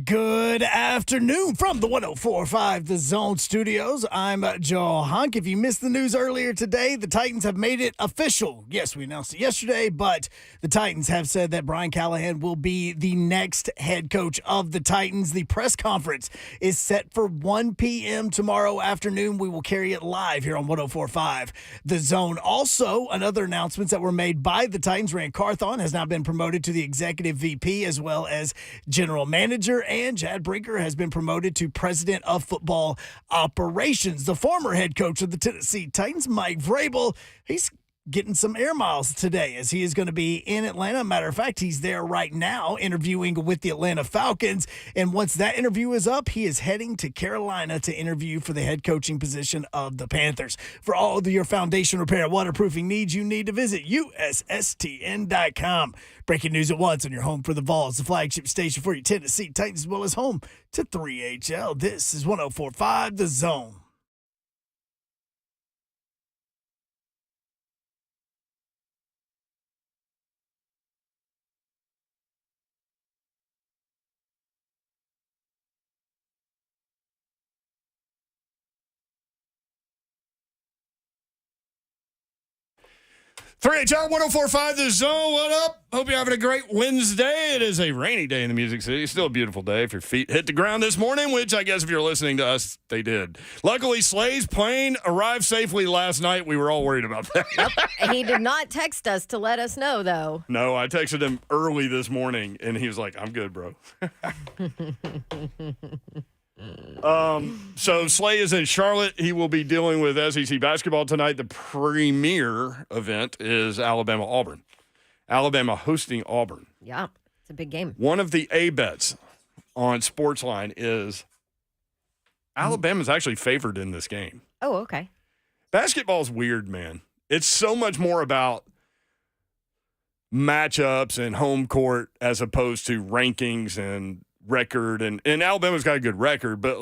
Good afternoon from the 104.5 The Zone Studios. I'm Joe Hunk. If you missed the news earlier today, the Titans have made it official. Yes, we announced it yesterday, but the Titans have said that Brian Callahan will be the next head coach of the Titans. The press conference is set for 1 p.m. tomorrow afternoon. We will carry it live here on 104.5 The Zone. Also, another announcements that were made by the Titans. Rand Carthon has now been promoted to the executive VP as well as general manager. And Chad Brinker has been promoted to president of football operations. The former head coach of the Tennessee Titans, Mike Vrabel, he's getting some air miles today as he is going to be in Atlanta. Matter of fact, he's there right now interviewing with the Atlanta Falcons. And once that interview is up, he is heading to Carolina to interview for the head coaching position of the Panthers. For all of your foundation repair and waterproofing needs, you need to visit USSTN.com. Breaking news at once on your home for the Vols, the flagship station for your Tennessee Titans, as well as home to 3HL. This is 104.5 The Zone. Three HL 104.5 The Zone. What up? Hope you're having a great Wednesday. It is a rainy day in the Music City. Still a beautiful day if your feet hit the ground this morning, which I guess if you're listening to us, they did. Luckily, Slay's plane arrived safely last night. We were all worried about that. Yep. He did not text us to let us know, though. No, I texted him early this morning, and he was like, I'm good, bro. So Slay is in Charlotte. He will be dealing with SEC basketball tonight. The premier event is Alabama-Auburn. Alabama hosting Auburn. Yeah, it's a big game. One of the A-bets on Sportsline is Alabama's actually favored in this game. Oh, okay. Basketball's weird, man. It's so much more about matchups and home court as opposed to rankings and record, and Alabama's got a good record, but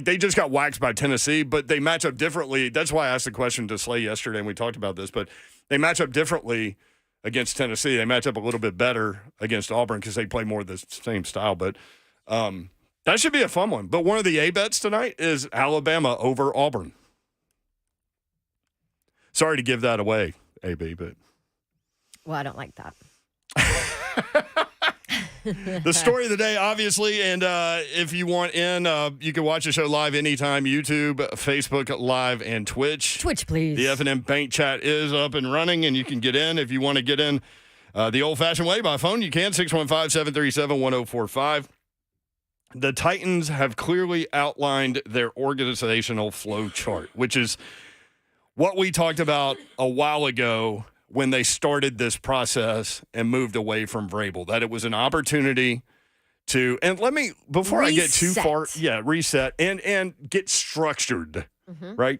they just got waxed by Tennessee, but they match up differently. That's why I asked the question to Slay yesterday, and we talked about this, but they match up differently against Tennessee. They match up a little bit better against Auburn because they play more of the same style, but that should be a fun one. But one of the A-bets tonight is Alabama over Auburn. Sorry to give that away, AB, but... Well, I don't like that. The story of the day, obviously, and if you want in, you can watch the show live anytime, YouTube, Facebook Live, and Twitch. Twitch, please. The F&M Bank Chat is up and running, and you can get in. If you want to get in the old-fashioned way by phone, you can, 615-737-1045. The Titans have clearly outlined their organizational flow chart, which is what we talked about a while ago when they started this process and moved away from Vrabel, that it was an opportunity to, and let me, before I get too far, reset and get structured, right?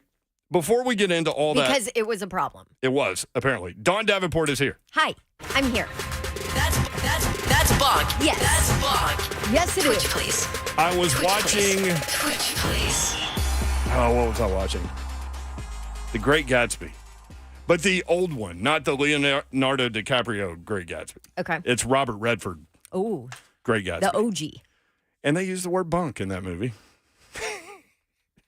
Before we get into all that. Because it was a problem. It was, apparently. Dawn Davenport is here. Hi, I'm here. That's Bunk. Yes. That's Bunk. Yes, it Twitch, is. please. I was Twitch, watching. Please. Twitch, please. Oh, what was I watching? The Great Gatsby. But the old one, not the Leonardo DiCaprio Great Gatsby. Okay. It's Robert Redford. Oh. Great Gatsby. The OG. And they used the word bunk in that movie.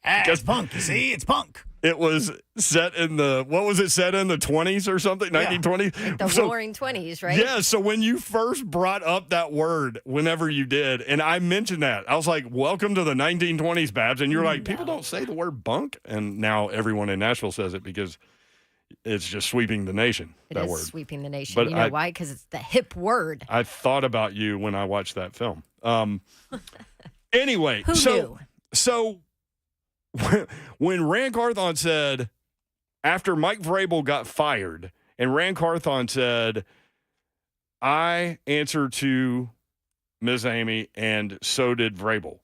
It's punk. You see, it's punk. It was set in the 20s or something? 1920s? The Roaring 20s, right? Yeah, so when you first brought up that word, whenever you did, and I mentioned that, I was like, welcome to the 1920s, Babs. And you're like, people don't say the word bunk. And now everyone in Nashville says it because it's just sweeping the nation, It that is word. sweeping the nation. But You know why? Because it's the hip word. I thought about you when I watched that film. Anyway, Who knew? So when Rand Carthon said, after Mike Vrabel got fired, and Rand Carthon said, I answer to Ms. Amy, and so did Vrabel.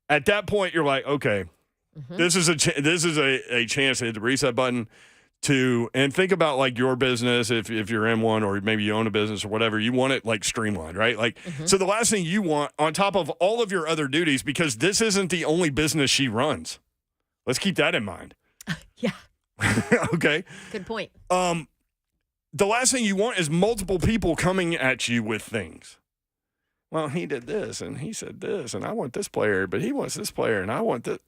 At that point, you're like, okay, this is a chance to hit the reset button. And think about like your business, if you're in one, or maybe you own a business or whatever, you want it like streamlined, right? Like, so the last thing you want on top of all of your other duties, because this isn't the only business she runs. Let's keep that in mind. Yeah. Okay. Good point. The last thing you want is multiple people coming at you with things. well, he did this and he said this, and I want this player, but he wants this player, and I want this.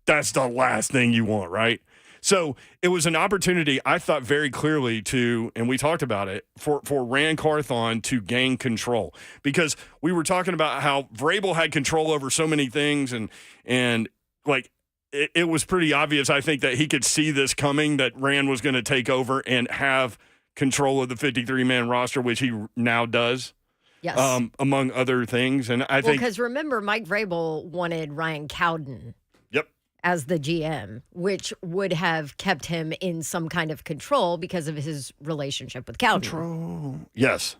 That's the last thing you want, right? So it was an opportunity, I thought very clearly to, and we talked about it, for Rand Carthon to gain control. Because we were talking about how Vrabel had control over so many things, and like it was pretty obvious, I think, that he could see this coming, that Rand was going to take over and have control of the 53-man roster, which he now does. Yes. Among other things. And I think because remember, Mike Vrabel wanted Ryan Cowden as the GM, which would have kept him in some kind of control because of his relationship with Cowden. Control. Yes.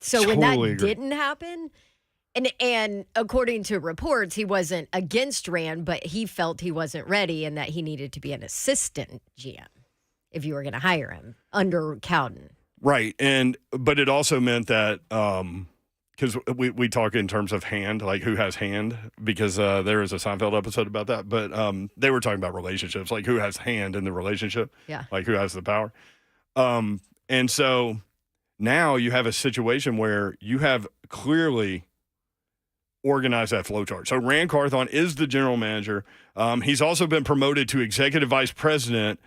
So when Totally that agree. didn't happen, and according to reports, he wasn't against Rand, but he felt he wasn't ready and that he needed to be an assistant GM if you were going to hire him under Cowden. Right. But it also meant that because we talk in terms of hand, like who has hand, because there is a Seinfeld episode about that. But they were talking about relationships, like who has hand in the relationship, like who has the power. And so now you have a situation where you have clearly organized that flow chart. So Rand Carthon is the general manager. He's also been promoted to executive vice president.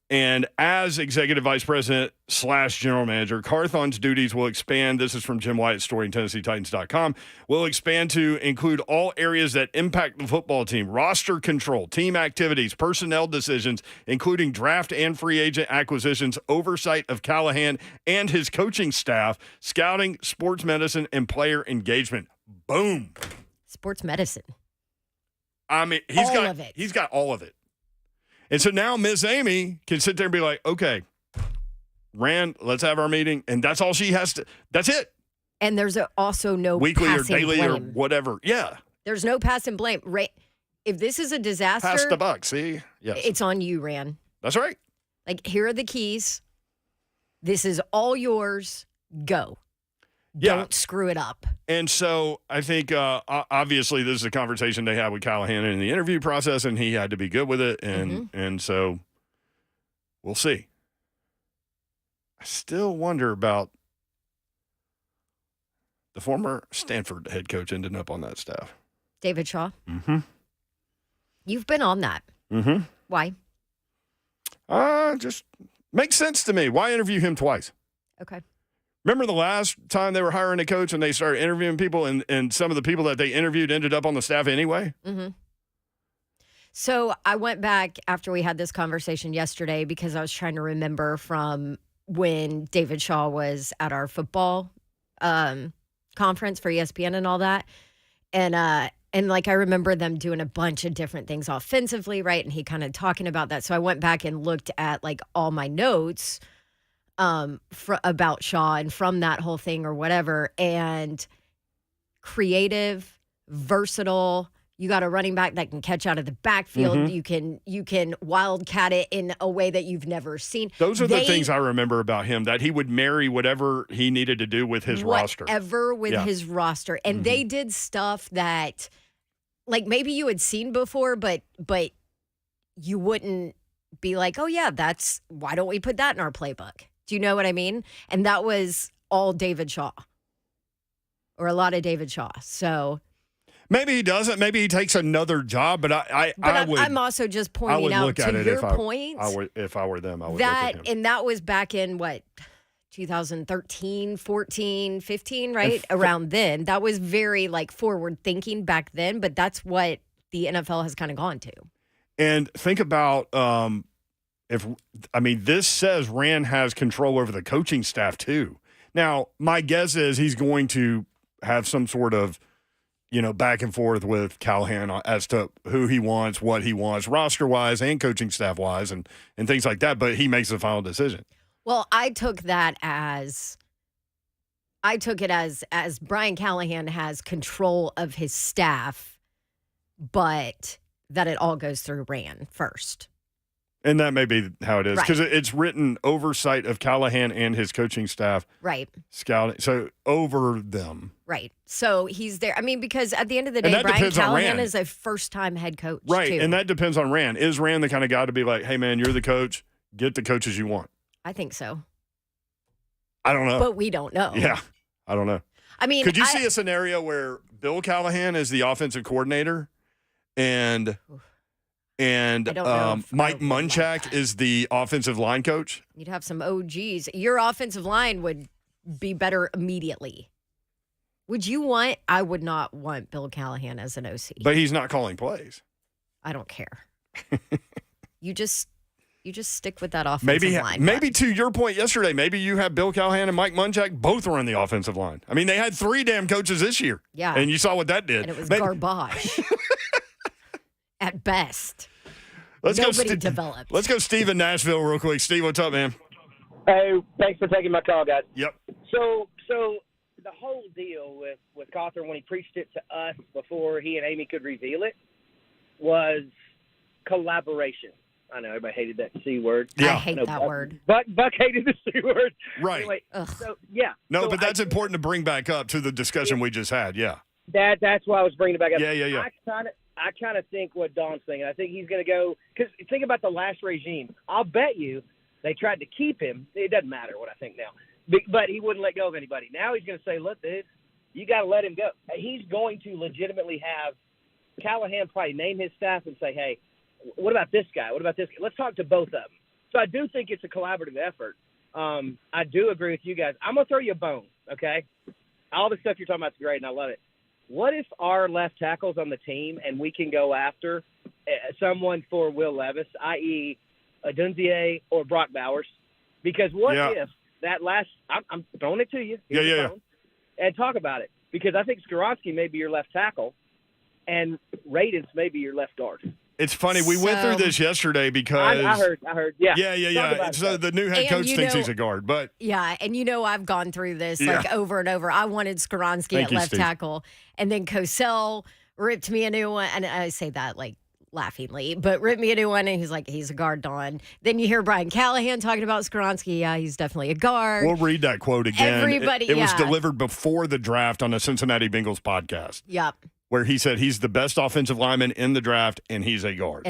And as executive vice president / general manager, Carthon's duties will expand. This is from Jim Wyatt's story in TennesseeTitans.com. Will expand to include all areas that impact the football team: roster control, team activities, personnel decisions, including draft and free agent acquisitions, oversight of Callahan and his coaching staff, scouting, sports medicine, and player engagement. Boom. Sports medicine. I mean, he's got all of it. And so now Miss Amy can sit there and be like, okay, Rand, let's have our meeting. And that's all she has to, that's it. And there's also no weekly or passing daily blame. or whatever. Yeah. There's no pass and blame. If this is a disaster, Pass the buck, see? Yes. it's on you, Rand. That's right. Like, here are the keys. This is all yours. Go. Yeah. Don't screw it up. And so I think, obviously, this is a conversation they had with Callahan in the interview process, and he had to be good with it. And so we'll see. I still wonder about the former Stanford head coach ending up on that staff. David Shaw. Mm-hmm. You've been on that. Mm-hmm. Why? Just makes sense to me. Why interview him twice? Okay. Remember the last time they were hiring a coach and they started interviewing people, and some of the people that they interviewed ended up on the staff anyway? Mm-hmm. So I went back after we had this conversation yesterday because I was trying to remember from when David Shaw was at our football conference for ESPN and all that. And like I remember them doing a bunch of different things offensively, right? And he kind of talking about that. So I went back and looked at like all my notes about Shaw and from that whole thing or whatever. And creative, versatile. You got a running back that can catch out of the backfield. Mm-hmm. You can wildcat it in a way that you've never seen. Those are the things I remember about him, that he would marry whatever he needed to do with his roster. Whatever with his roster. And they did stuff that like maybe you had seen before, but you wouldn't be like, oh yeah, why don't we put that in our playbook? Do you know what I mean? And that was all David Shaw, or a lot of David Shaw. So maybe he doesn't. Maybe he takes another job. But I'm also just pointing out to your point. If I were them, I would that look at him. And that was back in what, 2013, 14, 15, right? Around then. That was very like forward thinking back then. But that's what the NFL has kind of gone to. And think about this says Rand has control over the coaching staff too. Now, my guess is he's going to have some sort of, back and forth with Callahan as to who he wants, what he wants, roster-wise and coaching staff-wise and things like that, but he makes the final decision. Well, I took it as Brian Callahan has control of his staff, but that it all goes through Rand first. And that may be how it is, because Right. it's written oversight of Callahan and his coaching staff. Right. Scouting. So over them. Right. So he's there. I mean, because at the end of the day, that Brian depends on Callahan Rand. is a first-time head coach, Right. too. And that depends on Rand. Is Rand the kind of guy to be like, hey, man, you're the coach. Get the coaches you want? I think so. I don't know. But we don't know. Yeah. I don't know. I mean, Could you see a scenario where Bill Callahan is the offensive coordinator and I don't know if Mike I would like Munchak that. is the offensive line coach? You'd have some OGs. Your offensive line would be better immediately. Would you want? I would not want Bill Callahan as an OC. But he's not calling plays. I don't care. You just stick with that offensive line. Maybe to your point yesterday, maybe you have Bill Callahan and Mike Munchak both run the offensive line. I mean, they had 3 damn coaches this year. Yeah. And you saw what that did. And it was garbage. At best. Nobody developed. Let's go Steve in Nashville real quick. Steve, what's up, man? Hey, thanks for taking my call, guys. Yep. So the whole deal with Cawthorn when he preached it to us before he and Amy could reveal it was collaboration. I know everybody hated that C word. I hate that word. Buck hated the C word. Right. Anyway, Ugh. so yeah. No, So but that's important to bring back up to the discussion we just had. Yeah. That's why I was bringing it back up. Yeah. I kind of think what Don's thinking. I think he's going to go because think about the last regime. I'll bet you they tried to keep him. It doesn't matter what I think now, but he wouldn't let go of anybody. Now he's going to say, "Look, dude, you got to let him go." He's going to legitimately have Callahan probably name his staff and say, "Hey, what about this guy? What about this guy? Let's talk to both of them." So I do think it's a collaborative effort. I do agree with you guys. I'm going to throw you a bone, okay? All the stuff you're talking about is great, and I love it. What if our left tackle's on the team and we can go after someone for Will Levis, i.e. Dunzier or Brock Bowers? Because what if that last – I'm throwing it to you. Yeah. And talk about it. Because I think Skoronski may be your left tackle and Radens may be your left guard. It's funny. We went through this yesterday because I heard. Yeah. Yeah. So the new head coach thinks he's a guard, but yeah, and I've gone through this like over and over. I wanted Skoronski at left tackle, and then Cosell ripped me a new one, and I say that like laughingly, but ripped me a new one, and he's like, he's a guard, Don. Then you hear Brian Callahan talking about Skoronski. Yeah, he's definitely a guard. We'll read that quote again. Everybody, it was delivered before the draft on the Cincinnati Bengals podcast. Yep. Where he said he's the best offensive lineman in the draft, and he's a guard.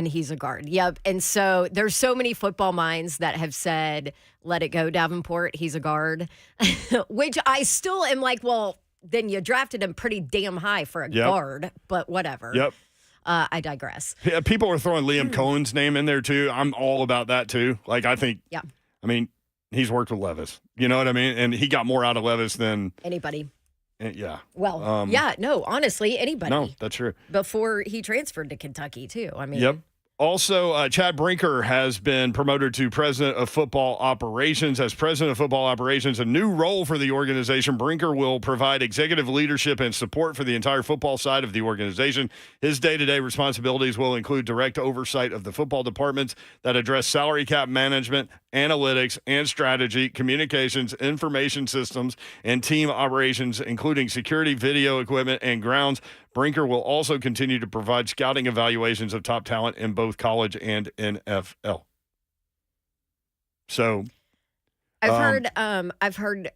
Yep. And so there's so many football minds that have said, let it go, Davenport. He's a guard, which I still am like, well, then you drafted him pretty damn high for a guard, but whatever. Yep. I digress. Yeah, people are throwing Liam Cohen's name in there, too. I'm all about that, too. Like, I think, I mean, he's worked with Levis. You know what I mean? And he got more out of Levis than anybody. Yeah. Well, honestly, anybody. No, that's true. Before he transferred to Kentucky, too. I mean. Yep. Also, Chad Brinker has been promoted to President of Football Operations. As President of Football Operations, a new role for the organization. Brinker will provide executive leadership and support for the entire football side of the organization. His day-to-day responsibilities will include direct oversight of the football departments that address salary cap management, analytics, and strategy, communications, information systems, and team operations, including security, video equipment, and grounds. Brinker will also continue to provide scouting evaluations of top talent in both college and NFL. So, I've heard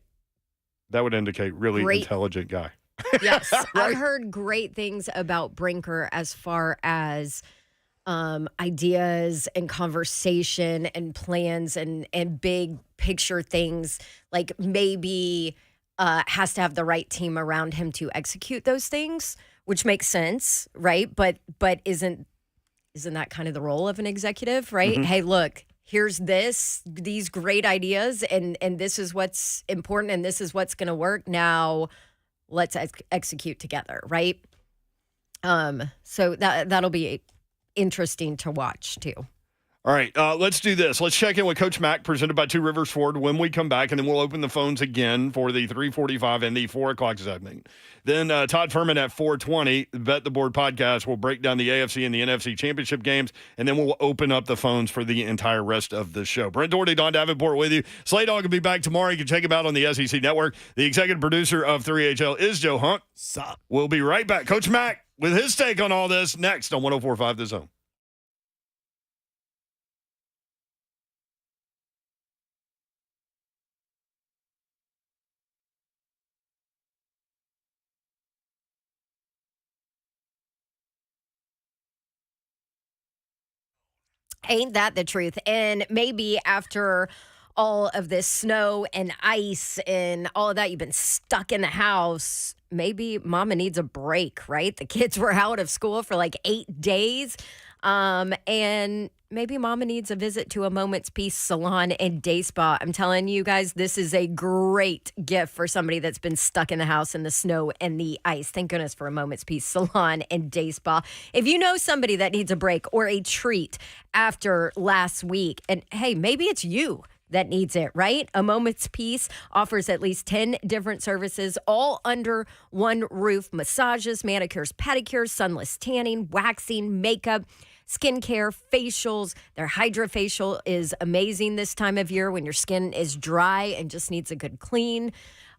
that would indicate really intelligent guy. Yes, Right? I've heard great things about Brinker as far as ideas and conversation and plans and big picture things. Like maybe has to have the right team around him to execute those things, which makes sense, right? But isn't that kind of the role of an executive, right? Mm-hmm. Hey, look, here's these great ideas, and this is what's important, and this is what's going to work. Now, let's execute together, right? So that'll be interesting to watch too. All right, let's do this. Let's check in with Coach Mack, presented by Two Rivers Ford, when we come back, and then we'll open the phones again for the 3:45 and the 4 o'clock segment. Then Todd Furman at 4:20, Bet the Board podcast, will break down the AFC and the NFC championship games, and then we'll open up the phones for the entire rest of the show. Brent Doherty, Don Davenport with you. Slay Dog will be back tomorrow. You can check him out on the SEC Network. The executive producer of 3HL is Joe Hunt. Sup? We'll be right back. Coach Mack with his take on all this next on 104.5 The Zone. Ain't that the truth? And maybe after all of this snow and ice and all of that. You've been stuck in the house. Maybe mama needs a break, right? The kids were out of school for like 8 days. And maybe mama needs a visit to a Moment's Peace salon and day spa. I'm telling you guys, this is a great gift for somebody that's been stuck in the house in the snow and the ice. Thank goodness for a Moment's Peace salon and day spa. If you know somebody that needs a break or a treat after last week, and hey, maybe it's you that needs it, right? A Moment's Peace offers at least 10 different services, all under one roof: massages, manicures, pedicures, sunless tanning, waxing, makeup, skincare, facials. Their hydrofacial is amazing this time of year when your skin is dry and just needs a good clean.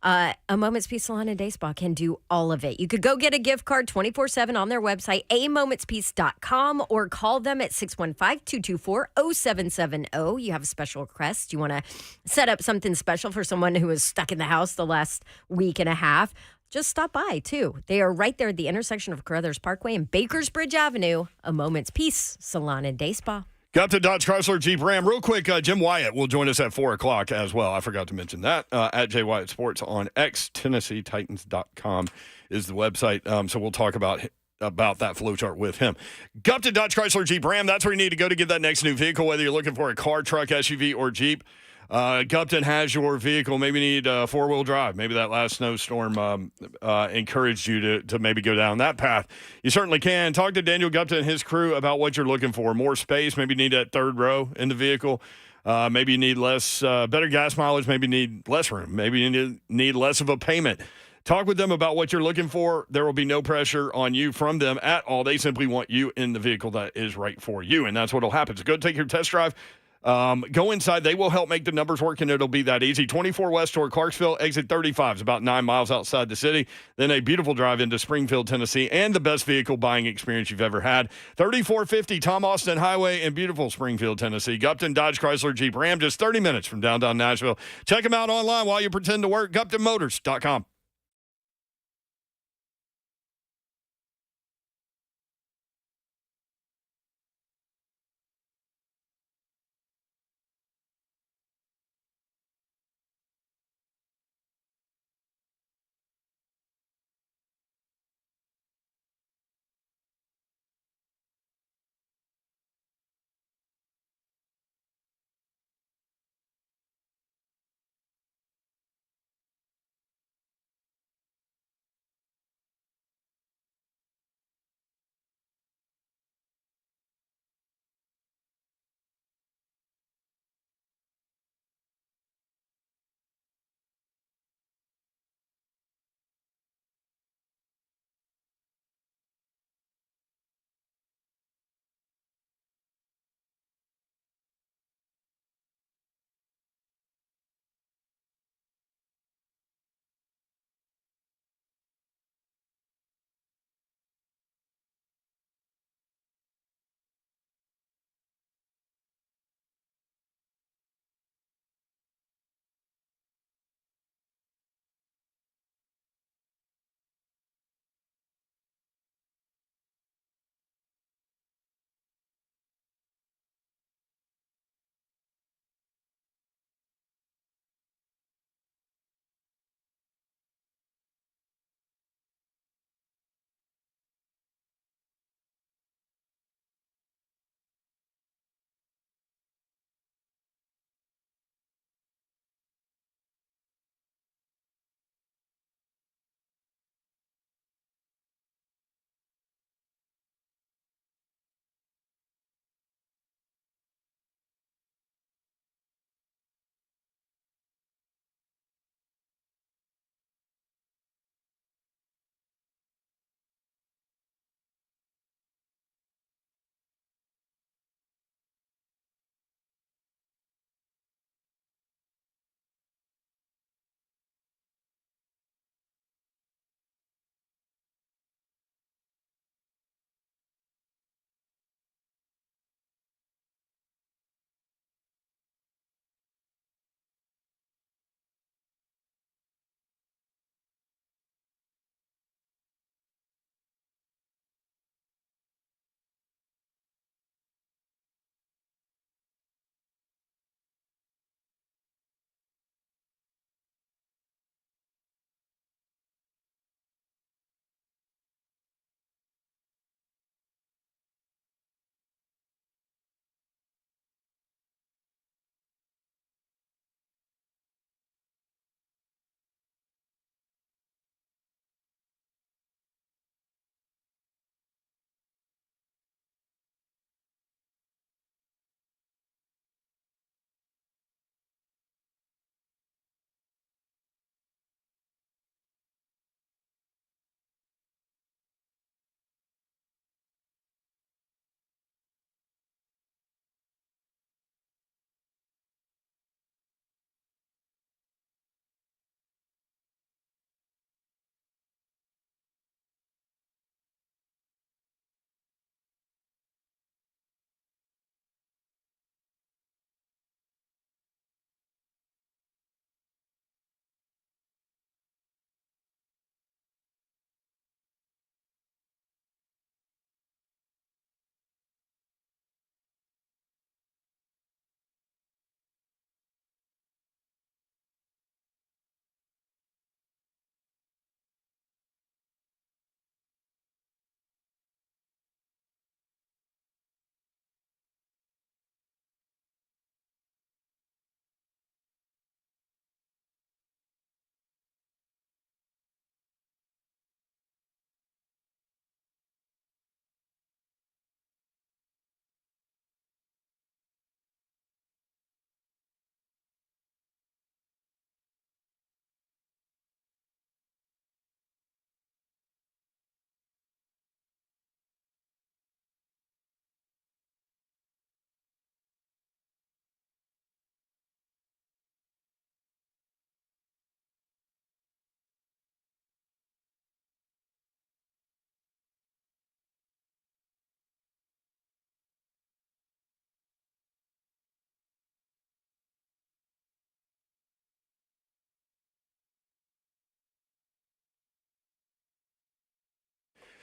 A Moment's Peace Salon and Day Spa can do all of it. You could go get a gift card 24/7 on their website, amomentspeace.com, or call them at 615-224-0770. You have a special request. You want to set up something special for someone who is stuck in the house the last week and a half. Just stop by, too. They are right there at the intersection of Carruthers Parkway and Bakersbridge Avenue. A Moment's Peace Salon and Day Spa. Got to Dodge Chrysler Jeep Ram. Real quick, Jim Wyatt will join us at 4 o'clock as well. I forgot to mention that. At J Wyatt Sports on X, TennesseeTitans.com is the website. So we'll talk about that flowchart with him. Gupton Dodge Chrysler Jeep Ram. That's where you need to go to get that next new vehicle, whether you're looking for a car, truck, SUV, or Jeep. Gupton has your vehicle. Maybe you need four-wheel drive. Maybe that last snowstorm encouraged you to maybe go down that path. You certainly can. Talk to Daniel Gupton and his crew about what you're looking for. More space. Maybe you need that third row in the vehicle. Maybe you need better gas mileage. Maybe you need less room. Maybe you need less of a payment. Talk with them about what you're looking for. There will be no pressure on you from them at all. They simply want you in the vehicle that is right for you, and that's what will happen. So go take your test drive. Go inside. They will help make the numbers work, and it'll be that easy. 24 West toward Clarksville, exit 35 is about 9 miles outside the city. Then a beautiful drive into Springfield, Tennessee, and the best vehicle buying experience you've ever had. 3450 Tom Austin Highway in beautiful Springfield, Tennessee. Gupton Dodge Chrysler Jeep Ram, just 30 minutes from downtown Nashville. Check them out online while you pretend to work. GuptonMotors.com.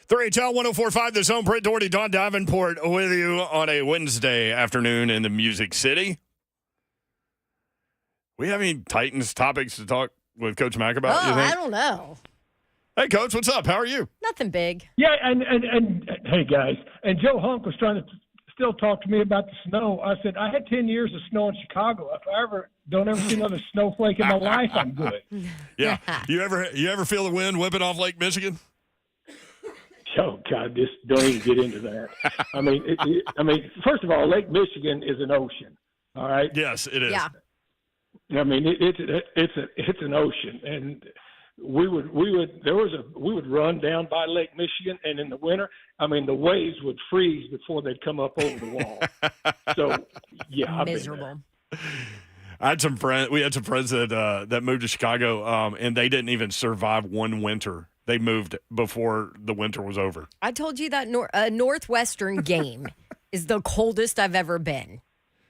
3HL 104.5, The Zone. Brent Doherty, Don Davenport with you on a Wednesday afternoon in the Music City. We have any Titans topics to talk with Coach Mack about? Oh, you think? I don't know. Hey, Coach, what's up? How are you? Nothing big. Yeah, and hey, guys. And Joe Hunk was trying to still talk to me about the snow. I said, I had 10 years of snow in Chicago. If I don't ever see another snowflake in my life, I'm good. Yeah. You ever feel the wind whipping off Lake Michigan? Oh, God, just don't even get into that. I mean, first of all, Lake Michigan is an ocean, all right? Yes, it is. Yeah. I mean, it's an ocean, and we would run down by Lake Michigan, and in the winter, I mean, the waves would freeze before they'd come up over the wall. So, yeah, Miserable. I had some friends. We had some friends that moved to Chicago, and they didn't even survive one winter. They moved before the winter was over. I told you that Northwestern game is the coldest I've ever been.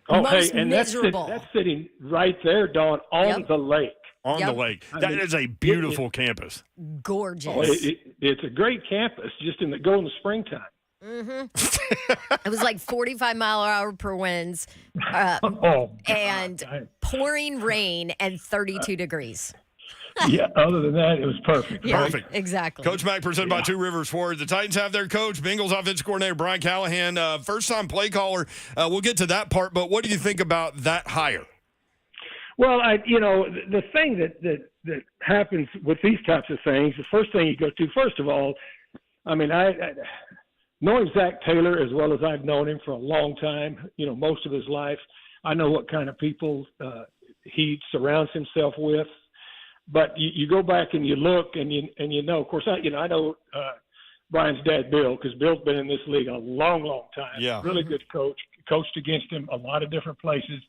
Oh, Most hey, and miserable. that's sitting right there, Dawn, on the lake. On Yep. the lake. That is a beautiful campus. Gorgeous. Oh, it's a great campus, just go in the springtime. It was like 45-mile-an-hour per winds and pouring rain and 32 degrees. Yeah, other than that, it was perfect. Yeah, Perfect. Exactly. Coach Mack presented by Two Rivers Ford. The Titans have their coach, Bengals offensive coordinator Brian Callahan, first-time play caller. We'll get to that part, but what do you think about that hire? Well, the thing that happens with these types of things, the first thing you go to, first of all, I mean, I knowing Zach Taylor as well as I've known him for a long time, most of his life, I know what kind of people he surrounds himself with. But you go back and you look and you know, of course, I know Brian's dad, Bill, because Bill's been in this league a long, long time. Yeah. Really good coach, coached against him a lot of different places.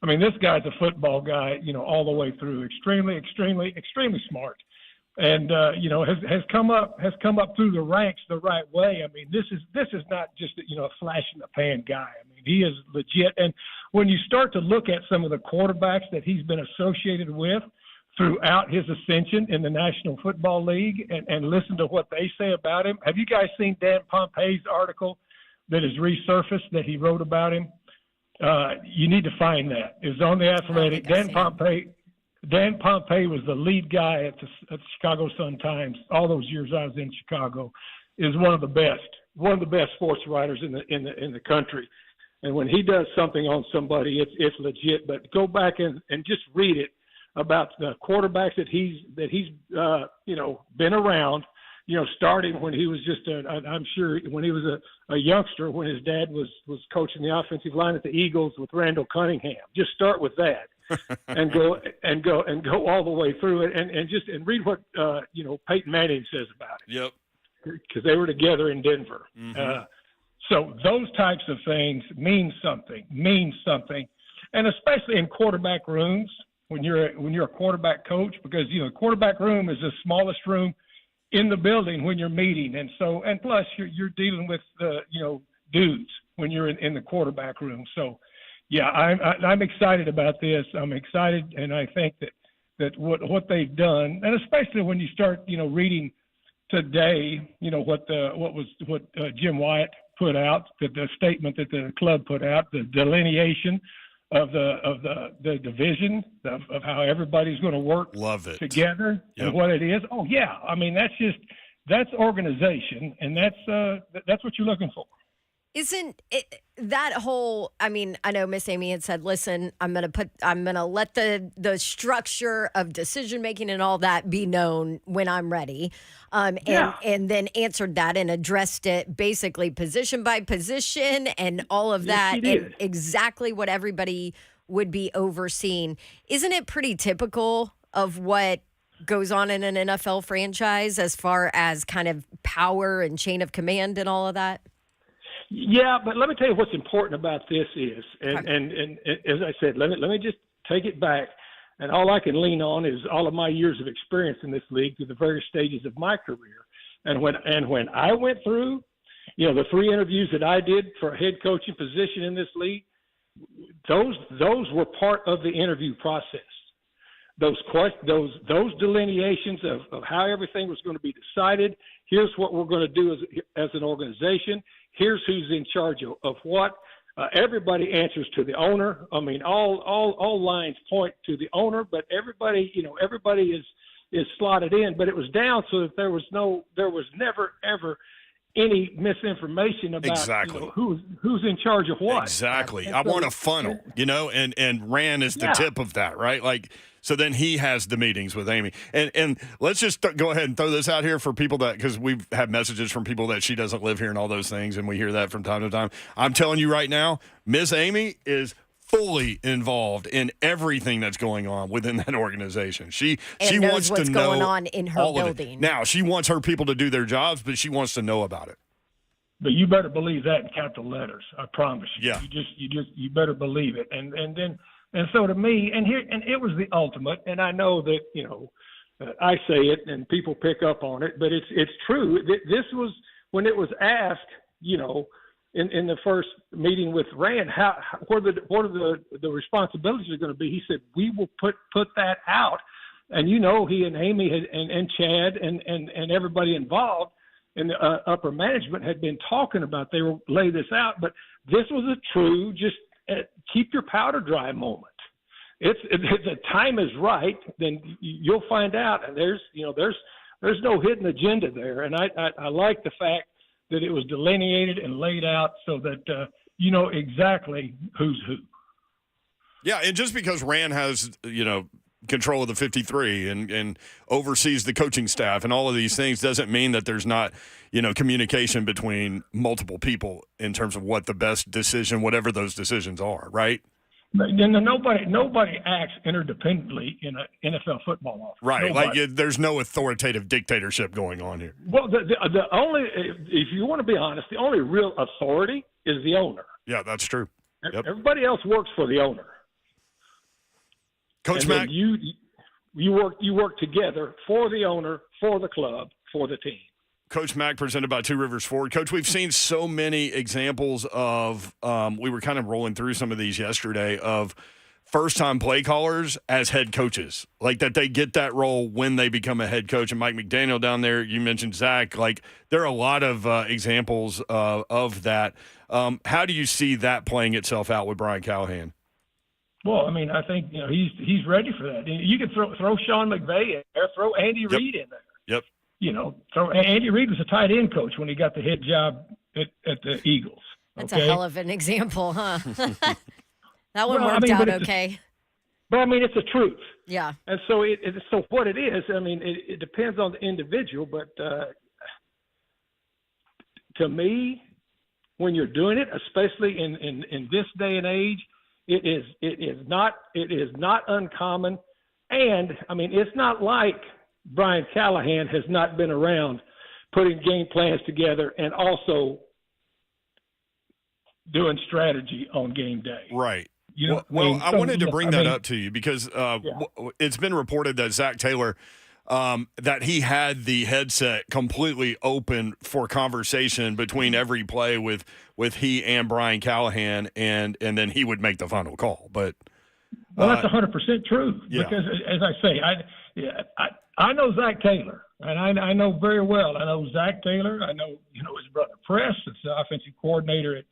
I mean, this guy's a football guy, all the way through. Extremely, extremely, extremely smart, and has come up through the ranks the right way. I mean, this is not just a flash in the pan guy. I mean, he is legit. And when you start to look at some of the quarterbacks that he's been associated with throughout his ascension in the National Football League, and listen to what they say about him. Have you guys seen Dan Pompei's article that has resurfaced that he wrote about him? You need to find that. It was on The Athletic. Dan Pompei was the lead guy at the Chicago Sun-Times all those years I was in Chicago. Is one of the best sports writers in the country. And when he does something on somebody, it's legit. But go back and just read it about the quarterbacks that he's been around, starting when he was just I'm sure when he was a youngster, when his dad was coaching the offensive line at the Eagles with Randall Cunningham. Just start with that and go all the way through it and read what Peyton Manning says about it. Yep. Because they were together in Denver. Mm-hmm. So those types of things mean something, and especially in quarterback rooms. When you're a quarterback coach, because quarterback room is the smallest room in the building when you're meeting, and plus you're dealing with dudes when you're in the quarterback room. So yeah, I'm excited about this. I'm excited, and I think that what they've done, and especially when you start reading today, what Jim Wyatt put out, the statement that the club put out, the delineation of the division of how everybody's going to work together. Yep. And what it is. Oh yeah. I mean, that's organization, and that's what you're looking for. Isn't it that whole, I mean, I know Miss Amy had said, listen, I'm going to let the structure of decision making and all that be known when I'm ready. And then answered that and addressed it basically position by position and all of that, and exactly what everybody would be overseeing. Isn't it pretty typical of what goes on in an NFL franchise as far as kind of power and chain of command and all of that? Yeah, but let me tell you what's important about this is, and as I said, let me just take it back, and all I can lean on is all of my years of experience in this league through the various stages of my career. And when I went through, the 3 interviews that I did for a head coaching position in this league, those were part of the interview process. those delineations of how everything was going to be decided. Here's what we're going to do as an organization. Here's who's in charge of what. Everybody answers to the owner. I mean, all lines point to the owner, but everybody is slotted in. But it was down so that there was never ever any misinformation about exactly who's in charge of what. Exactly. I want a funnel, and Rand is the tip of that, right? Like, so then he has the meetings with Amy. And let's just go ahead and throw this out here for people because we've had messages from people that she doesn't live here and all those things, and we hear that from time to time. I'm telling you right now, Miss Amy is fully involved in everything that's going on within that organization. She knows wants what's to know going on in her all of it. building. Now, she wants her people to do their jobs, but she wants to know about it. But you better believe that in capital letters. I promise you. Yeah. You better believe it. And so to me, and it was the ultimate. And I know that I say it and people pick up on it, but it's true. This was when it was asked, in the first meeting with Rand, what are the responsibilities are going to be? He said, we will put that out. And he and Amy and Chad and everybody involved in the upper management had been talking about they will lay this out. But this was a true just keep your powder dry moment. If the time is right, then you'll find out. And there's no hidden agenda there. And I like the fact that it was delineated and laid out so that you know exactly who's who. Yeah, and just because Rand has, control of the 53 and oversees the coaching staff and all of these things doesn't mean that there's not, communication between multiple people in terms of what the best decision, whatever those decisions are, right? Nobody acts interdependently in an NFL football office. Right, Nobody. There's no authoritative dictatorship going on here. Well, the only, if you want to be honest, the only real authority is the owner. Yeah, that's true. Yep. Everybody else works for the owner. Coach and Mack, you work together for the owner, for the club, for the team. Coach Mack, presented by Two Rivers Ford. Coach, we've seen so many examples of, we were kind of rolling through some of these yesterday, of first-time play callers as head coaches, like that they get that role when they become a head coach. And Mike McDaniel down there, you mentioned Zach, like there are a lot of examples of that. How do you see that playing itself out with Brian Callahan? Well, I mean, I think he's ready for that. You can throw Sean McVay in there, throw Andy Reid in there. Yep. Andy Reid was a tight end coach when he got the head job at the Eagles. That's a hell of an example, huh? That one worked out okay. But I mean, it's the truth. Yeah. And so so what it is, I mean, it depends on the individual, but to me, when you're doing it, especially in this day and age, it is not uncommon. And I mean, it's not like Brian Callahan has not been around putting game plans together and also doing strategy on game day. Right. I wanted to bring that up to you because it's been reported that Zach Taylor, that he had the headset completely open for conversation between every play with he and Brian Callahan, and then he would make the final call. But that's 100% true because, as I say, I know Zach Taylor, and I know very well. I know Zach Taylor. I know his brother Press, that's the offensive coordinator at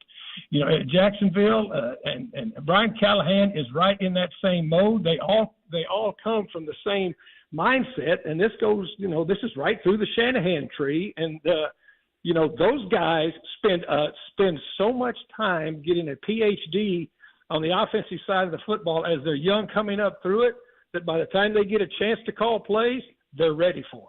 Jacksonville, and Brian Callahan is right in that same mode. They all come from the same mindset, and this goes, this is right through the Shanahan tree, and those guys spend so much time getting a PhD on the offensive side of the football as they're young coming up through it, that by the time they get a chance to call plays, they're ready for it.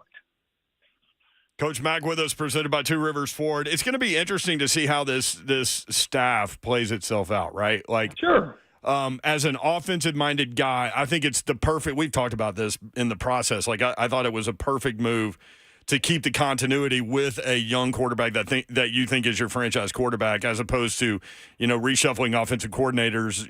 Coach Mack with us, presented by Two Rivers Ford. It's going to be interesting to see how this staff plays itself out, right? Like, sure. As an offensive-minded guy, I think it's the perfect – we've talked about this in the process. Like, I thought it was a perfect move to keep the continuity with a young quarterback that you think is your franchise quarterback, as opposed to, reshuffling offensive coordinators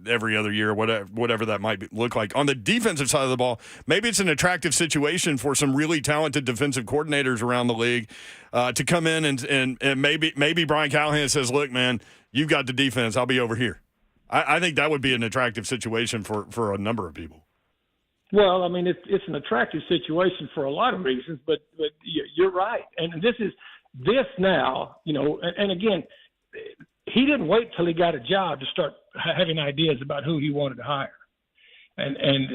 every other year, whatever that might look like. On the defensive side of the ball, maybe it's an attractive situation for some really talented defensive coordinators around the league to come in and maybe Brian Callahan says, look, man, you've got the defense. I'll be over here. I think that would be an attractive situation for a number of people. Well, I mean, it's an attractive situation for a lot of reasons, but you're right. And this now, and again, he didn't wait till he got a job to start having ideas about who he wanted to hire. And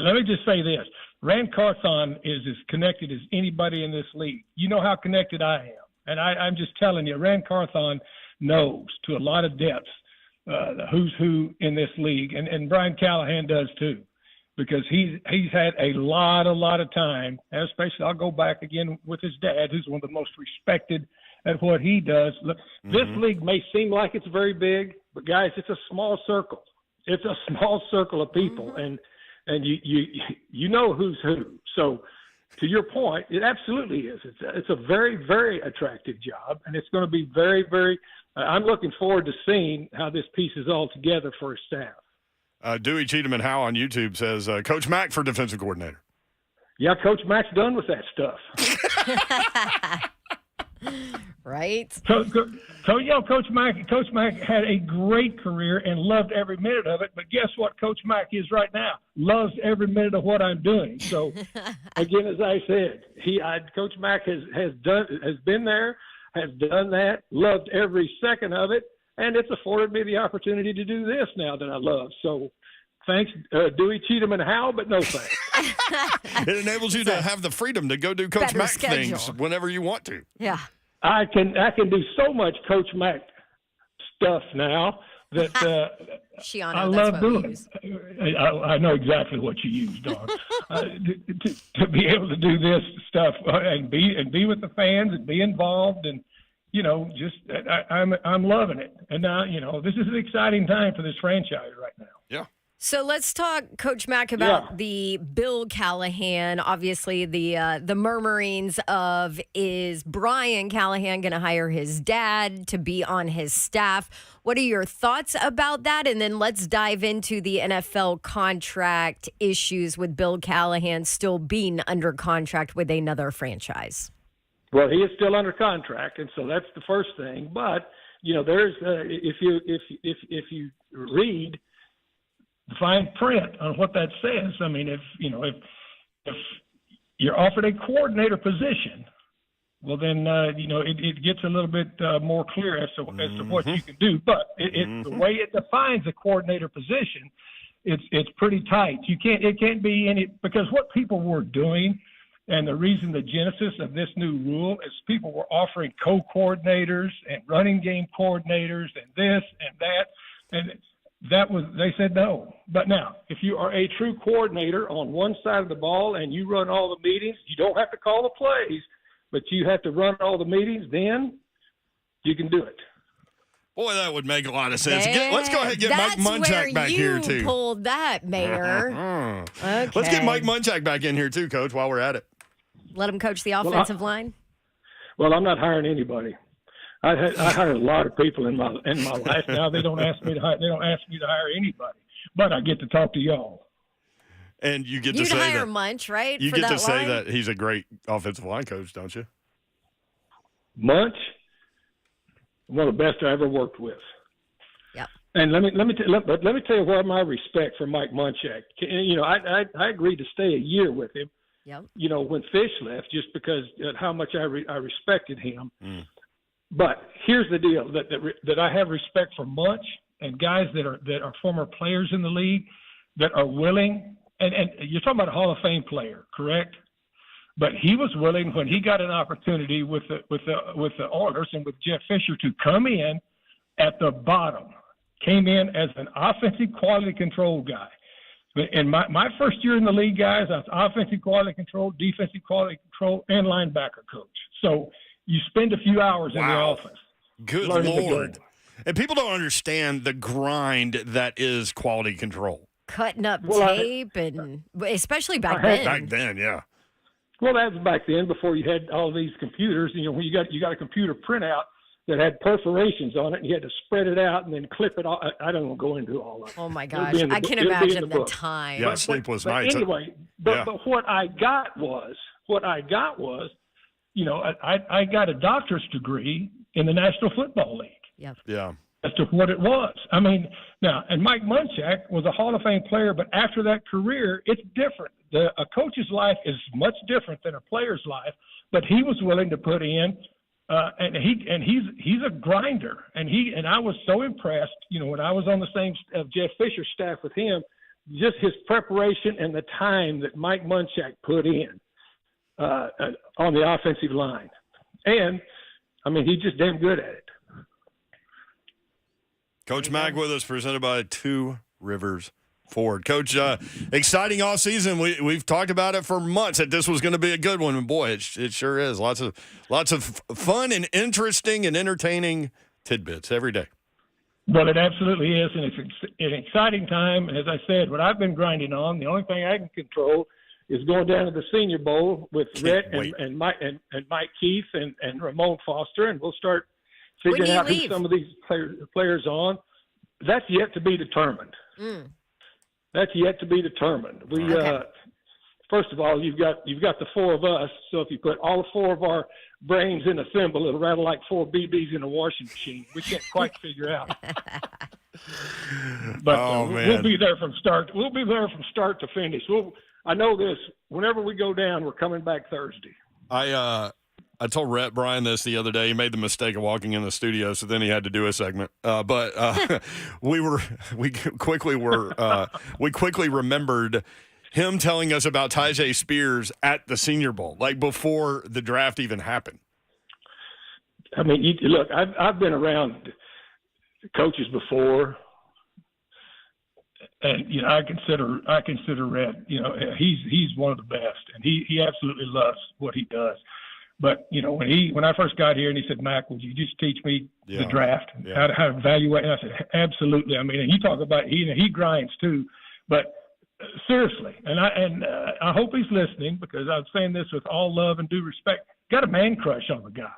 let me just say this. Rand Carthon is as connected as anybody in this league. You know how connected I am. And I'm just telling you, Rand Carthon knows to a lot of depth who's who in this league. And Brian Callahan does too, because he's had a lot of time, and especially I'll go back again with his dad, who's one of the most respected at what he does. Look, This league may seem like it's very big, but guys, it's a small circle. It's a small circle of people, and you know who's who. So, to your point, it absolutely is. It's a very, very attractive job, and it's going to be very, very. I'm looking forward to seeing how this pieces all together for his staff. Dewey Cheatham and Howe on YouTube says Coach Mack for defensive coordinator. Yeah, Coach Mack's done with that stuff. Right? Coach Mack had a great career and loved every minute of it. But guess what Coach Mack is right now? Loves every minute of what I'm doing. So, again, as I said, Coach Mack has been there, has done that, loved every second of it, and it's afforded me the opportunity to do this now that I love. So, thanks, Dewey, Cheatham, and Howe, but no thanks. It enables you to have the freedom to go do Coach Mack things whenever you want to. Yeah. I can do so much Coach Mack stuff now that Shiano, I love doing. I know exactly what you use, Dawn. to be able to do this stuff and be with the fans and be involved and I'm loving it. And now this is an exciting time for this franchise right now. Yeah. So let's talk, Coach Mack, about the Bill Callahan. Obviously, the murmurings of, is Brian Callahan going to hire his dad to be on his staff? What are your thoughts about that? And then let's dive into the NFL contract issues with Bill Callahan still being under contract with another franchise. Well, he is still under contract, and so that's the first thing. But there's if you read the fine print on what that says. I mean, if you're offered a coordinator position, well, then it gets a little bit more clear as to what you can do. But the way it defines a coordinator position, it's pretty tight. It can't be any, because what people were doing, and the reason the genesis of this new rule is people were offering co-coordinators and running game coordinators and this and that, and they said no. But now, if you are a true coordinator on one side of the ball and you run all the meetings, you don't have to call the plays, but you have to run all the meetings, then you can do it. Boy, that would make a lot of sense. Let's go ahead and get Mike Munchak back here, too. You pulled that, Mayor. Okay. Let's get Mike Munchak back in here, too, Coach, while we're at it. Let him coach the offensive line? Well, I'm not hiring anybody. I hired a lot of people in my life. Now they don't ask me to hire anybody, but I get to talk to y'all. And you get to say hire that Munch, right? You get to say that he's a great offensive line coach, don't you? Munch, one of the best I ever worked with. Yep. And let me tell you where my respect for Mike Munchak. I agreed to stay a year with him. Yep. When Fish left, just because how much I respected him. But here's the deal: that I have respect for Munch and guys that are former players in the league that are willing. And you're talking about a Hall of Fame player, correct? But he was willing when he got an opportunity with the Oilers and with Jeff Fisher to come in at the bottom, came in as an offensive quality control guy. In my first year in the league, guys, I was offensive quality control, defensive quality control, and linebacker coach. So you spend a few hours in the office. Good Lord. And people don't understand the grind that is quality control. Cutting up tape, and especially back then. Back then, yeah. Well, that was back then before you had all these computers. When you got a computer printout that had perforations on it, and you had to spread it out and then clip it all. I don't want to go into all of it. Oh, my gosh. I can imagine the time. Yeah, sleepless nights. Anyway, but what I got was, I got a doctorate degree in the National Football League. Yep. Yeah. as to what it was. I mean, now, and Mike Munchak was a Hall of Fame player, but after that career, it's different. A coach's life is much different than a player's life, but he was willing to put in, and he's a grinder, and I was so impressed, when I was on the same Jeff Fisher staff with him, just his preparation and the time that Mike Munchak put in on the offensive line. And, I mean, he's just damn good at it. Coach Mack with us, presented by Two Rivers Ford. Coach, exciting off season. We've talked about it for months that this was going to be a good one, and boy, it sure is. Lots of fun and interesting and entertaining tidbits every day. Well, it absolutely is, and it's an exciting time. And as I said, what I've been grinding on, the only thing I can control is going down to the Senior Bowl with Rhett and Mike Keith and Ramon Foster, and we'll start figuring out who some of these players on. That's yet to be determined. That's yet to be determined. First of all, you've got the four of us. So if you put all four of our brains in a thimble, it'll rattle like four BBs in a washing machine. We can't quite figure out. But we'll be there from start. We'll be there from start to finish. I know this. Whenever we go down, we're coming back Thursday. I told Rhett Bryan this the other day. He made the mistake of walking in the studio, so then he had to do a segment. But we quickly remembered him telling us about Tyjae Spears at the Senior Bowl, like before the draft even happened. I mean, look, I've been around coaches before, and I consider Rhett. He's one of the best, and he absolutely loves what he does. But when I first got here and he said, "Mack, would you just teach me the draft, how to evaluate?" And I said, "Absolutely." I mean, and he talked about he grinds too, but seriously, and I hope he's listening, because I'm saying this with all love and due respect. Got a man crush on the guy.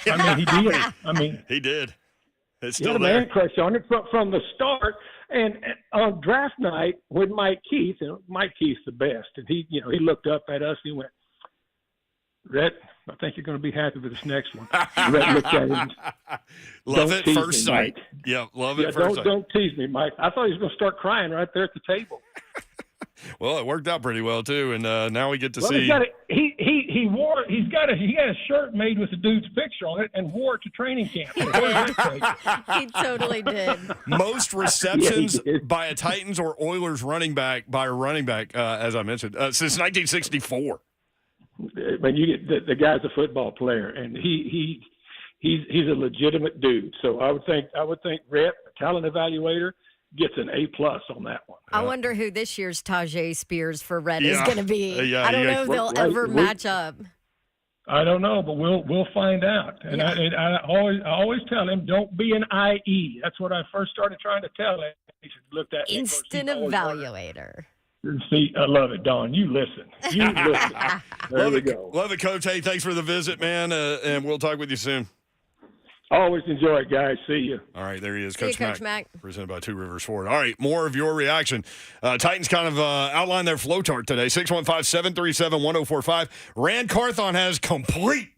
I mean, he did. I mean, he did. It's he still had a there. man crush on it from the start. And on draft night with Mike Keith, Mike Keith's the best, and he looked up at us and he went, "Rhett, I think you're going to be happy with this next one." Rhett looked at him. Love it first sight. Yeah, love it first sight. Don't tease me, Mike. I thought he was going to start crying right there at the table. Well, it worked out pretty well too, and now we get to see. He had a shirt made with the dude's picture on it and wore it to training camp. He totally did. Most receptions by a Titans or Oilers running back, as I mentioned, since 1964. When you get the guy's a football player, and he's a legitimate dude. So I would think Rhett, a talent evaluator, gets an A+ on that one. I wonder who this year's Tyjae Spears for Rhett is going to be. I don't know if they'll ever match up. I don't know, but we'll find out. And I always tell him, don't be an IE. That's what I first started trying to tell him. He said, "Look at instant evaluator." See, I love it, Don. You listen. There we go. Love it, Coach. Hey, thanks for the visit, man, and we'll talk with you soon. Always enjoy it, guys. See you. All right, there he is, Coach Coach Mack. Presented by Two Rivers Ford. All right, more of your reaction. Titans kind of outlined their flow chart today. 615-737-1045. Rand Carthon has complete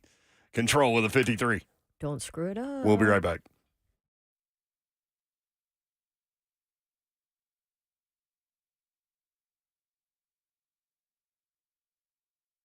control of the 53. Don't screw it up. We'll be right back.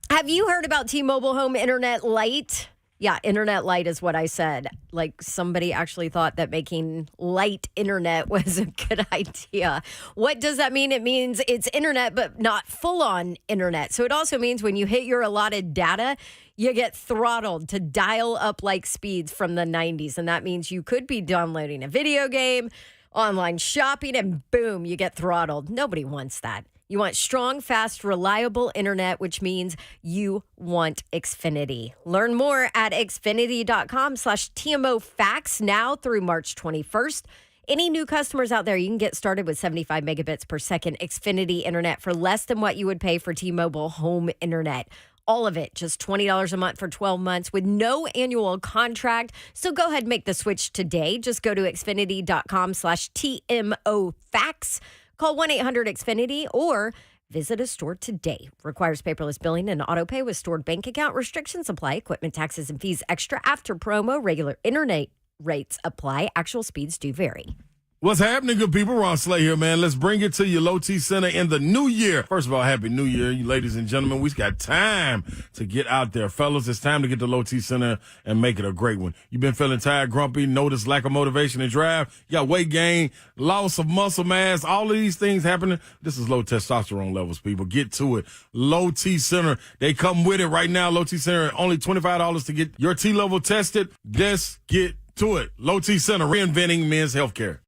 Have you heard about T-Mobile Home Internet Lite? Yeah, Internet Lite is what I said. Like, somebody actually thought that making light internet was a good idea. What does that mean? It means it's internet, but not full-on internet. So it also means when you hit your allotted data, you get throttled to dial-up like speeds from the 90s. And that means you could be downloading a video game, online shopping, and boom, you get throttled. Nobody wants that. You want strong, fast, reliable internet, which means you want Xfinity. Learn more at xfinity.com/TMOFacts now through March 21st. Any new customers out there, you can get started with 75 megabits per second Xfinity internet for less than what you would pay for T-Mobile home internet. All of it, just $20 a month for 12 months with no annual contract. So go ahead and make the switch today. Just go to xfinity.com/TMOFacts. Call 1-800-XFINITY or visit a store today. Requires paperless billing and auto pay with stored bank account. Restrictions apply. Equipment taxes and fees extra after promo. Regular internet Rates apply. Actual speeds do vary. What's happening, good people? Ron Slay here, man. Let's bring it to you, Low T Center in the new year. First of all, Happy New Year, you ladies and gentlemen. We've got time to get out there. Fellas, it's time to get to Low T Center and make it a great one. You've been feeling tired, grumpy, notice lack of motivation and drive. You got weight gain, loss of muscle mass, all of these things happening. This is low testosterone levels, people. Get to it. Low T Center, they come with it right now. Low T Center, only $25 to get your T level tested. Just get to it. Low T Center, reinventing men's healthcare.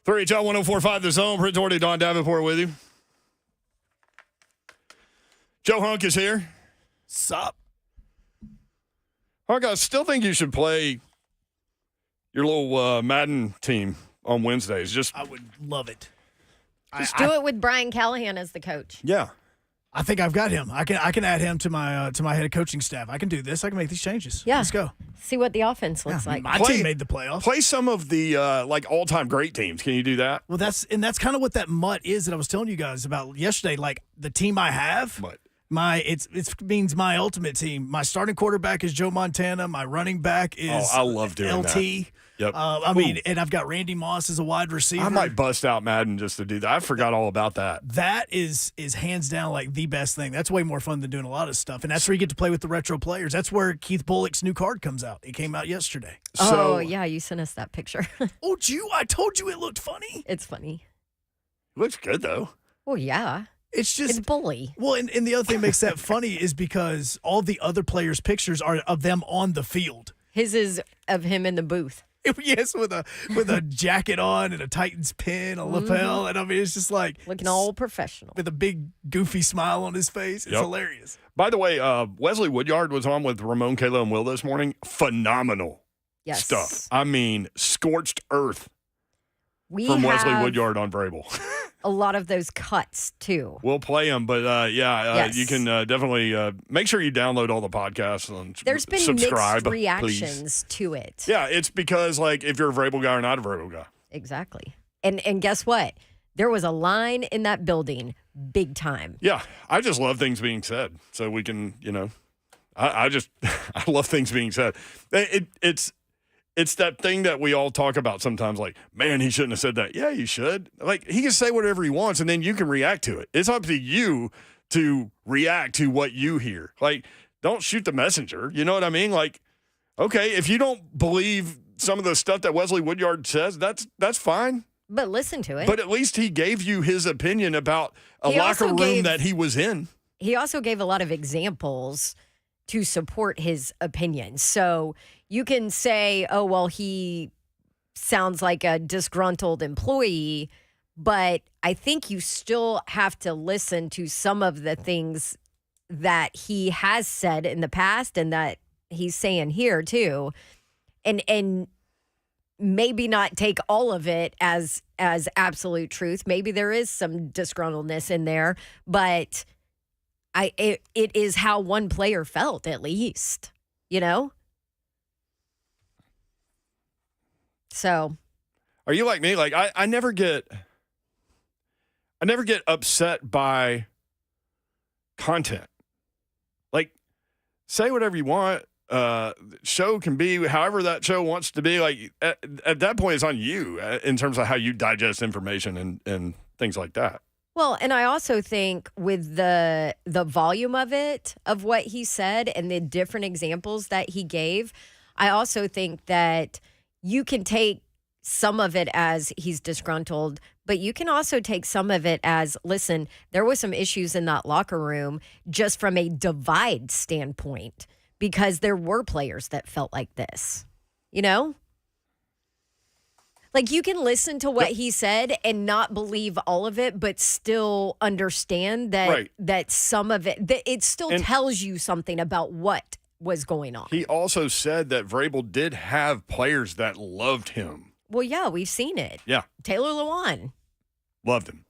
3HL 1045 The Zone. Prince Orty, Don Davenport with you. Joe Hunk is here. Sup? Hunk, I still think you should play your little Madden team on Wednesdays. I would love it. Just do it with Brian Callahan as the coach. Yeah. I think I've got him. I can add him to my head of coaching staff. I can do this. I can make these changes. Yeah. Let's go. See what the offense looks like. My team made the playoffs. Play some of the all-time great teams. Can you do that? Well, that's kind of what that mutt is that I was telling you guys about yesterday. Like the team I have, What? it means my ultimate team. My starting quarterback is Joe Montana. My running back is I love doing LT. that. Yep. And I've got Randy Moss as a wide receiver. I might bust out Madden just to do that. I forgot all about that. That is hands down like the best thing. That's way more fun than doing a lot of stuff. And that's where you get to play with the retro players. That's where Keith Bullock's new card comes out. It came out yesterday. Oh, yeah, you sent us that picture. Oh, I told you it looked funny. It's funny. Looks good, though. Well, yeah. It's just It's bully. Well, and the other thing that makes that funny is because all the other players' pictures are of them on the field. His is of him in the booth. Yes, with a jacket on and a Titans pin, a lapel, and I mean it's just like Looking all professional. with a big goofy smile on his face. It's Yep. hilarious. By the way, Wesley Woodyard was on with Ramon, Kayla, and Will this morning. Phenomenal Yes. stuff. I mean, scorched earth We from Wesley have Woodyard on Vrabel. a lot of those cuts, too. We'll play them, but Yes. you can definitely make sure you download all the podcasts and There's been subscribe, mixed reactions please. to it. Yeah, it's because like if you're a Vrabel guy or not a Vrabel guy. Exactly. And guess what? There was a line in that building, big time. Yeah, I just love things being said, so we can, I just I love things being said. It's that thing that we all talk about sometimes, like, man, he shouldn't have said that. Yeah, you should. Like, he can say whatever he wants, and then you can react to it. It's up to you to react to what you hear. Like, don't shoot the messenger. You know what I mean? Like, okay, if you don't believe some of the stuff that Wesley Woodyard says, that's fine. But listen to it. But at least he gave you his opinion about a He locker also room gave- that he was in. He also gave a lot of examples to support his opinion. So you can say, oh, well, he sounds like a disgruntled employee, but I think you still have to listen to some of the things that he has said in the past and that he's saying here too. And maybe not take all of it as absolute truth. Maybe there is some disgruntledness in there, but it is how one player felt, at least, So, Are you like me? Like I never get upset by content. Like, say whatever you want. Show can be however that show wants to be. Like at that point, it's on you in terms of how you digest information and things like that. well, and I also think with the volume of it, of what he said and the different examples that he gave, I also think that you can take some of it as he's disgruntled, but you can also take some of it as, listen, there was some issues in that locker room just from a divide standpoint, because there were players that felt like this, Like, you can listen to what he said and not believe all of it, but still understand that Right. that some of it, that it still tells you something about what was going on. He also said that Vrabel did have players that loved him. Well, yeah, we've seen it. Yeah, Taylor Lewan. loved him.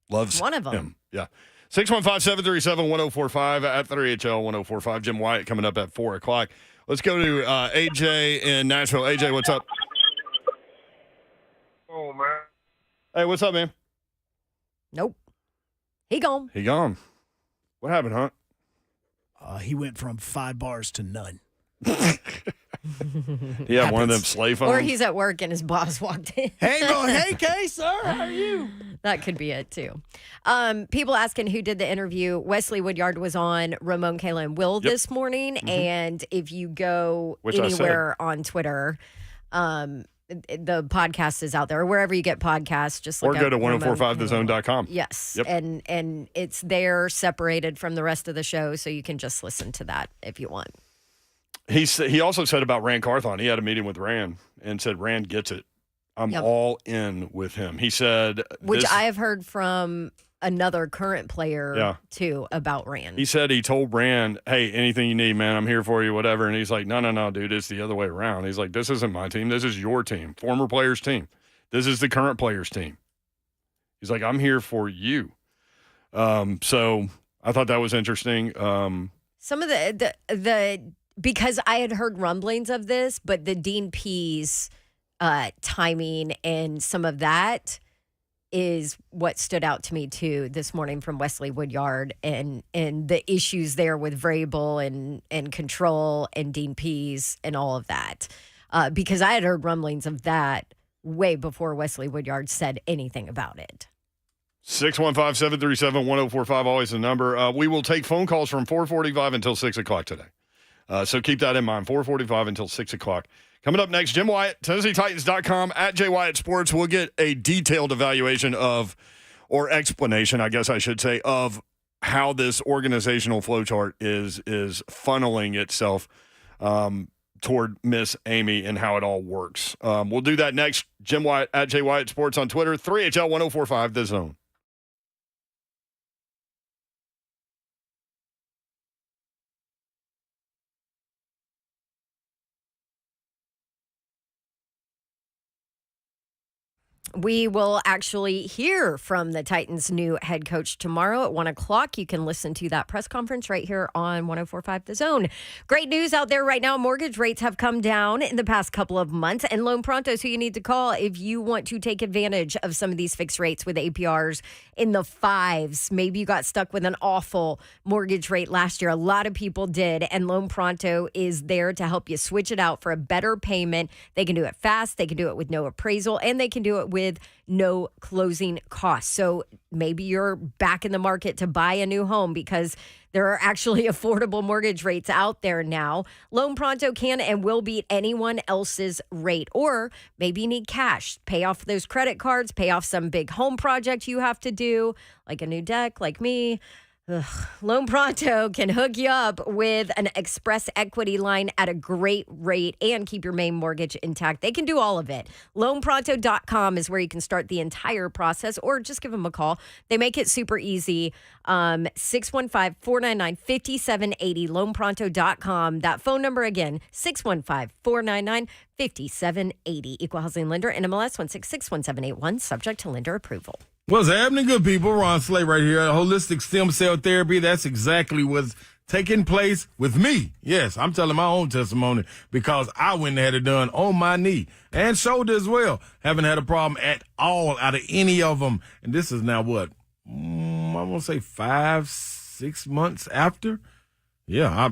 Loves One of 'em. him. Yeah. 615-737-1045 at 3HL 1045. Jim Wyatt coming up at 4 o'clock. Let's go to AJ in Nashville. AJ, what's up? Oh, man. Hey, what's up, man? Nope. He gone. He gone. What happened, Hunt? He went from 5 bars to none. Yeah, one of them slave phones. Or he's at work and his boss walked in. Hey, Kay, sir, how are you? That could be it, too. People asking who did the interview. Wesley Woodyard was on Ramon, Kayla, and Will this morning. And if you go Which I anywhere on Twitter, the podcast is out there. Or wherever you get podcasts, just look Or go up to Ramon, 1045thezone.com. Yes. Yep. And it's there separated from the rest of the show, so you can just listen to that if you want. He also said about Rand Carthon, he had a meeting with Rand and said Rand gets it. I'm Yep. all in with him. He said, Which I have heard from another current player Yeah. too about Rand. he said he told Rand, hey, anything you need, man, I'm here for you, whatever. And he's like, no, dude, it's the other way around. He's like, this isn't my team. This is your team, former player's team. This is the current player's team. He's like, I'm here for you. So I thought that was interesting. Some of the because I had heard rumblings of this, but the Dean Pease timing and some of that is what stood out to me too this morning from Wesley Woodyard and the issues there with Vrabel and control and Dean Pease and all of that. Because I had heard rumblings of that way before Wesley Woodyard said anything about it. 615-737-1045, always the number. We will take phone calls from 4:45 until 6 o'clock today. So keep that in mind, 4:45 until 6 o'clock. Coming up next, Jim Wyatt, TennesseeTitans.com, at Jay Wyatt Sports. We'll get a detailed evaluation of, or explanation, I guess I should say, of how this organizational flowchart is funneling itself toward Miss Amy and how it all works. We'll do that next. Jim Wyatt, at Jay Wyatt Sports on Twitter, 3HL 1045, The Zone. We will actually hear from the Titans' new head coach tomorrow at 1 o'clock. You can listen to that press conference right here on 1045 The Zone. Great news out there right now. Mortgage rates have come down in the past couple of months, and Loan Pronto is who you need to call if you want to take advantage of some of these fixed rates with APRs in the fives. Maybe you got stuck with an awful mortgage rate last year. A lot of people did, and Loan Pronto is there to help you switch it out for a better payment. They can do it fast. They can do it with no appraisal, and they can do it with no closing costs. So maybe you're back in the market to buy a new home because there are actually affordable mortgage rates out there now. Loan Pronto can and will beat anyone else's rate. Or maybe you need cash. Pay off those credit cards, pay off some big home project you have to do, like a new deck, like me. Loan Pronto can hook you up with an express equity line at a great rate and keep your main mortgage intact. They can do all of it. LoanPronto.com is where you can start the entire process, or just give them a call. They make it super easy. 615-499-5780, LoanPronto.com. That phone number again, 615-499-5780. Equal housing lender, NMLS 1661781, subject to lender approval. What's happening, good people? Ron Slay right here. Holistic stem cell therapy. That's exactly what's taking place with me. Yes, I'm telling my own testimony because I went and had it done on my knee and shoulder as well. Haven't had a problem at all out of any of them. And this is now what? I want to say 5-6 months after. Yeah,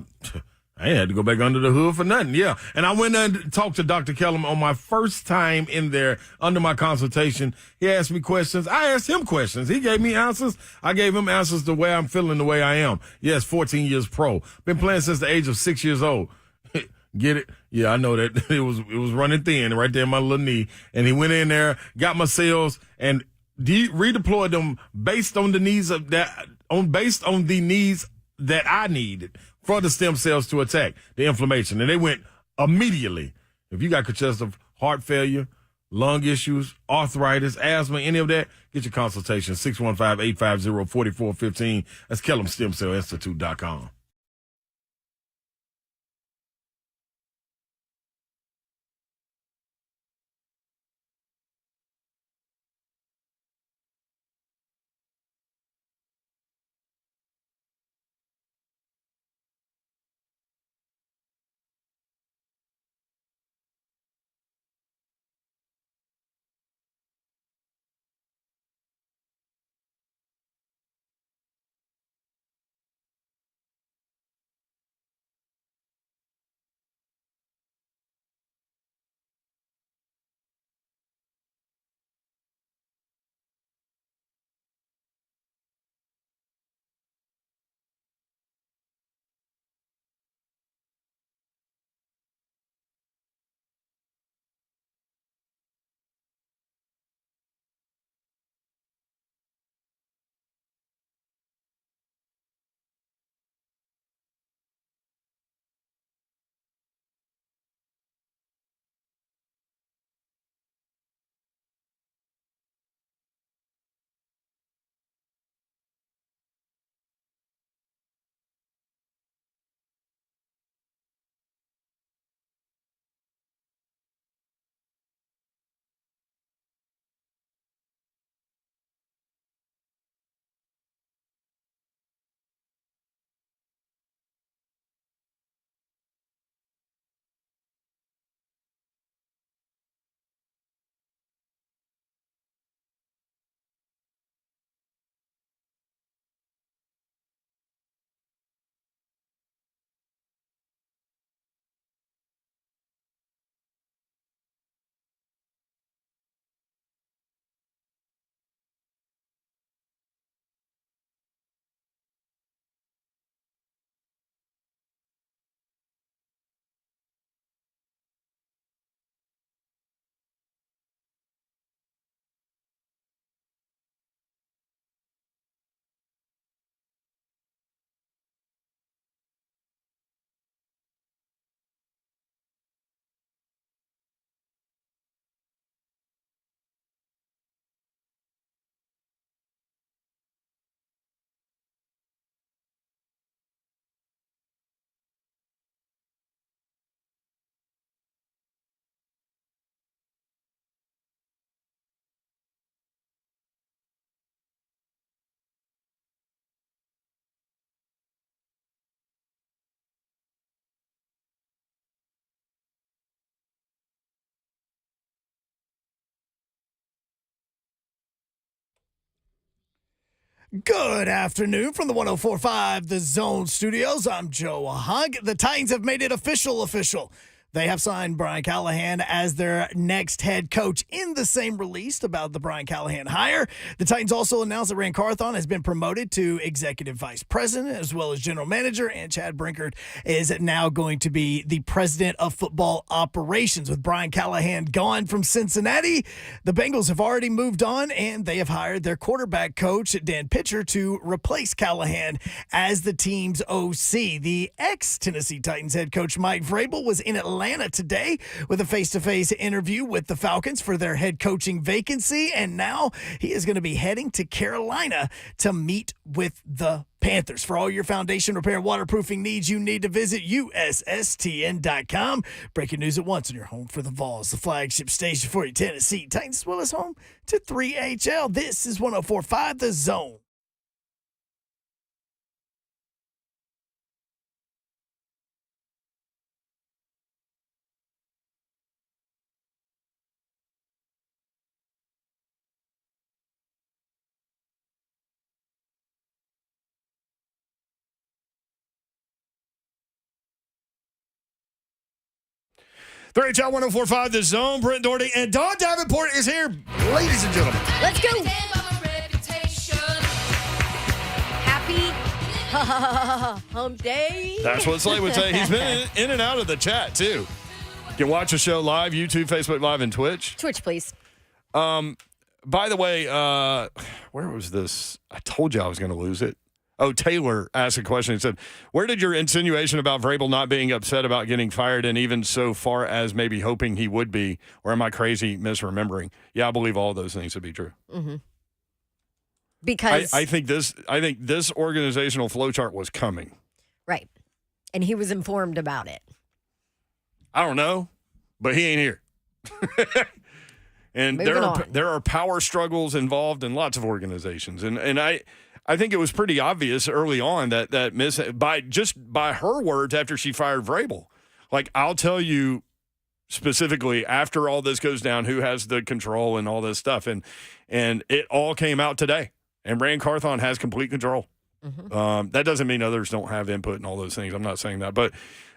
I ain't had to go back under the hood for nothing. Yeah. And I went and talked to Dr. Kellum on my first time in there under my consultation. He asked me questions. I asked him questions. He gave me answers. I gave him answers the way I'm feeling, the way I am. Yes, 14 years pro. Been playing since the age of 6 years old. Get it? Yeah, I know that it was running thin right there in my little knee. And he went in there, got my cells, and redeployed them based on the needs of that, based on the needs that I needed for the stem cells to attack the inflammation. And they went immediately. If you got congestive heart failure, lung issues, arthritis, asthma, any of that, get your consultation, 615-850-4415. That's KellumStemCellInstitute.com. Good afternoon from the 104.5 The Zone Studios. I'm Joe Hunk. The Titans have made it official. They have signed Brian Callahan as their next head coach. In the same release about the Brian Callahan hire, the Titans also announced that Rand Carthon has been promoted to executive vice president as well as general manager, and Chad Brinkert is now going to be the president of football operations. With Brian Callahan gone from Cincinnati, the Bengals have already moved on, and they have hired their quarterback coach, Dan Pitcher, to replace Callahan as the team's OC. The ex-Tennessee Titans head coach Mike Vrabel was in Atlanta today with a face-to-face interview with the Falcons for their head coaching vacancy, and now he is going to be heading to Carolina to meet with the Panthers. For all your foundation repair and waterproofing needs, you need to visit USSTN.com. Breaking news at once on your home for the Vols, the flagship station for your Tennessee Titans, as well as home to 3HL. This is 104.5 The Zone. The HL 104.5 The Zone. Brent Doherty and Don Davenport is here, ladies and gentlemen. Let's go. Happy hump day. That's what Slade would say. He's been in and out of the chat, too. You can watch the show live, YouTube, Facebook Live, and Twitch. Twitch, please. By the way, where was this? I told you I was going to lose it. Oh, Taylor asked a question. He said, where did your insinuation about Vrabel not being upset about getting fired and even so far as maybe hoping he would be, or am I crazy misremembering? Yeah, I believe all those things to be true. Mm-hmm. Because I think this organizational flowchart was coming. Right. And he was informed about it. I don't know, but he ain't here. And there are power struggles involved in lots of organizations. And I think it was pretty obvious early on that Miss by her words after she fired Vrabel. Like, I'll tell you specifically after all this goes down who has the control and all this stuff. And it all came out today. And Rand Carthon has complete control. Mm-hmm. That doesn't mean others don't have input and all those things. I'm not saying that. But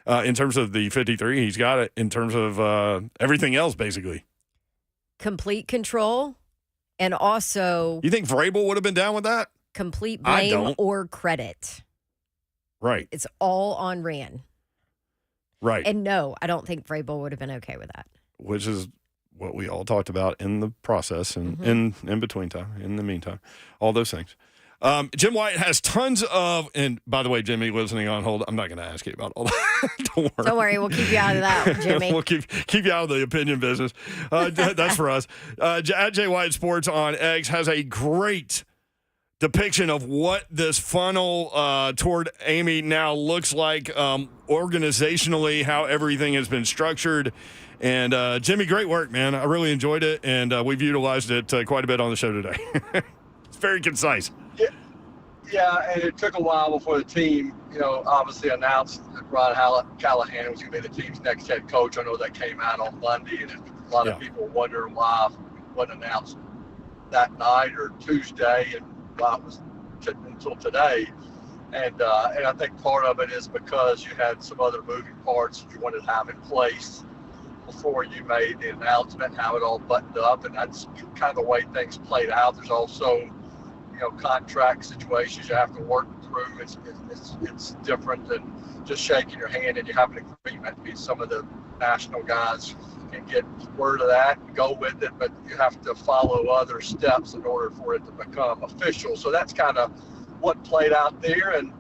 in terms of the 53, he's got it. In terms of everything else, basically. Complete control. And also, you think Vrabel would have been down with that? Complete blame or credit. Right. It's all on Rand. Right. And no, I don't think Vrabel would have been okay with that. Which is what we all talked about in the process and in between time, in the meantime, all those things. Jim White has tons of, and by the way, Jimmy, listening on hold, I'm not going to ask you about all that. Don't worry. We'll keep you out of that, Jimmy. We'll keep you out of the opinion business. That's for us. At Jay White Sports on X has a great depiction of what this funnel toward Amy now looks like organizationally, how everything has been structured. And Jimmy, great work, man. I really enjoyed it, and we've utilized it quite a bit on the show today. It's very concise. Yeah, and it took a while before the team, obviously announced that Brian Callahan was going to be the team's next head coach. I know that came out on Monday, and a lot of people wonder why it wasn't announced that night or Tuesday, and why it was until today. And I think part of it is because you had some other moving parts that you wanted to have in place before you made the announcement, how it all buttoned up, and that's kind of the way things played out. There's also contract situations you have to work through. It's different than just shaking your hand and you have an agreement. Some of the national guys can get word of that and go with it, but you have to follow other steps in order for it to become official. So that's kind of what played out there, and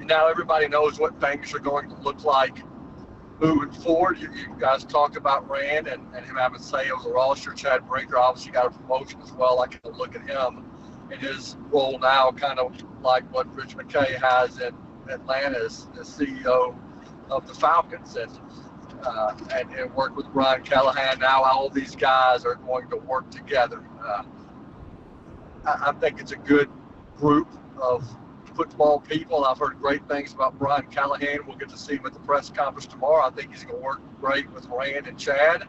now everybody knows what things are going to look like moving forward. You guys talk about Rand and him having sales or roster. Chad Brinker obviously got a promotion as well. I can look at him in his role now, kind of like what Rich McKay has in Atlanta as the CEO of the Falcons, and work with Brian Callahan. Now all these guys are going to work together. I think it's a good group of football people. I've heard great things about Brian Callahan. We'll get to see him at the press conference tomorrow. I think he's going to work great with Rand and Chad.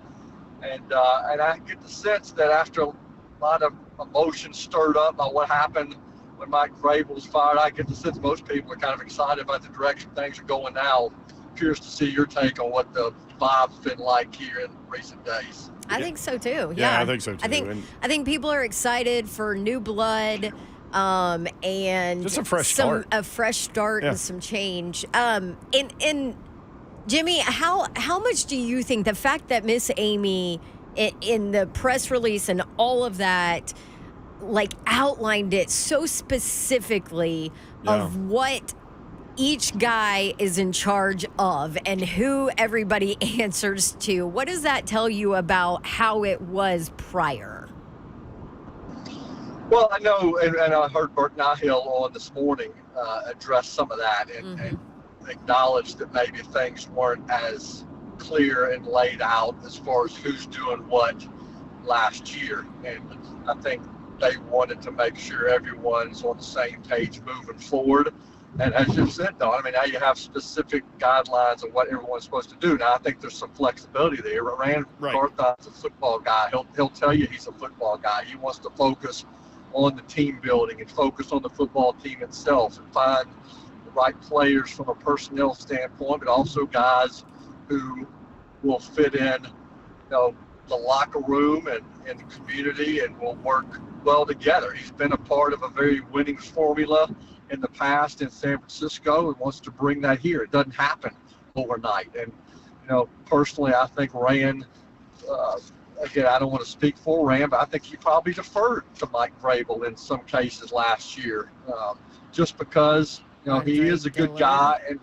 And I get the sense that after a lot of emotion stirred up by what happened when Mike Vrabel's fired, I get the sense most people are kind of excited about the direction things are going now. Curious to see your take on what the vibe's been like here in recent days. I think so too. Yeah, I think so too. I think people are excited for new blood, and just a fresh start. A fresh start and some change. And Jimmy, how much do you think the fact that Miss Amy in the press release and all of that, like, outlined it so specifically of what each guy is in charge of and who everybody answers to, what does that tell you about how it was prior? Well, I know, and I heard Bert Nahill on this morning address some of that and acknowledge that maybe things weren't as clear and laid out as far as who's doing what last year. And I think they wanted to make sure everyone's on the same page moving forward. And as you said, though, I mean, now you have specific guidelines of what everyone's supposed to do. Now, I think there's some flexibility there. Rand Carthon's a football guy. He'll tell you he's a football guy. He wants to focus on the team building and focus on the football team itself and find the right players from a personnel standpoint, but also guys who will fit in, the locker room and in the community and will work well together. He's been a part of a very winning formula in the past in San Francisco and wants to bring that here. It doesn't happen overnight. And, personally, I think Rand, again, I don't want to speak for Rand, but I think he probably deferred to Mike Vrabel in some cases last year, just because, he is a good guy and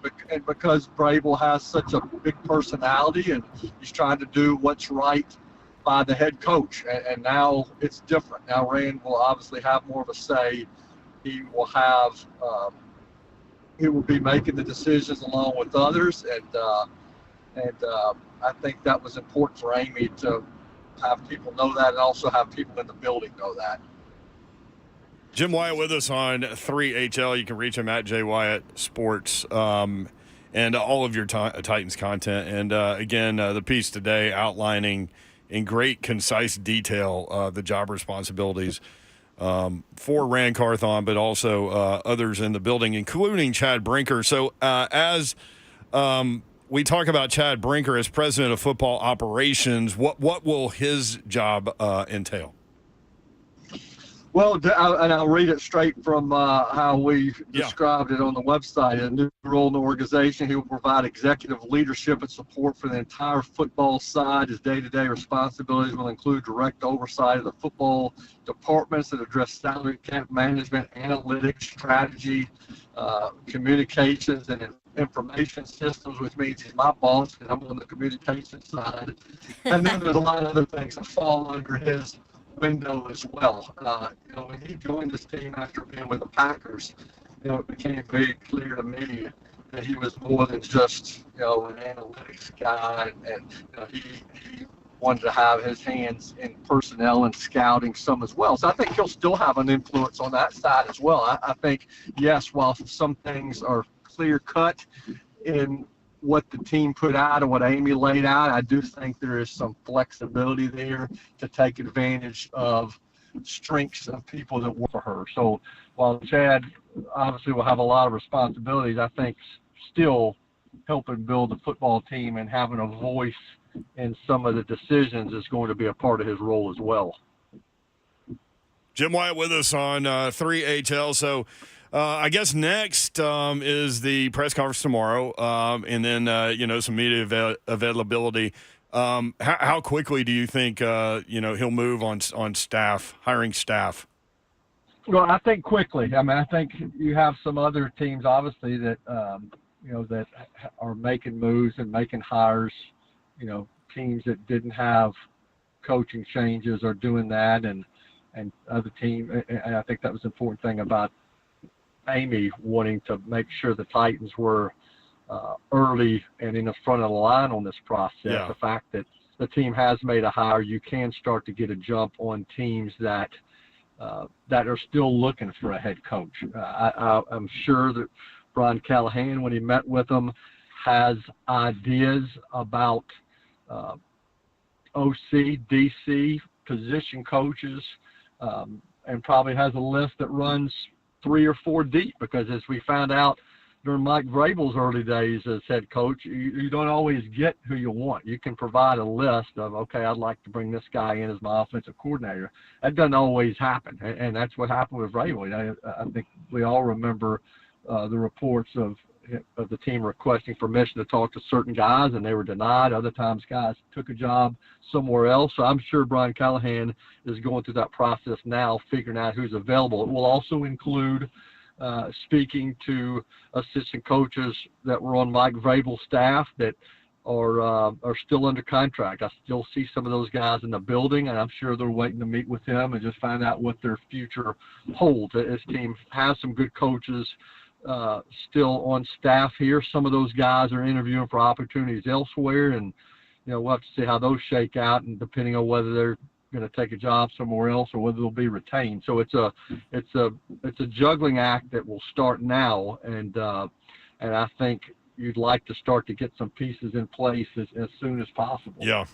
because Vrabel has such a big personality and he's trying to do what's right by the head coach. And now it's different. Now Rand will obviously have more of a say. He will have, he will be making the decisions along with others. And I think that was important for Amy to have people know that and also have people in the building know that. Jim Wyatt with us on 3HL. You can reach him at J Wyatt Sports and all of your Titans content. And again, the piece today outlining in great concise detail the job responsibilities for Rand Carthon, but also others in the building, including Chad Brinker. So as we talk about Chad Brinker as president of football operations, what will his job entail? Well, and I'll read it straight from how we described it on the website. A new role in the organization, he will provide executive leadership and support for the entire football side. His day-to-day responsibilities will include direct oversight of the football departments that address salary cap management, analytics, strategy, communications, and information systems, which means he's my boss and I'm on the communication side. And then there's a lot of other things that fall under his window as well. When he joined this team after being with the Packers, it became very clear to me that he was more than just, an analytics guy, and he wanted to have his hands in personnel and scouting some as well. So I think he'll still have an influence on that side as well. I think, yes, while some things are clear cut in what the team put out and what Amy laid out, I do think there is some flexibility there to take advantage of strengths of people that work for her. So while Chad obviously will have a lot of responsibilities, I think still helping build the football team and having a voice in some of the decisions is going to be a part of his role as well. Jim Wyatt with us on 3HL. So I guess next is the press conference tomorrow, and then, some media availability. How quickly do you think, he'll move on staff, hiring staff? Well, I think quickly. I mean, I think you have some other teams, obviously, that, that are making moves and making hires, teams that didn't have coaching changes are doing that, and other teams. And I think that was the important thing about Amy wanting to make sure the Titans were early and in the front of the line on this process. Yeah. The fact that the team has made a hire, you can start to get a jump on teams that are still looking for a head coach. I'm sure that Brian Callahan, when he met with them, has ideas about OC, DC, position coaches, and probably has a list that runs 3 or 4 deep, because as we found out during Mike Vrabel's early days as head coach, you don't always get who you want. You can provide a list of, okay, I'd like to bring this guy in as my offensive coordinator. That doesn't always happen, and that's what happened with Vrabel. I think we all remember the reports of the team requesting permission to talk to certain guys, and they were denied. Other times guys took a job somewhere else. So I'm sure Brian Callahan is going through that process now, figuring out who's available. It will also include speaking to assistant coaches that were on Mike Vrabel's staff that are still under contract. I still see some of those guys in the building, and I'm sure they're waiting to meet with him and just find out what their future holds. This team has some good coaches still on staff here. Some of those guys are interviewing for opportunities elsewhere, and we'll have to see how those shake out, and depending on whether they're going to take a job somewhere else or whether they'll be retained. So it's a juggling act that will start now, and I think you'd like to start to get some pieces in place as soon as possible. Yeah,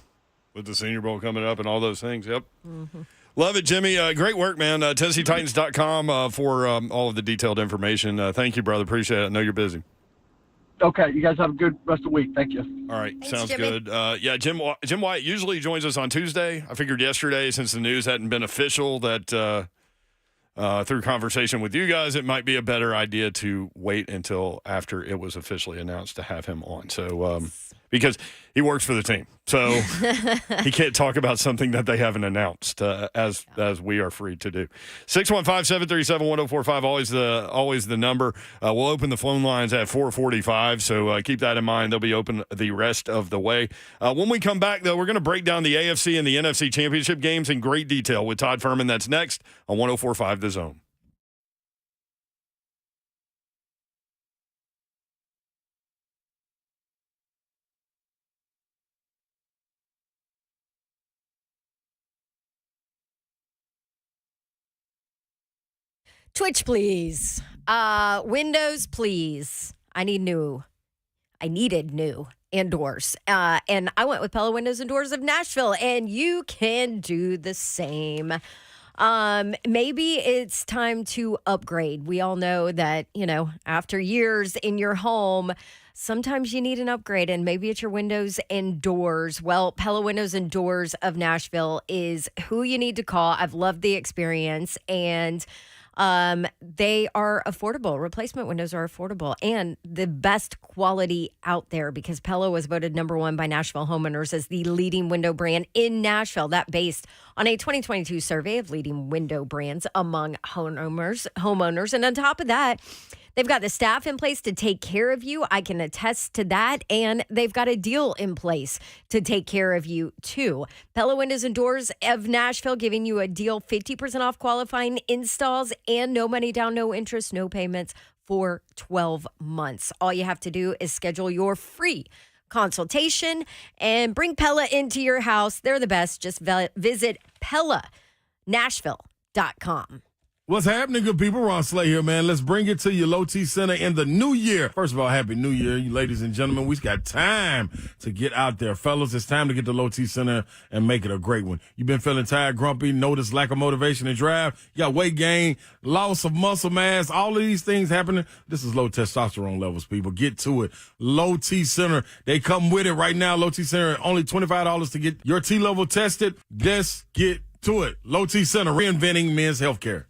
with the Senior Bowl coming up and all those things. Yep. Mm-hmm. Love it, Jimmy. Great work, man. TennesseeTitans.com for all of the detailed information. Thank you, brother. Appreciate it. I know you're busy. Okay, you guys have a good rest of the week. Thank you. All right, Thanks, sounds Jimmy. good. Jim White usually joins us on Tuesday. I figured yesterday, since the news hadn't been official, that through conversation with you guys, it might be a better idea to wait until after it was officially announced to have him on. So because he works for the team, so he can't talk about something that they haven't announced, as we are free to do. 615-737-1045, always the number. We'll open the phone lines at 4:45, so keep that in mind. They'll be open the rest of the way. When we come back, though, we're going to break down the AFC and the NFC championship games in great detail with Todd Furman. That's next on 104.5 The Zone. Twitch, please. Windows, please. I needed new indoors. And I went with Pella Windows and Doors of Nashville, and you can do the same. Maybe it's time to upgrade. We all know that, after years in your home, sometimes you need an upgrade, and maybe it's your windows and doors. Well, Pella Windows and Doors of Nashville is who you need to call. I've loved the experience, and they are affordable. Replacement windows are affordable and the best quality out there, because Pella was voted #1 by Nashville homeowners as the leading window brand in Nashville. That based on a 2022 survey of leading window brands among homeowners. And on top of that, they've got the staff in place to take care of you. I can attest to that. And they've got a deal in place to take care of you, too. Pella Windows and Doors of Nashville giving you a deal, 50% off qualifying installs and no money down, no interest, no payments for 12 months. All you have to do is schedule your free consultation and bring Pella into your house. They're the best. Just visit PellaNashville.com. What's happening, good people? Ron Slay here, man. Let's bring it to you, Low T Center in the new year. First of all, Happy New Year, you ladies and gentlemen. We've got time to get out there. Fellas, it's time to get to Low T Center and make it a great one. You've been feeling tired, grumpy, notice lack of motivation and drive. You got weight gain, loss of muscle mass, all of these things happening. This is low testosterone levels, people. Get to it. Low T Center, they come with it right now. Low T Center, only $25 to get your T level tested. Just get to it. Low T Center, reinventing men's healthcare.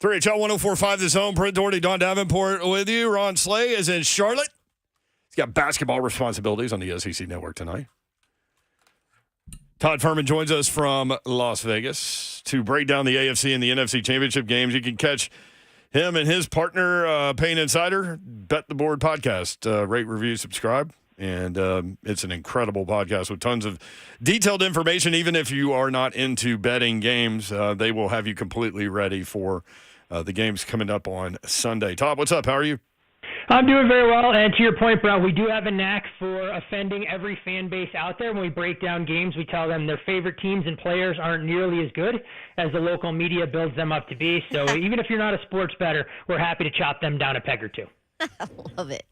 3HL 104.5 The Zone. Brent Doherty, Don Davenport with you. Ron Slay is in Charlotte. He's got basketball responsibilities on the SEC Network tonight. Todd Furman joins us from Las Vegas to break down the AFC and the NFC championship games. You can catch him and his partner, Payne Insider, Bet the Board podcast. Rate, review, subscribe. And it's an incredible podcast with tons of detailed information. Even if you are not into betting games, they will have you completely ready for the games coming up on Sunday. Todd, what's up? How are you? I'm doing very well, and to your point, Brown, we do have a knack for offending every fan base out there. When we break down games, we tell them their favorite teams and players aren't nearly as good as the local media builds them up to be. So even if you're not a sports bettor, we're happy to chop them down a peg or two. I love it.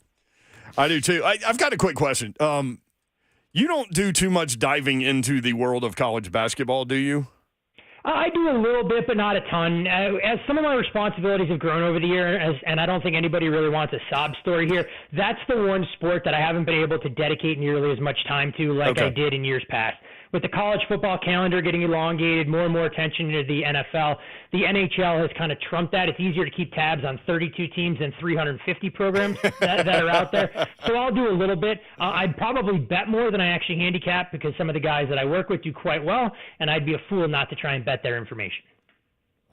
I do too. I've got a quick question. You don't do too much diving into the world of college basketball, do you? I do a little bit, but not a ton. As some of my responsibilities have grown over the year, and I don't think anybody really wants a sob story here, that's the one sport that I haven't been able to dedicate nearly as much time to like I did in years past. With the college football calendar getting elongated, more and more attention to the NFL, the NHL has kind of trumped that. It's easier to keep tabs on 32 teams than 350 programs that are out there. So I'll do a little bit. I'd probably bet more than I actually handicap because some of the guys that I work with do quite well, and I'd be a fool not to try and bet their information.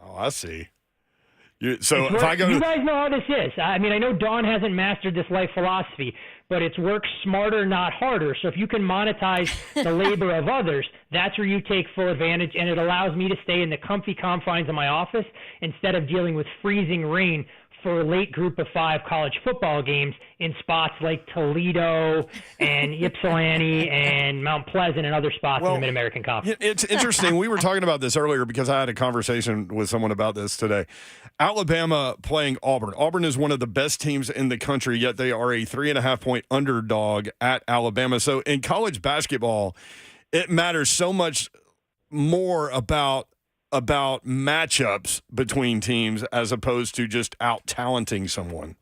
Oh, I see. You guys know how this is. I mean, I know Dawn hasn't mastered this life philosophy, but it's work smarter, not harder. So if you can monetize the labor of others, that's where you take full advantage, and it allows me to stay in the comfy confines of my office instead of dealing with freezing rain for late group of 5 college football games in spots like Toledo and Ypsilanti and Mount Pleasant and other spots in the Mid-American Conference. It's interesting. We were talking about this earlier because I had a conversation with someone about this today. Alabama playing Auburn. Auburn is one of the best teams in the country, yet they are a 3.5-point underdog at Alabama. So in college basketball, it matters so much more about matchups between teams as opposed to just out-talenting someone.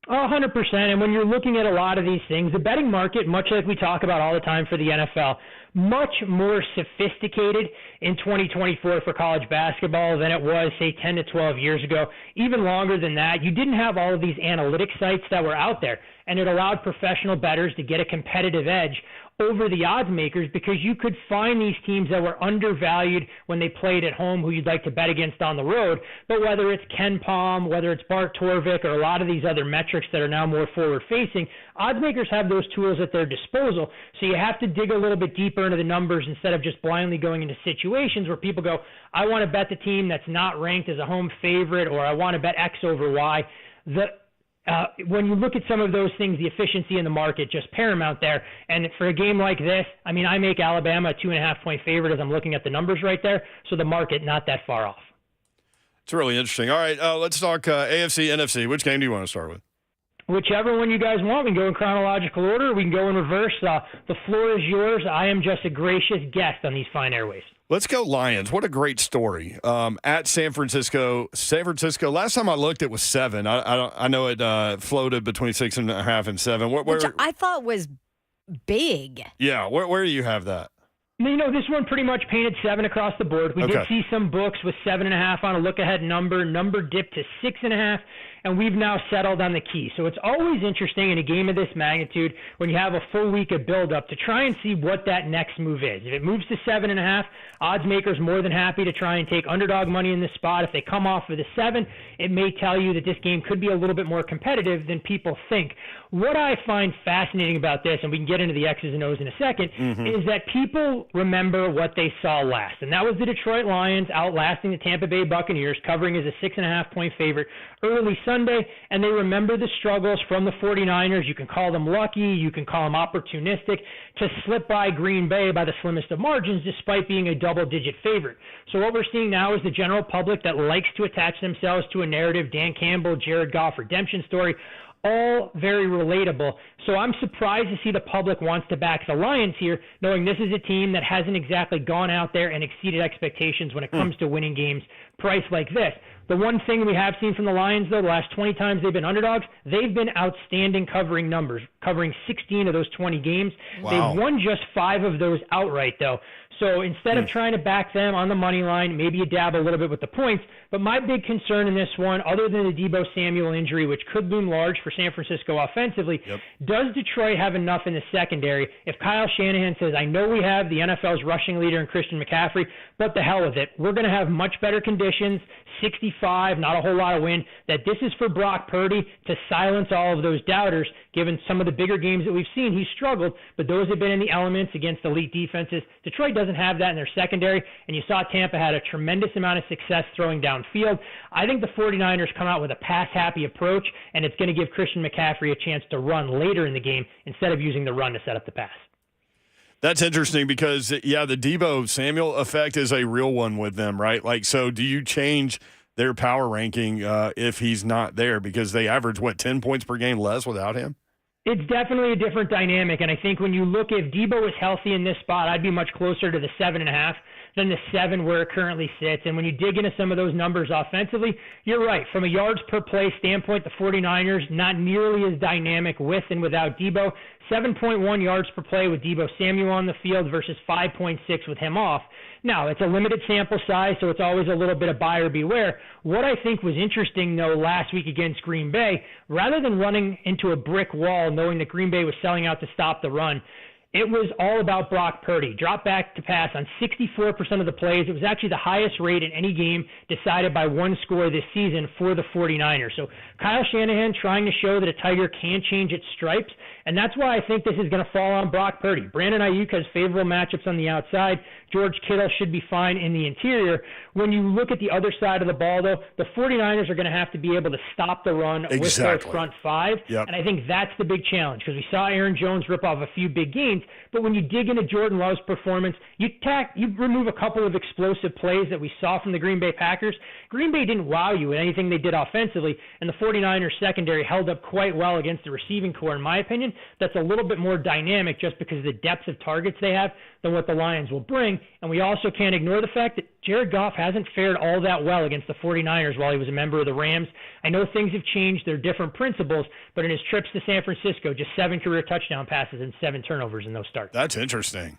100%. And when you're looking at a lot of these things, the betting market, much like we talk about all the time for the NFL, much more sophisticated in 2024 for college basketball than it was, say, 10 to 12 years ago. Even longer than that, you didn't have all of these analytic sites that were out there, and it allowed professional bettors to get a competitive edge over the odds makers because you could find these teams that were undervalued when they played at home who you'd like to bet against on the road. But whether it's Ken Palm, whether it's Bart Torvik, or a lot of these other metrics that are now more forward-facing, odds makers have those tools at their disposal. So you have to dig a little bit deeper into the numbers instead of just blindly going into situations where people go, I want to bet the team that's not ranked as a home favorite, or I want to bet X over Y. When you look at some of those things, the efficiency in the market just paramount there. And for a game like this, I mean, I make Alabama a 2.5-point favorite as I'm looking at the numbers right there. So the market not that far off. It's really interesting. All right, let's talk AFC, NFC. Which game do you want to start with? Whichever one you guys want. We can go in chronological order. We can go in reverse. The floor is yours. I am just a gracious guest on these fine airways. Let's go Lions. What a great story. At San Francisco. San Francisco, last time I looked, it was 7. I know it floated between 6.5 and 7. Which I thought was big. Yeah. Where do you have that? You know, this one pretty much painted 7 across the board. We did see some books with 7.5 on a look-ahead number. Number dipped to 6.5, and we've now settled on the key. So it's always interesting in a game of this magnitude when you have a full week of build-up to try and see what that next move is. If it moves to 7.5, odds makers more than happy to try and take underdog money in this spot. If they come off with a 7, it may tell you that this game could be a little bit more competitive than people think. What I find fascinating about this, and we can get into the X's and O's in a second, is that people remember what they saw last. And that was the Detroit Lions outlasting the Tampa Bay Buccaneers, covering as a 6.5-point favorite early Sunday. And they remember the struggles from the 49ers. You can call them lucky. You can call them opportunistic to slip by Green Bay by the slimmest of margins despite being a double-digit favorite. So what we're seeing now is the general public that likes to attach themselves to a narrative, Dan Campbell, Jared Goff redemption story, all very relatable. So I'm surprised to see the public wants to back the Lions here, knowing this is a team that hasn't exactly gone out there and exceeded expectations when it comes to winning games priced like this. The one thing we have seen from the Lions, though, the last 20 times they've been underdogs, they've been outstanding covering numbers, covering 16 of those 20 games. Wow. They've won just 5 of those outright, though. So instead of trying to back them on the money line, maybe you dab a little bit with the points, But my big concern in this one, other than the Deebo Samuel injury, which could loom large for San Francisco offensively, does Detroit have enough in the secondary? If Kyle Shanahan says, I know we have the NFL's rushing leader in Christian McCaffrey, but the hell with it. We're going to have much better conditions, 65, not a whole lot of wind, that this is for Brock Purdy to silence all of those doubters. Given some of the bigger games that we've seen, he's struggled, but those have been in the elements against elite defenses. Detroit doesn't have that in their secondary, and you saw Tampa had a tremendous amount of success throwing downfield. I think the 49ers come out with a pass-happy approach, and it's going to give Christian McCaffrey a chance to run later in the game instead of using the run to set up the pass. That's interesting because, the Deebo Samuel effect is a real one with them, right? Like, so do you change their power ranking if he's not there? Because they average, 10 points per game less without him? It's definitely a different dynamic, and I think when you look, if Deebo is healthy in this spot, I'd be much closer to the 7.5 than the 7 where it currently sits. And when you dig into some of those numbers offensively, you're right. From a yards per play standpoint, the 49ers not nearly as dynamic with and without Deebo. 7.1 yards per play with Deebo Samuel on the field versus 5.6 with him off. Now, it's a limited sample size, so it's always a little bit of buyer beware. What I think was interesting, though, last week against Green Bay, rather than running into a brick wall knowing that Green Bay was selling out to stop the run, it was all about Brock Purdy. Drop back to pass on 64% of the plays. It was actually the highest rate in any game decided by one score this season for the 49ers. So Kyle Shanahan trying to show that a Tiger can change its stripes, and that's why I think this is going to fall on Brock Purdy. Brandon Ayuk has favorable matchups on the outside. George Kittle should be fine in the interior. When you look at the other side of the ball, though, the 49ers are going to have to be able to stop the run with their front five, and I think that's the big challenge because we saw Aaron Jones rip off a few big gains, but when you dig into Jordan Love's performance, you remove a couple of explosive plays that we saw from the Green Bay Packers. Green Bay didn't wow you in anything they did offensively, and the 49ers secondary held up quite well against the receiving core, in my opinion. That's a little bit more dynamic just because of the depth of targets they have than what the Lions will bring. And we also can't ignore the fact that Jared Goff hasn't fared all that well against the 49ers while he was a member of the Rams. I know things have changed. They're different principles, but in his trips to San Francisco, just 7 career touchdown passes and 7 turnovers in those starts. That's interesting.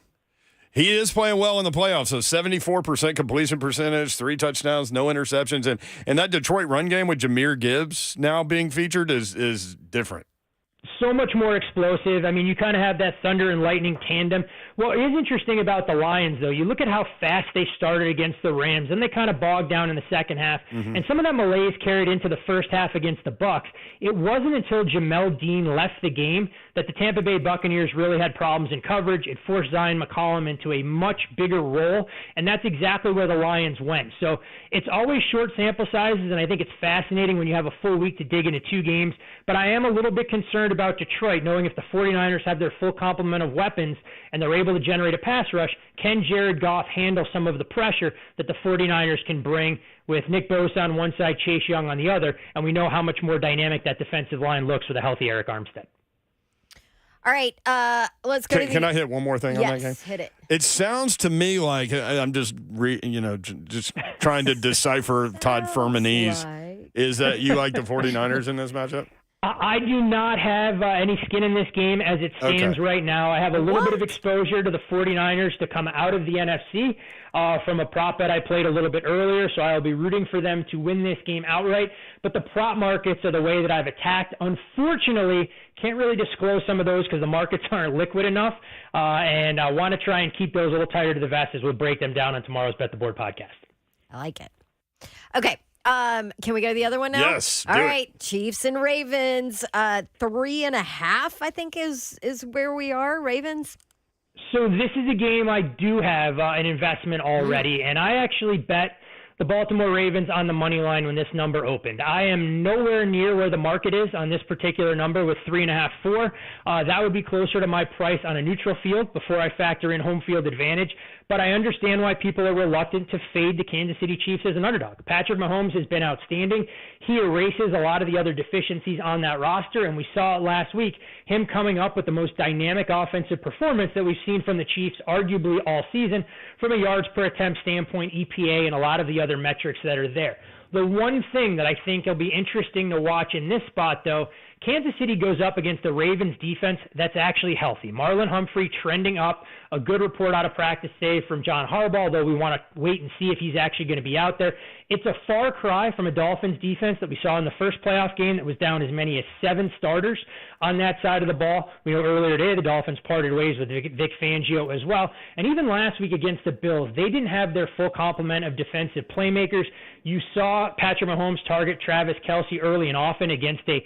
He is playing well in the playoffs. So 74% completion percentage, 3 touchdowns, no interceptions. And that Detroit run game with Jahmyr Gibbs now being featured is different. So much more explosive. I mean, you kind of have that thunder and lightning tandem. What is interesting about the Lions, though, you look at how fast they started against the Rams, and they kind of bogged down in the second half, and some of that malaise carried into the first half against the Bucs. It wasn't until Jamel Dean left the game that the Tampa Bay Buccaneers really had problems in coverage. It forced Zion McCollum into a much bigger role, and that's exactly where the Lions went. So it's always short sample sizes, and I think it's fascinating when you have a full week to dig into 2 games. But I am a little bit concerned about Detroit, knowing if the 49ers have their full complement of weapons and they're able to generate a pass rush, can Jared Goff handle some of the pressure that the 49ers can bring with Nick Bosa on one side, Chase Young on the other, and we know how much more dynamic that defensive line looks with a healthy Eric Armstead. All right, let's go. Can I hit one more thing on that game? Yes, hit it. It sounds to me like I'm just just trying to decipher Todd Furmanese. Right. Is that you like the 49ers in this matchup? I do not have any skin in this game as it stands right now. I have a little bit of exposure to the 49ers to come out of the NFC from a prop bet I played a little bit earlier, so I'll be rooting for them to win this game outright. But the prop markets are the way that I've attacked. Unfortunately, can't really disclose some of those because the markets aren't liquid enough, and I want to try and keep those a little tighter to the vest as we'll break them down on tomorrow's Bet the Board podcast. I like it. Okay. Can we go to the other one now? Yes. All right. Chiefs and Ravens. 3.5, I think, is where we are. Ravens. So this is a game I do have an investment already, and I actually bet the Baltimore Ravens on the money line when this number opened. I am nowhere near where the market is on this particular number with 3.5, 4. That would be closer to my price on a neutral field before I factor in home field advantage. But I understand why people are reluctant to fade the Kansas City Chiefs as an underdog. Patrick Mahomes has been outstanding. He erases a lot of the other deficiencies on that roster, and we saw it last week, him coming up with the most dynamic offensive performance that we've seen from the Chiefs arguably all season from a yards per attempt standpoint, EPA, and a lot of the other metrics that are there. The one thing that I think will be interesting to watch in this spot, though, Kansas City goes up against the Ravens defense that's actually healthy. Marlon Humphrey trending up. A good report out of practice today from John Harbaugh, although we want to wait and see if he's actually going to be out there. It's a far cry from a Dolphins defense that we saw in the first playoff game that was down as many as 7 starters on that side of the ball. We know earlier today the Dolphins parted ways with Vic Fangio as well. And even last week against the Bills, they didn't have their full complement of defensive playmakers. You saw Patrick Mahomes target Travis Kelce early and often against a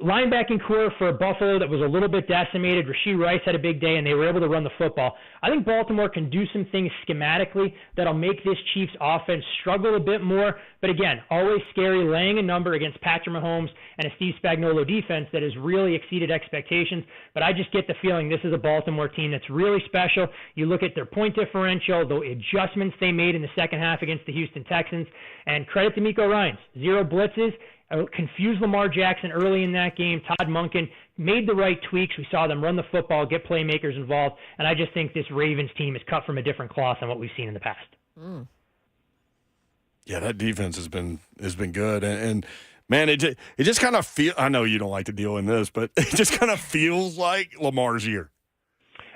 linebacking core for Buffalo that was a little bit decimated. Rashee Rice had a big day, and they were able to run the football. I think Baltimore can do some things schematically that'll make this Chiefs offense struggle a bit more. But again, always scary laying a number against Patrick Mahomes and a Steve Spagnuolo defense that has really exceeded expectations. But I just get the feeling this is a Baltimore team that's really special. You look at their point differential, the adjustments they made in the second half against the Houston Texans, and credit to Miko Ryans. 0 blitzes. Confused Lamar Jackson early in that game. Todd Monken made the right tweaks. We saw them run the football, get playmakers involved, and I just think this Ravens team is cut from a different cloth than what we've seen in the past. Yeah, that defense has been good, and man, it just kind of feel. I know you don't like to deal in this, but it just kind of feels like Lamar's year.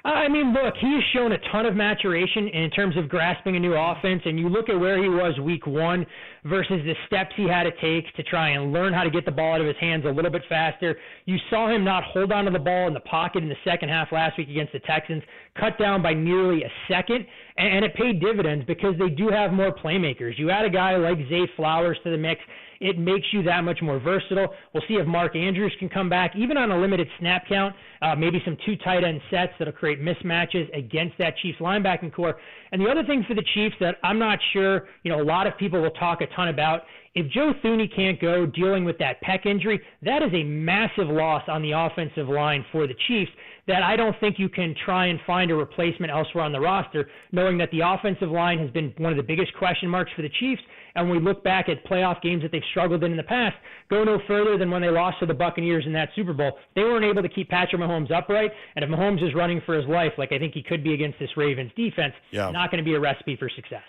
I mean, look, he's shown a ton of maturation in terms of grasping a new offense, and you look at where he was week 1 versus the steps he had to take to try and learn how to get the ball out of his hands a little bit faster. You saw him not hold on to the ball in the pocket in the second half last week against the Texans, cut down by nearly a second, and it paid dividends because they do have more playmakers. You add a guy like Zay Flowers to the mix, it makes you that much more versatile. We'll see if Mark Andrews can come back, even on a limited snap count, maybe some 2 tight end sets that'll create mismatches against that Chiefs linebacking core. And the other thing for the Chiefs that I'm not sure, a lot of people will talk a ton about, if Joe Thuney can't go dealing with that pec injury, that is a massive loss on the offensive line for the Chiefs that I don't think you can try and find a replacement elsewhere on the roster, knowing that the offensive line has been one of the biggest question marks for the Chiefs. And when we look back at playoff games that they've struggled in the past, go no further than when they lost to the Buccaneers in that Super Bowl. They weren't able to keep Patrick Mahomes upright, and if Mahomes is running for his life, like I think he could be against this Ravens defense, not going to be a recipe for success.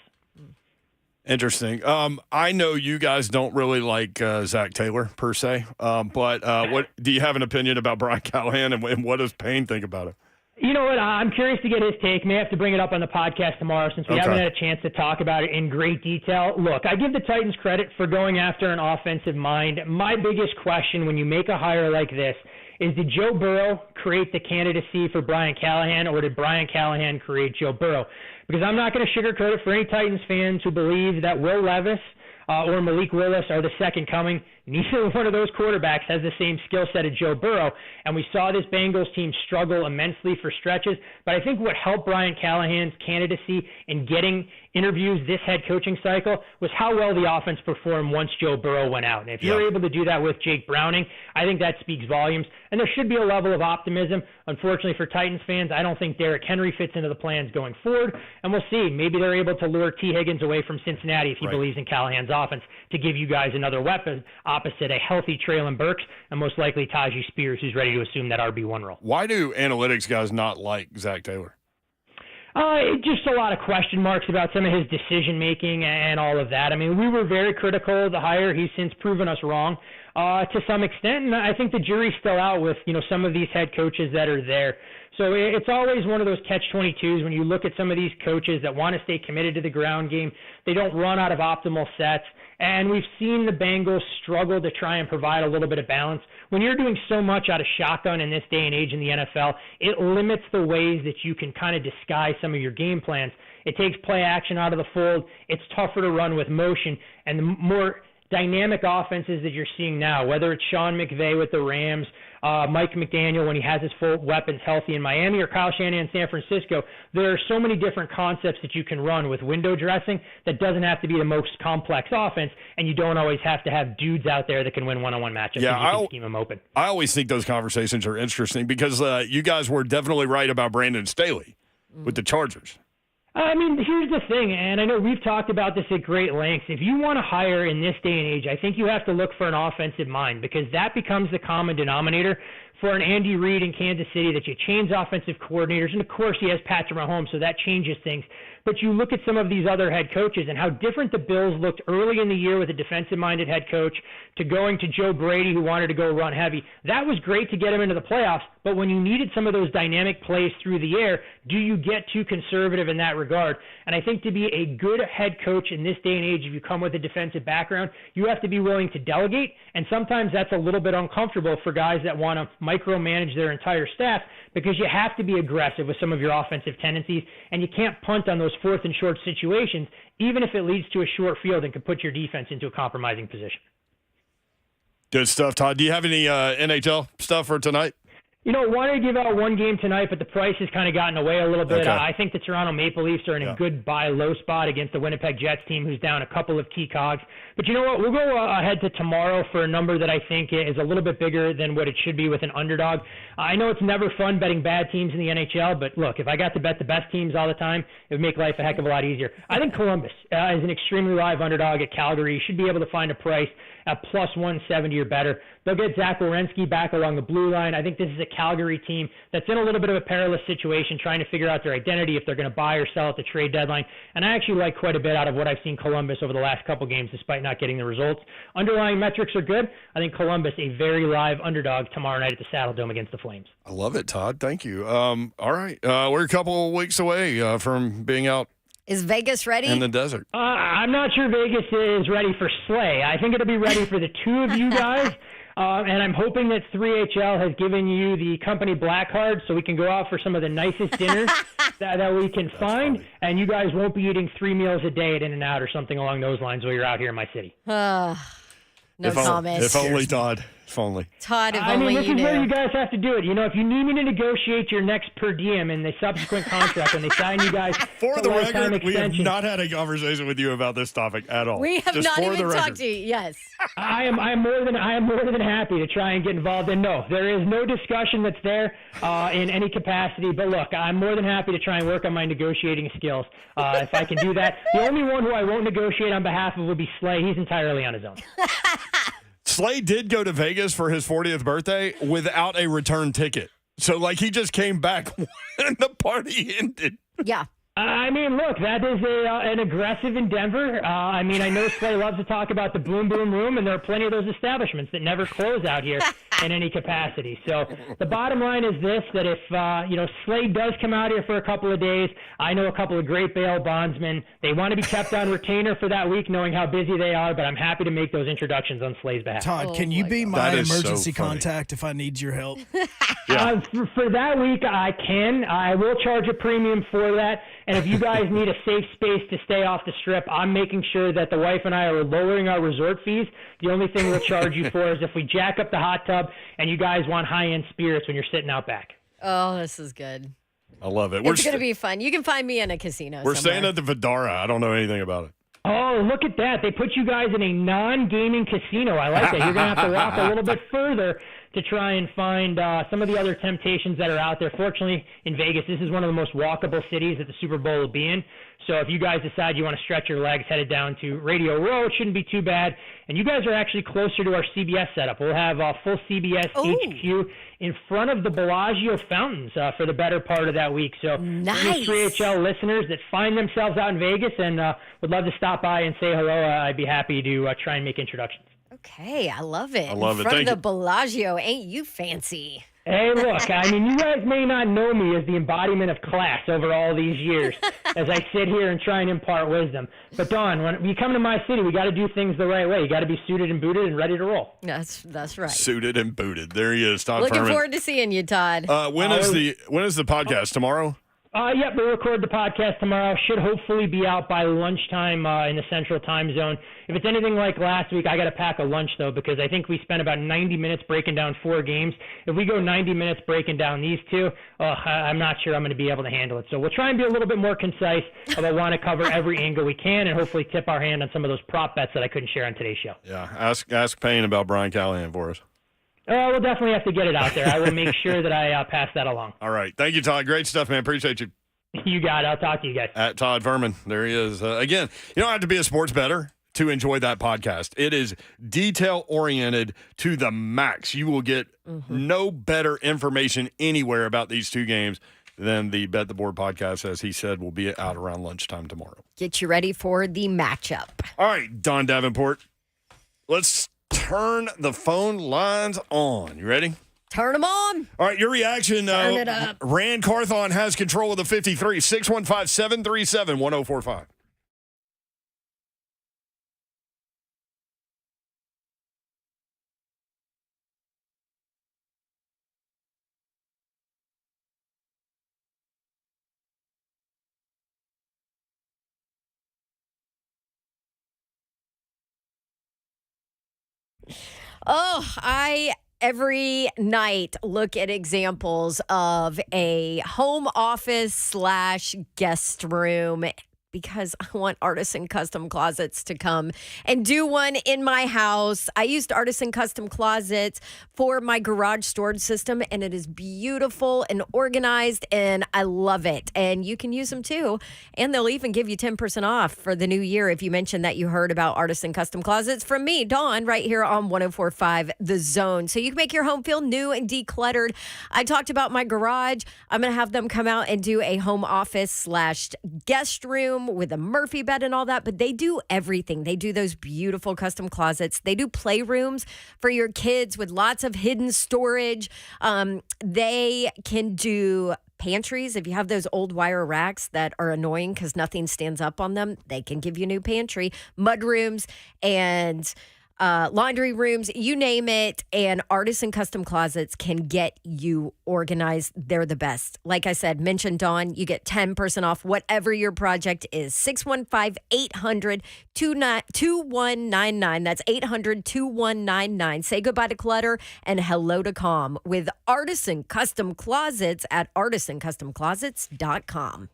Interesting. I know you guys don't really like Zach Taylor per se, but what do you have an opinion about Brian Callahan, and what does Payne think about it? You know what? I'm curious to get his take. May have to bring it up on the podcast tomorrow since we haven't had a chance to talk about it in great detail. Look, I give the Titans credit for going after an offensive mind. My biggest question when you make a hire like this is, did Joe Burrow create the candidacy for Brian Callahan, or did Brian Callahan create Joe Burrow? Because I'm not going to sugarcoat it for any Titans fans who believe that Will Levis or Malik Willis are the second coming. Neither one of those quarterbacks has the same skill set as Joe Burrow, and we saw this Bengals team struggle immensely for stretches. But I think what helped Brian Callahan's candidacy in getting interviews this head coaching cycle was how well the offense performed once Joe Burrow went out. And if you're able to do that with Jake Browning, I think that speaks volumes. And there should be a level of optimism. Unfortunately for Titans fans, I don't think Derrick Henry fits into the plans going forward. And we'll see. Maybe they're able to lure T. Higgins away from Cincinnati if he believes in Callahan's offense to give you guys another weapon opposite a healthy Treylon Burks and most likely Tajee Spears, who's ready to assume that RB1 role. Why do analytics guys not like Zach Taylor? Just a lot of question marks about some of his decision-making and all of that. I mean, we were very critical of the hire. He's since proven us wrong to some extent, and I think the jury's still out with, some of these head coaches that are there. So it's always one of those catch-22s when you look at some of these coaches that want to stay committed to the ground game. They don't run out of optimal sets, and we've seen the Bengals struggle to try and provide a little bit of balance. When you're doing so much out of shotgun in this day and age in the NFL, it limits the ways that you can kind of disguise some of your game plans. It takes play action out of the fold. It's tougher to run with motion, and the more dynamic offenses that you're seeing now, whether it's Sean McVay with the Rams, Mike McDaniel when he has his full weapons healthy in Miami, or Kyle Shanahan in San Francisco, there are so many different concepts that you can run with window dressing that doesn't have to be the most complex offense, and you don't always have to have dudes out there that can win one-on-one matchups. Yeah, you can scheme them open. I always think those conversations are interesting because you guys were definitely right about Brandon Staley with the Chargers. I mean, here's the thing, and I know we've talked about this at great lengths. If you want to hire in this day and age, I think you have to look for an offensive mind because that becomes the common denominator for an Andy Reid in Kansas City that you change offensive coordinators, and of course he has Patrick Mahomes, so that changes things. But you look at some of these other head coaches and how different the Bills looked early in the year with a defensive-minded head coach to going to Joe Brady, who wanted to go run heavy. That was great to get him into the playoffs, but when you needed some of those dynamic plays through the air, do you get too conservative in that regard? And I think to be a good head coach in this day and age, if you come with a defensive background, you have to be willing to delegate, and sometimes that's a little bit uncomfortable for guys that want to micromanage their entire staff because you have to be aggressive with some of your offensive tendencies, and you can't punt on those fourth and short situations, even if it leads to a short field and can put your defense into a compromising position. Good stuff, Todd. Do you have any NHL stuff for tonight? You know, wanted to give out one game tonight, but the price has kind of gotten away a little bit. Okay. I think the Toronto Maple Leafs are in a good buy low spot against the Winnipeg Jets team, who's down a couple of key cogs. But you know what? We'll go ahead to tomorrow for a number that I think is a little bit bigger than what it should be with an underdog. I know it's never fun betting bad teams in the NHL, but look, if I got to bet the best teams all the time, it would make life a heck of a lot easier. I think Columbus is an extremely live underdog at Calgary. You should be able to find a price at plus 170 or better. They'll get Zach Werenski back along the blue line. I think this is a Calgary team that's in a little bit of a perilous situation, trying to figure out their identity, if they're going to buy or sell at the trade deadline. And I actually like quite a bit out of what I've seen Columbus over the last couple games, despite not getting the results. Underlying metrics are good. I think Columbus, a very live underdog tomorrow night at the Saddle Dome against the Flames. I love it, Todd. Thank you. All right. We're a couple of weeks away from being out Is Vegas ready? in the desert. I'm not sure Vegas is ready for Slay. I think it'll be ready for the two of you guys. And I'm hoping that 3HL has given you the company black card so we can go out for some of the nicest dinners that we can find. Funny. And you guys won't be eating 3 meals a day at In-N-Out or something along those lines while you're out here in my city. No comment. If only, Todd. If only. Todd, if I only mean, this you is knew. where you guys have to do it. You know, if you need me to negotiate your next per diem in the subsequent contract when they sign you guys For to the lifetime record, we have extension, not had a conversation with you about this topic at all. We have Just not for even the talked record. to you. Yes. I am more than happy to try and get involved. And no, there is no discussion that's there in any capacity. But look, I'm more than happy to try and work on my negotiating skills if I can do that. The only one who I won't negotiate on behalf of would be Slay. He's entirely on his own. Slade did go to Vegas for his 40th birthday without a return ticket. So, like, he just came back when the party ended. Yeah. I mean, look, that is an aggressive endeavor. I mean, I know Slay loves to talk about the boom, boom room, and there are plenty of those establishments that never close out here in any capacity. So the bottom line is this, that if, Slay does come out here for a couple of days, I know a couple of great bail bondsmen. They want to be kept on retainer for that week, knowing how busy they are, but I'm happy to make those introductions on Slay's behalf. Todd, can you be my That is so emergency funny. contact if I need your help? For that week, I can. I will charge a premium for that. And if you guys need a safe space to stay off the strip, I'm making sure that the wife and I are lowering our resort fees. The only thing we'll charge you for is if we jack up the hot tub and you guys want high-end spirits when you're sitting out back. Oh, this is good. I love it. It's going to be fun. You can find me in a casino We're somewhere. staying at the Vidara. I don't know anything about it. Oh, look at that. They put you guys in a non-gaming casino. I like that. You're going to have to walk a little bit further to try and find some of the other temptations that are out there. Fortunately, in Vegas, this is one of the most walkable cities that the Super Bowl will be in. So if you guys decide you want to stretch your legs, headed down to Radio Row, it shouldn't be too bad. And you guys are actually closer to our CBS setup. We'll have full CBS HQ in front of the Bellagio fountains for the better part of that week. So Nice. any 3HL listeners that find themselves out in Vegas and would love to stop by and say hello, I'd be happy to try and make introductions. Okay, I love it. I love in it. front Thank of you. the Bellagio. Ain't you fancy? Hey, look, I mean, you guys may not know me as the embodiment of class over all these years as I sit here and try and impart wisdom. But, Dawn, when you come to my city, we got to do things the right way. You got to be suited and booted and ready to roll. That's right. Suited and booted. There he is, Todd Looking Furman. forward to seeing you, Todd. When is the podcast? Tomorrow? Yep, we'll record the podcast tomorrow. Should hopefully be out by lunchtime in the Central Time Zone. If it's anything like last week, I got to pack a lunch, though, because I think we spent about 90 minutes breaking down 4 games. If we go 90 minutes breaking down these two, I'm not sure I'm going to be able to handle it. So we'll try and be a little bit more concise, but I want to cover every angle we can and hopefully tip our hand on some of those prop bets that I couldn't share on today's show. Yeah. Ask Payne about Brian Callahan for us. We'll definitely have to get it out there. I will make sure that I pass that along. All right. Thank you, Todd. Great stuff, man. Appreciate you. You got it. I'll talk to you guys. At Todd Furman. There he is. Again, you don't have to be a sports bettor to enjoy that podcast. It is detail-oriented to the max. You will get no better information anywhere about these two games than the Bet the Board podcast, as he said, will be out around lunchtime tomorrow. Get you ready for the matchup. All right, Don Davenport, let's turn the phone lines on. You ready? Turn them on. All right, your reaction. Turn it up. Rand Carthon has control of the 53, 615-737-1045. Oh, I every night look at examples of a home office / guest room because I want Artisan Custom Closets to come and do one in my house. I used Artisan Custom Closets for my garage storage system, and it is beautiful and organized, and I love it. And you can use them too. And they'll even give you 10% off for the new year if you mention that you heard about Artisan Custom Closets from me, Dawn, right here on 104.5 The Zone. So you can make your home feel new and decluttered. I talked about my garage. I'm going to have them come out and do a home office / guest room with a Murphy bed and all that, but they do everything. They do those beautiful custom closets. They do playrooms for your kids with lots of hidden storage. They can do pantries. If you have those old wire racks that are annoying because nothing stands up on them, they can give you a new pantry, mud rooms, and laundry rooms, you name it. And Artisan Custom Closets can get you organized. They're the best. Like I said, mention Dawn, you get 10% off whatever your project is. 615-800-2199. That's 800-2199. Say goodbye to clutter and hello to calm with Artisan Custom Closets at artisancustomclosets.com.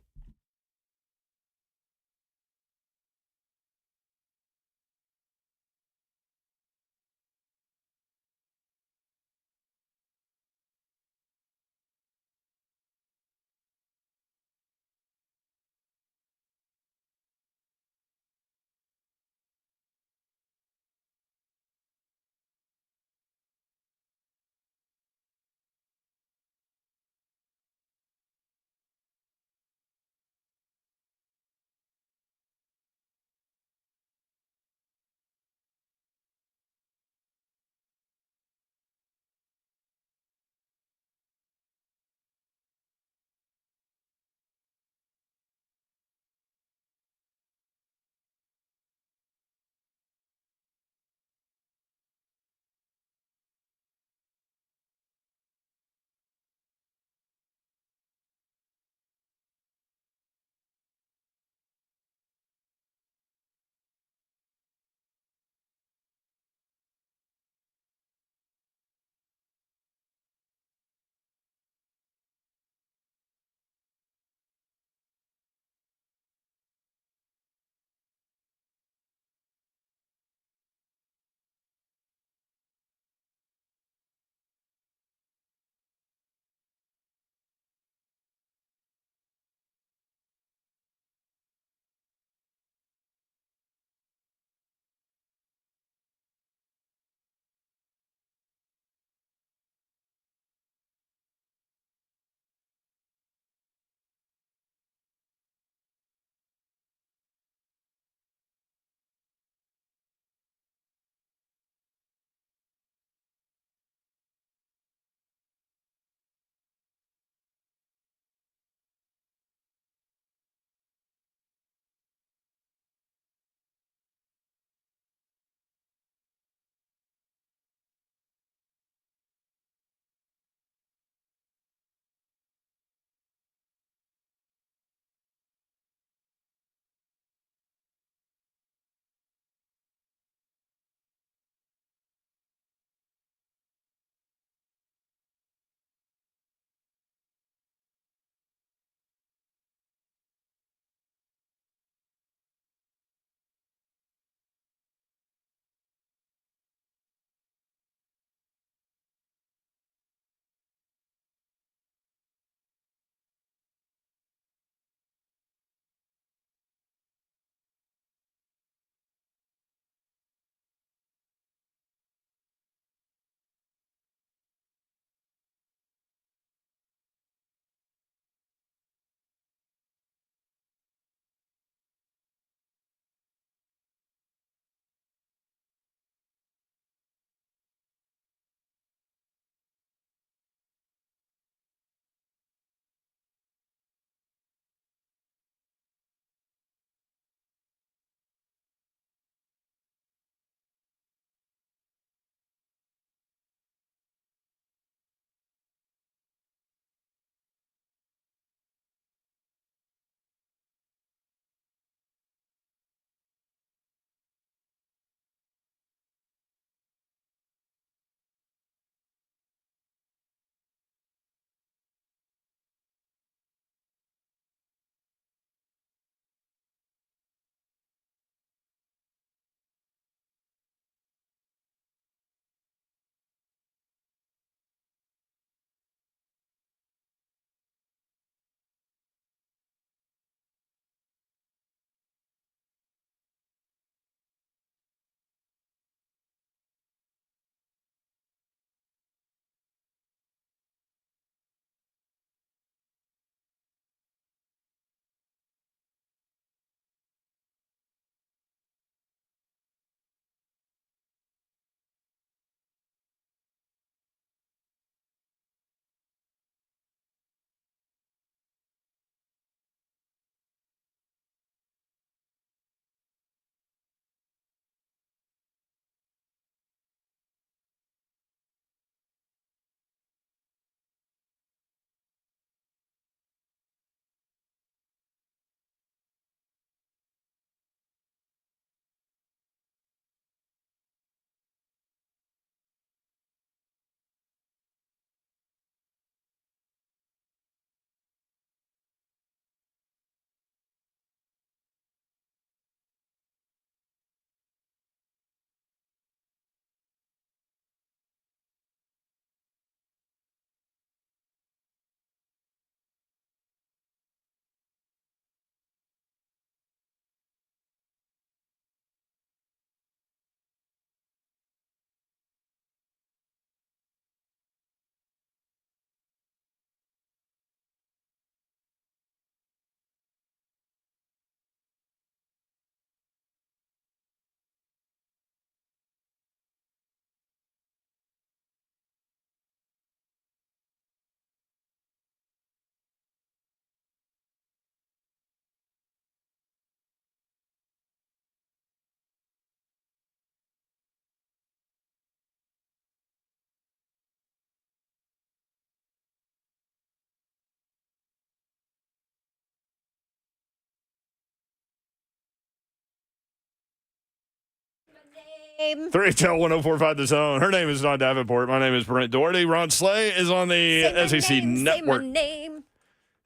name. 3HL1045 The Zone. Her name is Don Davenport. My name is Brent Doherty. Ron Slay is on the SEC Network. Say my name.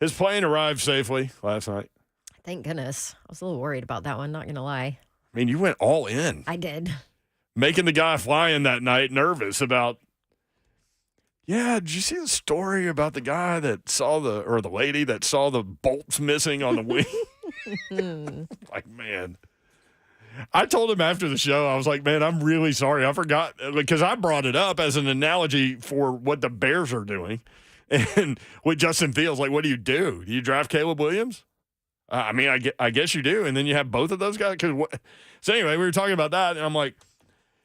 His plane arrived safely last night. Thank goodness. I was a little worried about that one, not going to lie. I mean, you went all in. I did. Making the guy flying that night nervous about, did you see the story about the guy that saw the lady that saw the bolts missing on the wing? Like, man. I told him after the show, I was like, man, I'm really sorry. I forgot because I brought it up as an analogy for what the Bears are doing. And with Justin Fields, like, what do? Do you draft Caleb Williams? I mean, I guess you do. And then you have both of those guys. So anyway, we were talking about that. And I'm like,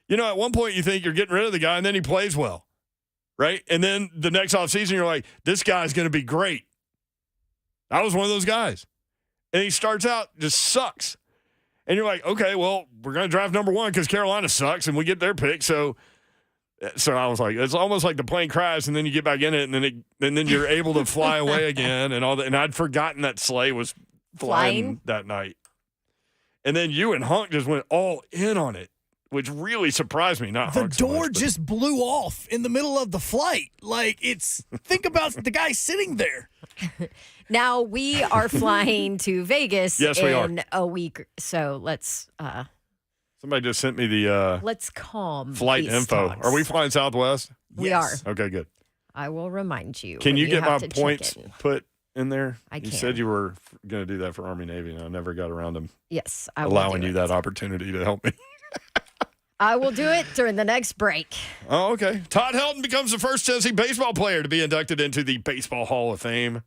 at one point you think you're getting rid of the guy and then he plays well, right? And then the next offseason, you're like, this guy's going to be great. I was one of those guys. And he starts out, just sucks. And you're like, okay, well, we're going to draft number one because Carolina sucks and we get their pick. So I was like, it's almost like the plane crashed and then you get back in it and then you're able to fly away again and all that. And I'd forgotten that Slay was flying that night. And then you and Hunk just went all in on it, which really surprised me. Not the Hunk so door much, just blew off in the middle of the flight. Like, think about the guy sitting there. Now we are flying to Vegas Yes, we are. in a week. So let's Somebody just sent me the let's calm flight these info. talks. Are we flying Southwest? We Yes. are. Okay, good. I will remind you. Can when you get my have to points check in. put in there? I You can. said you were going to do that for Army Navy, and I never got around to Yes, I will allowing do you it. that opportunity to help me. I will do it during the next break. Oh, okay. Todd Helton becomes the first Tennessee baseball player to be inducted into the Baseball Hall of Fame.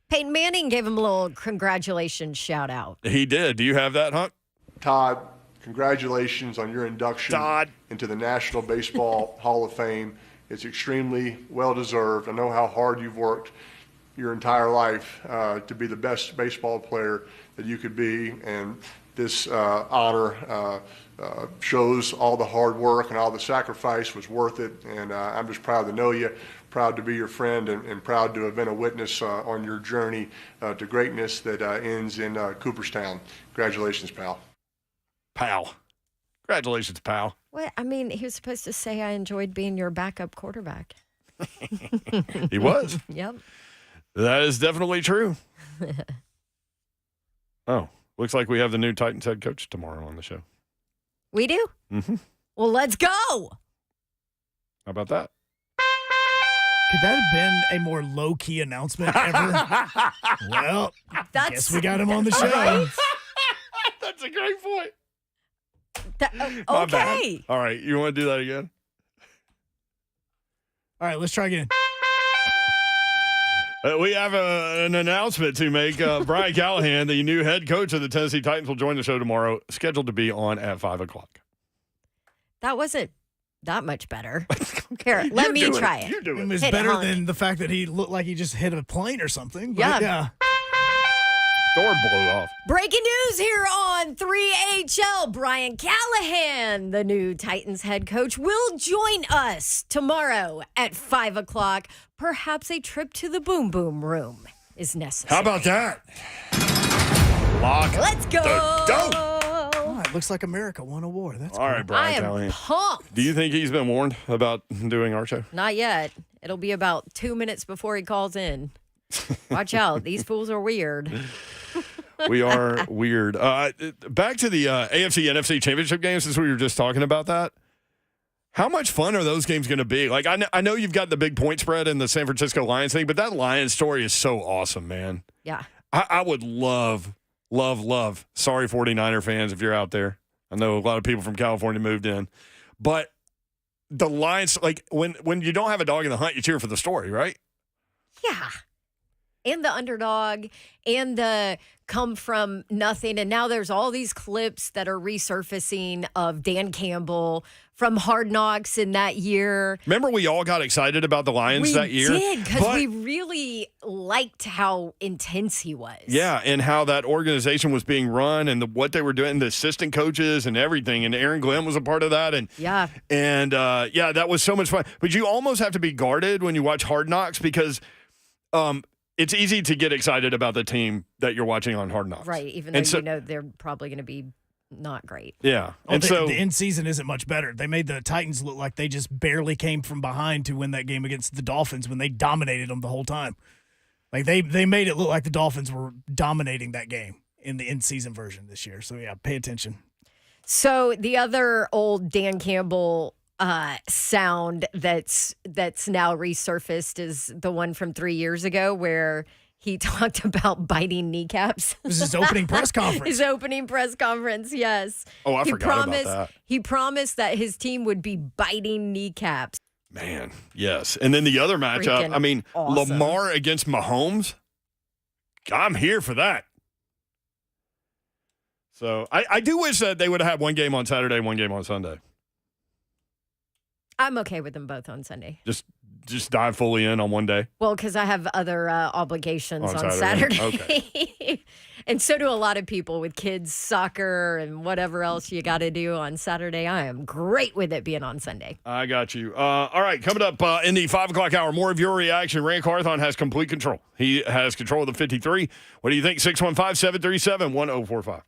Peyton Manning gave him a little congratulations shout out. He did. Do you have that, Hunt? Todd, congratulations on your induction Todd. into the National Baseball Hall of Fame. It's extremely well-deserved. I know how hard you've worked your entire life to be the best baseball player that you could be, and this honor shows all the hard work and all the sacrifice was worth it, and I'm just proud to know you, proud to be your friend, and proud to have been a witness on your journey to greatness that ends in Cooperstown. Congratulations, pal. Pal. Congratulations, pal. What? I mean, he was supposed to say I enjoyed being your backup quarterback. He was. Yep. That is definitely true. Oh, looks like we have the new Titans head coach tomorrow on the show. We do? Mm-hmm. Well, let's go. How about that? Could that have been a more low-key announcement ever? Well, guess we got him on the show. Right? That's a great point. Oh, My bad. okay. All right. You want to do that again? All right, let's try again. We have an announcement to make. Brian Callahan, the new head coach of the Tennessee Titans, will join the show tomorrow, scheduled to be on at 5 o'clock. That wasn't that much better. Here, let me try it. You do It it. was Hit it, better Hunk. than the fact that he looked like he just hit a plane or something. But Yeah. Door blew off. Breaking news here on 3HL. Brian Callahan, the new Titans head coach, will join us tomorrow at 5 o'clock. Perhaps a trip to the Boom Boom Room is necessary. How about that? Lock Let's go. the door. Oh, it looks like America won a war. That's All cool. right, Brian I am Callahan. pumped. Do you think he's been warned about doing our show? Not yet. It'll be about 2 minutes before he calls in. Watch out. These fools are weird. We are weird. Back to the AFC NFC championship games, since we were just talking about that. How much fun are those games going to be? Like, I know you've got the big point spread and the San Francisco Lions thing, but that Lions story is so awesome, man. Yeah. I would love. Sorry, 49er fans, if you're out there. I know a lot of people from California moved in. But the Lions, like, when you don't have a dog in the hunt, you cheer for the story, right? Yeah. And the underdog and the come from nothing. And now there's all these clips that are resurfacing of Dan Campbell from Hard Knocks in that year. Remember we all got excited about the Lions that year? We did, because But- we really liked how intense he was. Yeah, and how that organization was being run and what they were doing, the assistant coaches and everything. And Aaron Glenn was a part of that. And Yeah. that was so much fun. But you almost have to be guarded when you watch Hard Knocks because it's easy to get excited about the team that you're watching on Hard Knocks. Right. Even though And so- you know they're probably going to be not great. Yeah. Oh, And so the end season isn't much better. They made the Titans look like they just barely came from behind to win that game against the Dolphins when they dominated them the whole time. Like they made it look like the Dolphins were dominating that game in the in season version this year. So yeah, pay attention. So the other old Dan Campbell sound that's now resurfaced is the one from 3 years ago where he talked about biting kneecaps. This is his opening press conference. His opening press conference, yes. Oh, I forgot about that. He promised that his team would be biting kneecaps. Man, yes. And then the other matchup, Freaking I mean, awesome. Lamar against Mahomes. I'm here for that. So I do wish that they would have had one game on Saturday, one game on Sunday. I'm okay with them both on Sunday. Just dive fully in on one day. Well, because I have other obligations on Saturday. Saturday. And so do a lot of people with kids, soccer, and whatever else you got to do on Saturday. I am great with it being on Sunday. I got you. All right, coming up in the 5 o'clock hour, more of your reaction. Rand Carthon has complete control. He has control of the 53. What do you think? 615-737-1045.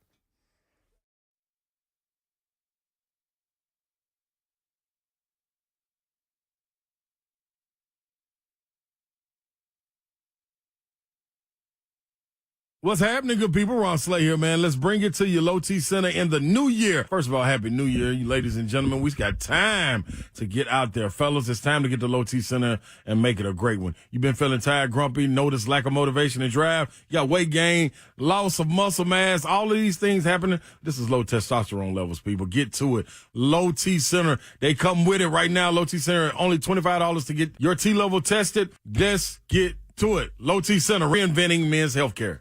What's happening, good people? Ron Slay here, man. Let's bring it to you, Low T Center in the new year. First of all, Happy New Year, you ladies and gentlemen. We've got time to get out there, fellas. It's time to get to Low T Center and make it a great one. You've been feeling tired, grumpy, notice lack of motivation and drive. You got weight gain, loss of muscle mass, all of these things happening. This is low testosterone levels, people. Get to it. Low T Center, they come with it right now. Low T Center, only $25 to get your T level tested. Let's get to it. Low T Center, reinventing men's healthcare.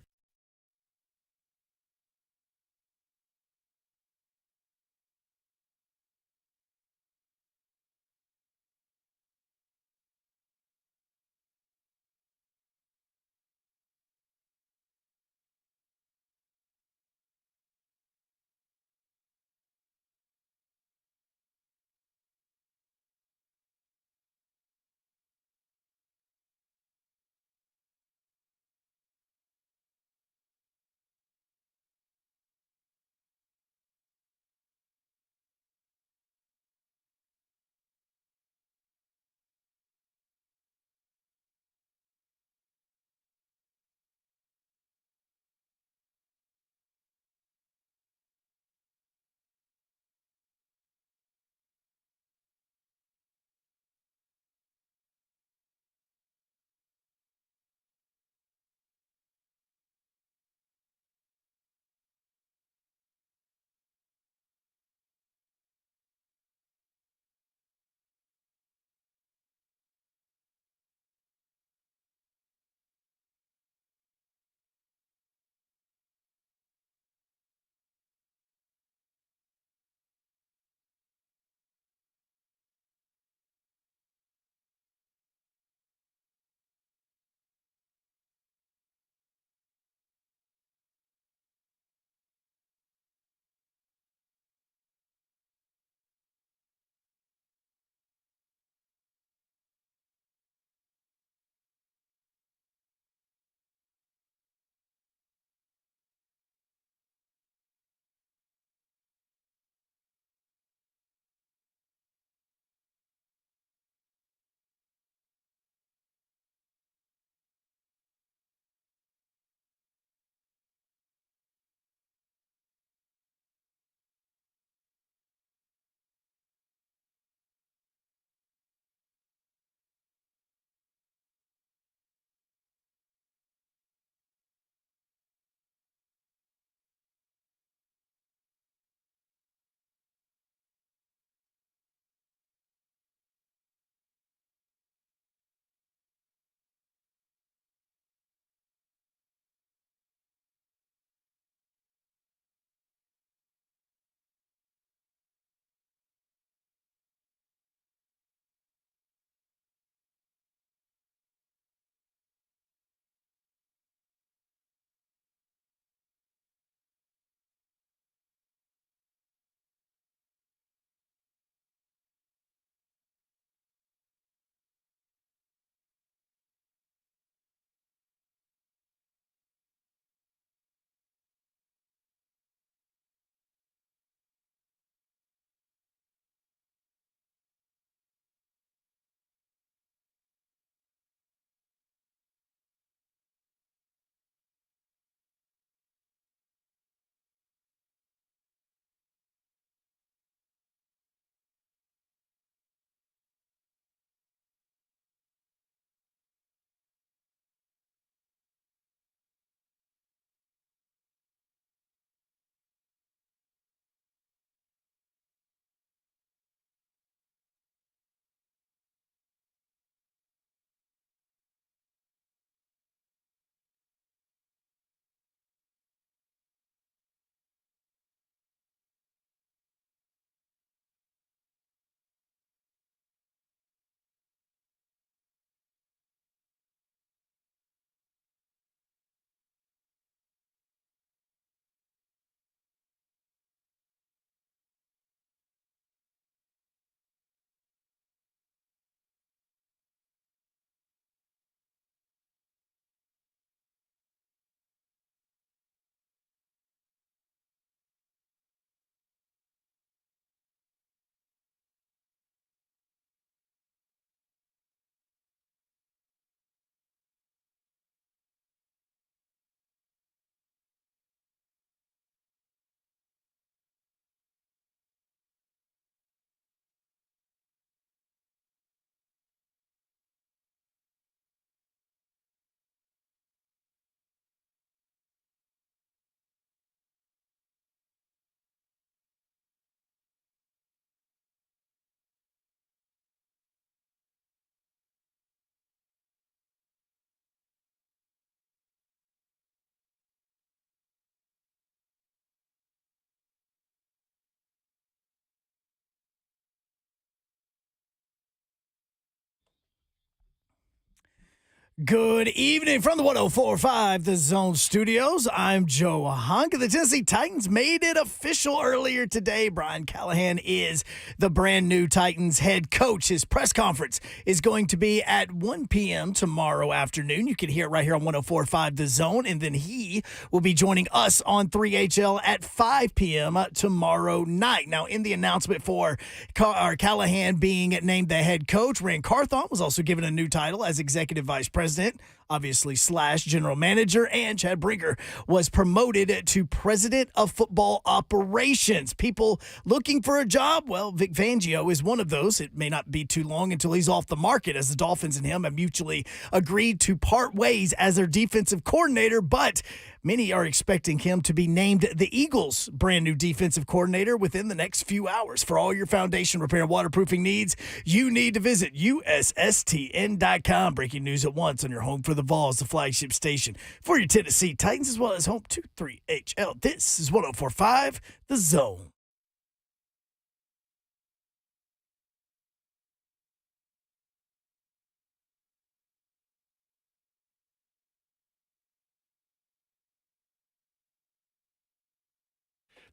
Good evening from the 104.5 The Zone Studios. I'm Joe Hunk. The Tennessee Titans made it official earlier today. Brian Callahan is the brand new Titans head coach. His press conference is going to be at 1 p.m. tomorrow afternoon. You can hear it right here on 104.5 The Zone. And then he will be joining us on 3HL at 5 p.m. tomorrow night. Now, in the announcement for Callahan being named the head coach, Rand Carthon was also given a new title as executive vice president, obviously / general manager, and Chad Brinker was promoted to president of football operations. People looking for a job, well, Vic Fangio is one of those. It may not be too long until he's off the market, as the Dolphins and him have mutually agreed to part ways as their defensive coordinator, but many are expecting him to be named the Eagles' brand new defensive coordinator within the next few hours. For all your foundation repair and waterproofing needs, you need to visit USSTN.com. Breaking news at once on your home for the Vols, the flagship station for your Tennessee Titans, as well as home to 3HL. This is 104.5 The Zone.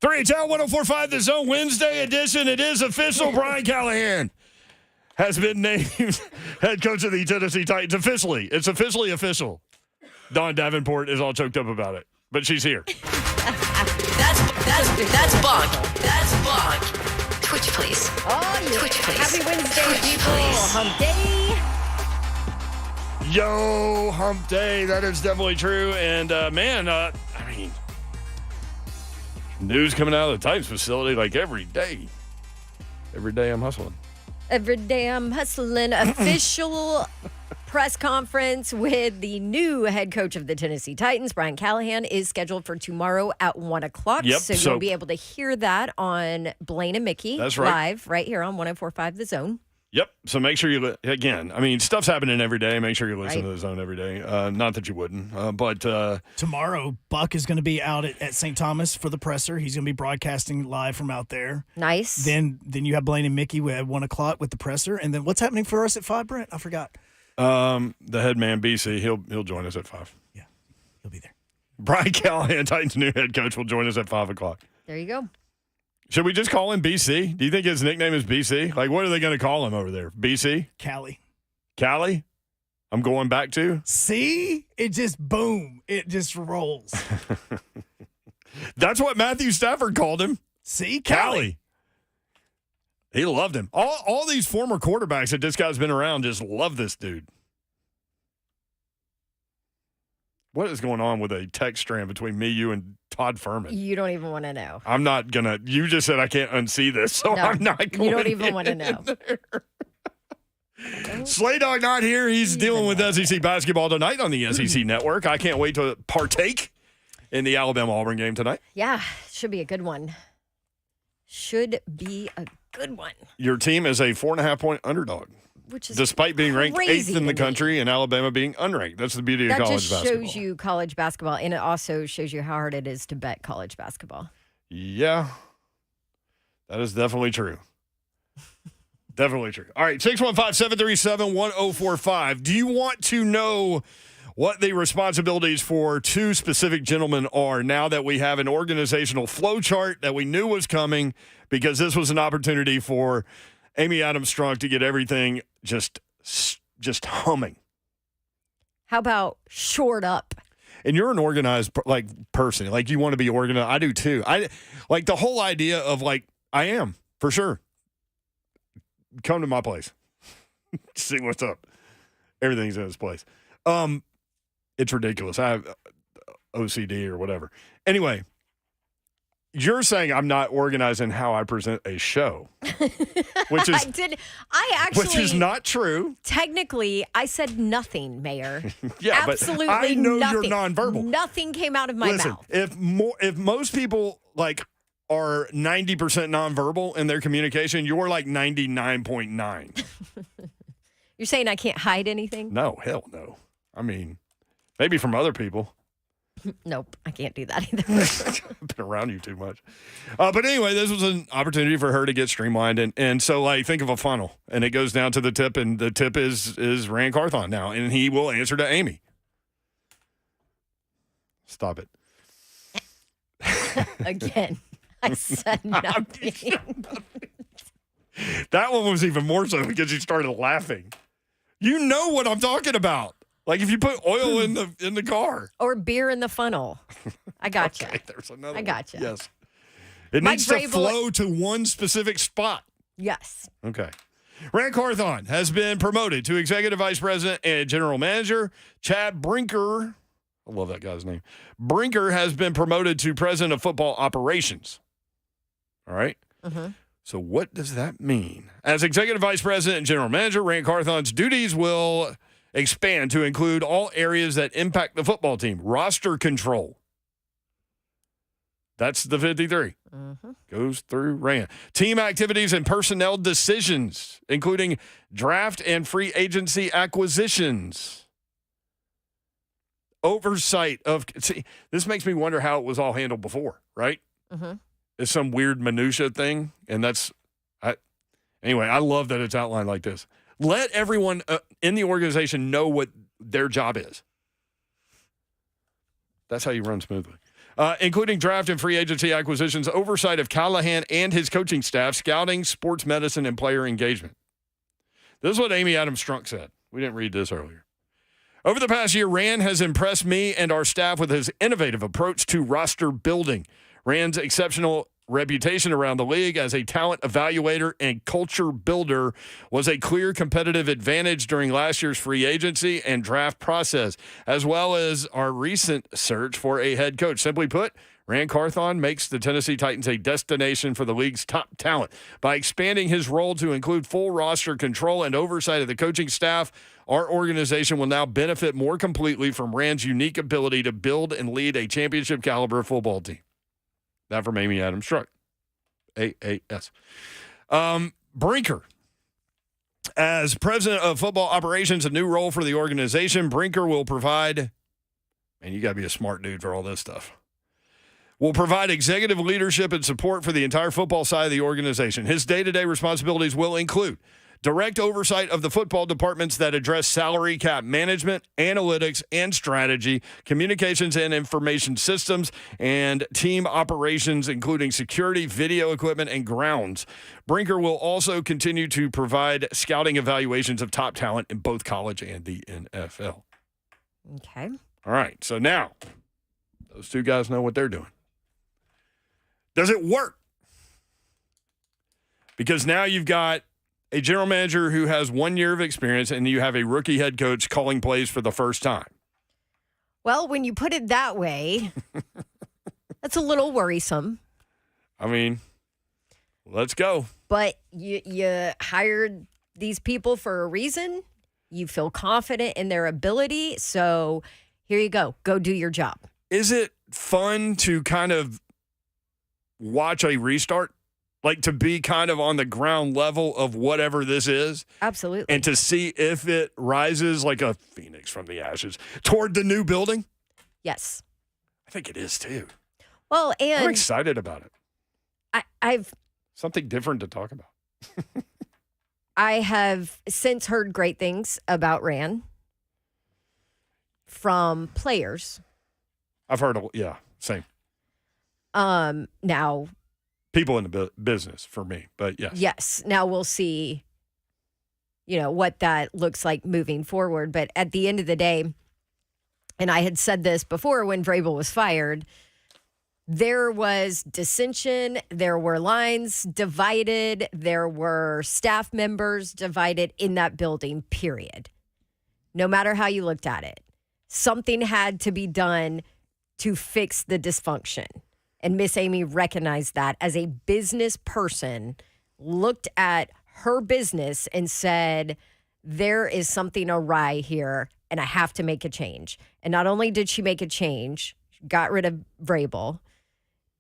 Three HL 104.5 The Zone Wednesday edition. It is official. Brian Callahan has been named head coach of the Tennessee Titans officially. It's officially official. Dawn Davenport is all choked up about it, but she's here. That's Bonk. That's Bonk. Twitch, please. Oh, yeah. Twitch, please. Happy Wednesday, Twitch, people. please. Hump day. Yo, hump day. That is definitely true. And, I mean, news coming out of the Titans facility like every day. Every day I'm hustling. Every day I'm hustling. Official press conference with the new head coach of the Tennessee Titans, Brian Callahan, is scheduled for tomorrow at 1 o'clock. Yep, So so- you'll be able to hear that on Blaine and Mickey. That's right. Live right here on 104.5 The Zone. Yep. So make sure you, again, I mean, stuff's happening every day. Make sure you listen Right. to The Zone every day. Not that you wouldn't, but Tomorrow, Buck is going to be out at St. Thomas for the presser. He's going to be broadcasting live from out there. Nice. Then you have Blaine and Mickey at 1 o'clock with the presser. And then what's happening for us at 5, Brent? I forgot. the head man, BC, he'll join us at 5. Yeah, he'll be there. Brian Callahan, Titans' new head coach, will join us at 5 o'clock. There you go. Should we just call him BC? Do you think his nickname is BC? Like, what are they going to call him over there? BC? Callie. Callie? I'm going back to? See? It just, boom. It just rolls. That's what Matthew Stafford called him. See? Callie. He loved him. All these former quarterbacks that this guy's been around just love this dude. What is going on with a text strand between me, you, and Todd Furman? You don't even want to know. I'm not going to. You just said I can't unsee this, so No, I'm not going to. you don't even want to know. Slay Dog not here. He's dealing with SEC basketball tonight on the SEC Network. I can't wait to partake in the Alabama-Auburn game tonight. Yeah, should be a good one. Should be a good one. Your team is a 4.5-point underdog, Which is despite being ranked crazy 8th in the to me. country and Alabama being unranked. That's the beauty of That college just basketball. shows you college basketball, and it also shows you how hard it is to bet college basketball. Yeah, that is definitely true. Definitely true. All right, 615-737-1045. Do you want to know what the responsibilities for two specific gentlemen are now that we have an organizational flow chart that we knew was coming, because this was an opportunity for Amy Adams-Strunk to get everything just humming? How about short up? And you're an organized person. Like, you want to be organized. I do too. I like the whole idea of I am for sure. Come to my place. See what's up. Everything's in its place. It's ridiculous. I have OCD or whatever. Anyway, you're saying I'm not organized in how I present a show, which is which is not true. Technically, I said nothing, Mayor. Yeah, Absolutely but I know nothing. you're nonverbal. Nothing came out of my Listen, mouth. if most people are 90% nonverbal in their communication, you're 99.9. You're saying I can't hide anything? No, hell no. I mean, maybe from other people. Nope, I can't do that either. I've been around you too much. But anyway, this was an opportunity for her to get streamlined. And so, like, think of a funnel, and it goes down to the tip, and the tip is Rand Carthon now, and he will answer to Amy. Stop it. Again, I said nothing. That one was even more so because you started laughing. You know what I'm talking about. Like if you put oil in the car. Or beer in the funnel. I got Okay, there's another I got you. Yes. It Mike needs to Vrabel- flow to one specific spot. Yes. Okay. Rand Carthon has been promoted to Executive Vice President and General Manager. Chad Brinker, I love that guy's name. Brinker has been promoted to President of Football Operations. All right? Mm-hmm. So what does that mean? As Executive Vice President and General Manager, Rand Carthon's duties will expand to include all areas that impact the football team. Roster control. That's the 53. Mm-hmm. Goes through Rand. Team activities and personnel decisions, including draft and free agency acquisitions. Oversight of, see, this makes me wonder how it was all handled before, right? Mm-hmm. It's some weird minutia thing, and anyway, I love that it's outlined like this. Let everyone in the organization know what their job is. That's how you run smoothly. Including draft and free agency acquisitions, oversight of Callahan and his coaching staff, scouting, sports medicine, and player engagement. This is what Amy Adams Strunk said. We didn't read this earlier. Over the past year, Rand has impressed me and our staff with his innovative approach to roster building. Rand's exceptional reputation around the league as a talent evaluator and culture builder was a clear competitive advantage during last year's free agency and draft process, as well as our recent search for a head coach. Simply put, Rand Carthon makes the Tennessee Titans a destination for the league's top talent. By expanding his role to include full roster control and oversight of the coaching staff, our organization will now benefit more completely from Rand's unique ability to build and lead a championship caliber football team. That from Amy Adams Strunk. AAS. Brinker. As president of football operations, a new role for the organization, Brinker will provide, and you got to be a smart dude for all this stuff, will provide executive leadership and support for the entire football side of the organization. His day-to-day responsibilities will include direct oversight of the football departments that address salary cap management, analytics and strategy, communications and information systems, and team operations, including security, video equipment, and grounds. Brinker will also continue to provide scouting evaluations of top talent in both college and the NFL. Okay. All right. So now those two guys know what they're doing. Does it work? Because now you've got a general manager who has 1 year of experience, and you have a rookie head coach calling plays for the first time. Well, when you put it that way, that's a little worrisome. I mean, let's go. But you hired these people for a reason. You feel confident in their ability. So here you go. Go do your job. Is it fun to kind of watch a restart? Like to be kind of on the ground level of whatever this is. Absolutely. And to see if it rises like a phoenix from the ashes toward the new building? Yes. I think it is too. Well, and I'm excited about it. I've something different to talk about. I have since heard great things about Rand from players. I've heard, yeah, same. Now, people in the business for me, but yes. Yes. Now we'll see, what that looks like moving forward. But at the end of the day, and I had said this before when Vrabel was fired, there was dissension. There were lines divided. There were staff members divided in that building, period. No matter how you looked at it, something had to be done to fix the dysfunction. And Miss Amy recognized that as a business person, looked at her business and said, there is something awry here and I have to make a change. And not only did she make a change, got rid of Vrabel,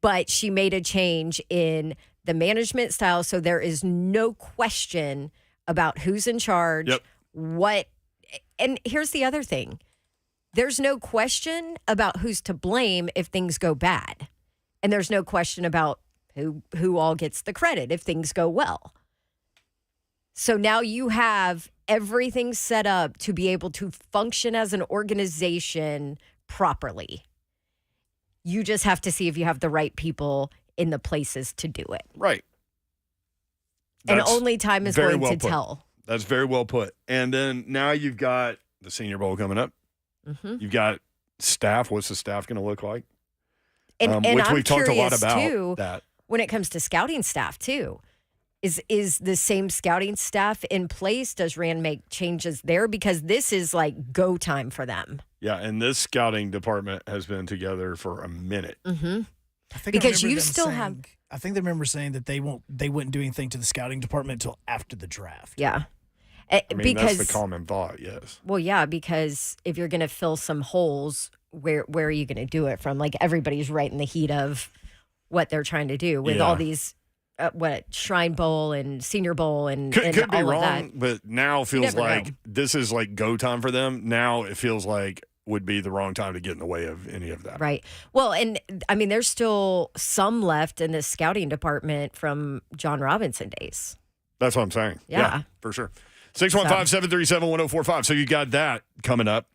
but she made a change in the management style. So there is no question about who's in charge, Yep. what. And here's the other thing. there's no question about who's to blame if things go bad. And there's no question about who all gets the credit if things go well. So now you have everything set up to be able to function as an organization properly. You just have to see if you have the right people in the places to do it. Right. And That's only time is very going well to put. tell. That's very well put. And then now you've got the Senior Bowl coming up. Mm-hmm. You've got staff. What's the staff going to look like? And Which I'm we've talked a lot curious, about too, that. when it comes to scouting staff, too. Is the same scouting staff in place? Does Rand make changes there? Because this is like go time for them. Yeah, and this scouting department has been together for a minute. Mm-hmm. I think Because I remember you them still saying- have. I think they remember saying that they wouldn't do anything to the scouting department until after the draft. Yeah. I mean, Because that's the common thought, yes. Well, yeah, because if you're going to fill some holes, where are you going to do it from? Like everybody's right in the heat of what they're trying to do with all these, Shrine Bowl and Senior Bowl and Could be all of wrong, that. but now feels never like know. this is like go time for them. Now it feels like would be the wrong time to get in the way of any of that. Right. Well, and I mean, there's still some left in the scouting department from John Robinson days. That's what I'm saying. Yeah. For sure. 615-737-1045. So you got that coming up.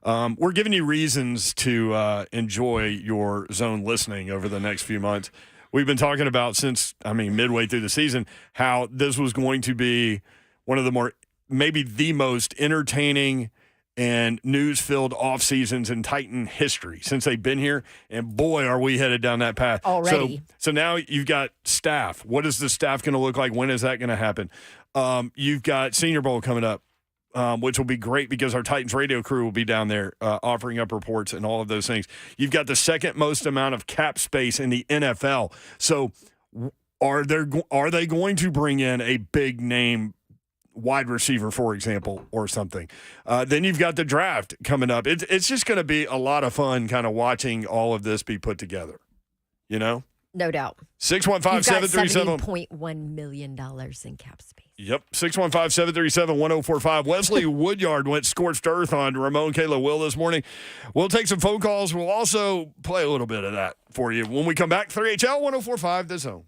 We're giving you reasons to enjoy your zone listening over the next few months. We've been talking about since, midway through the season, how this was going to be one of the maybe the most entertaining and news-filled off seasons in Titan history since they've been here. And boy, are we headed down that path already. So now you've got staff. What is the staff going to look like? When is that going to happen? You've got Senior Bowl coming up, which will be great because our Titans radio crew will be down there offering up reports and all of those things. You've got the second most amount of cap space in the NFL. So are they going to bring in a big name wide receiver, for example, or something? Then you've got the draft coming up. It's just going to be a lot of fun kind of watching all of this be put together, you know? No doubt. 615-737. $70.1 million in cap space. Yep, 615-737-1045. Wesley Woodyard went scorched earth on Ramon Kayla Will this morning. We'll take some phone calls. We'll also play a little bit of that for you. When we come back, 3HL 1045, The Zone.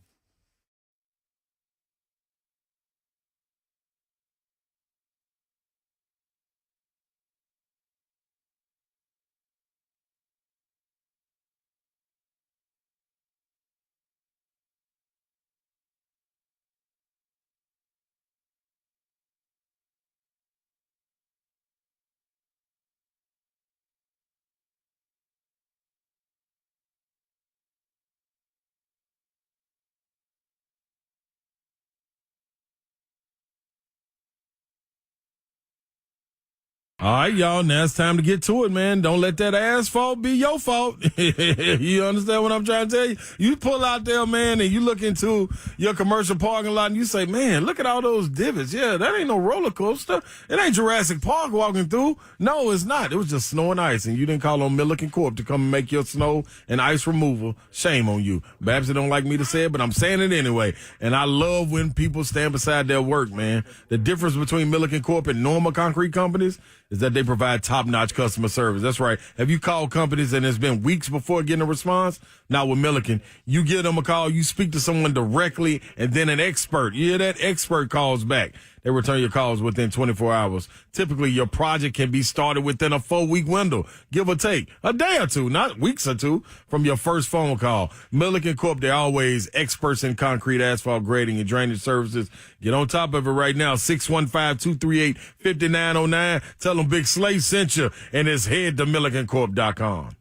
All right, y'all. Now it's time to get to it, man. Don't let that asphalt be your fault. You understand what I'm trying to tell you? You pull out there, man, and you look into your commercial parking lot and you say, man, look at all those divots. Yeah, that ain't no roller coaster. It ain't Jurassic Park walking through. No, it's not. It was just snow and ice, and you didn't call on Milliken Corp to come and make your snow and ice removal. Shame on you. Babsy don't like me to say it, but I'm saying it anyway. And I love when people stand beside their work, man. The difference between Milliken Corp and normal concrete companies is that they provide top-notch customer service. That's right. Have you called companies and it's been weeks before getting a response? Not with Milliken. You give them a call, you speak to someone directly, and then an expert. You hear that? Expert calls back. They return your calls within 24 hours. Typically, your project can be started within a 4-week window, give or take. A day or two, not weeks or two, from your first phone call. Milliken Corp, they're always experts in concrete, asphalt grading, and drainage services. Get on top of it right now. 615-238-5909. Tell them Big Slay sent you, and it's head to millikencorp.com.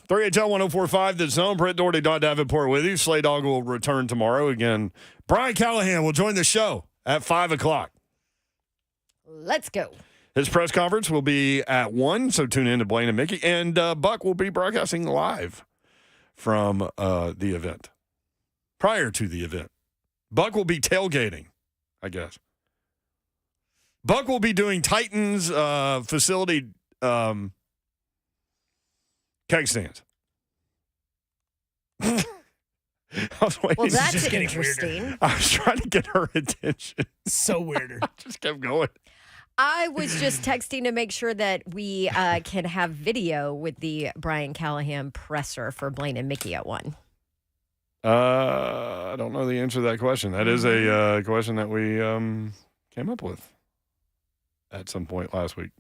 3HL 104.5, The Zone. Brent Doherty, Don Davenport with you. Slay Dog will return tomorrow. Again, Brian Callahan will join the show at 5 o'clock. Let's go. His press conference will be at 1, so tune in to Blaine and Mickey. And Buck will be broadcasting live from the event, prior to the event. Buck will be tailgating, I guess. Buck will be doing Titans facility keg stands. I was waiting. Well, that's just getting interesting. I was trying to get her attention. So weirder. I just kept going. I was just texting to make sure that we can have video with the Brian Callahan presser for Blaine and Mickey at 1. I don't know the answer to that question. That is a question that we came up with at some point last week.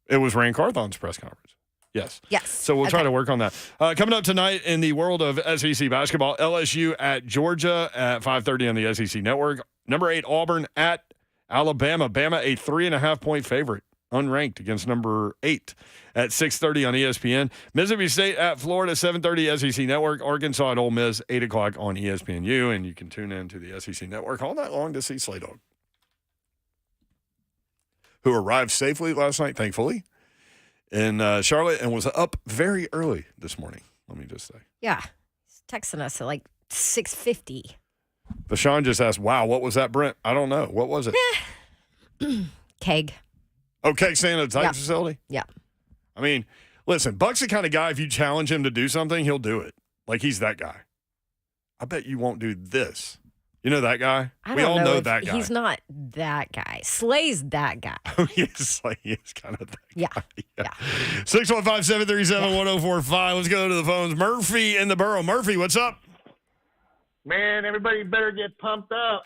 It was Rand Carthon's press conference. Yes. Yes. So we'll try to work on that. Coming up tonight in the world of SEC basketball, LSU at Georgia at 5:30 on the SEC Network. Number 8, Auburn at Alabama. Bama, a 3.5-point favorite, unranked against number 8 at 6:30 on ESPN. Mississippi State at Florida, 7:30 SEC Network. Arkansas at Ole Miss, 8 o'clock on ESPNU. And you can tune in to the SEC Network all night long to see Slay Dog, who arrived safely last night, thankfully, in Charlotte and was up very early this morning, let me just say. Yeah. He's texting us at like 6:50. Bashan just asked, wow, what was that, Brent? I don't know. What was it? Keg. Oh, keg stand at the Titan Yeah. facility? Yeah. I mean, listen, Buck's the kind of guy, if you challenge him to do something, he'll do it. Like, he's that guy. I bet you won't do this. You know that guy? I We don't all know know if that guy. He's not that guy. Slay's that guy. Oh, yes, like he is kind of that Yeah. guy. Yeah. 615-737-1045. Let's go to the phones. Murphy in the borough. Murphy, what's up? Man, everybody better get pumped up.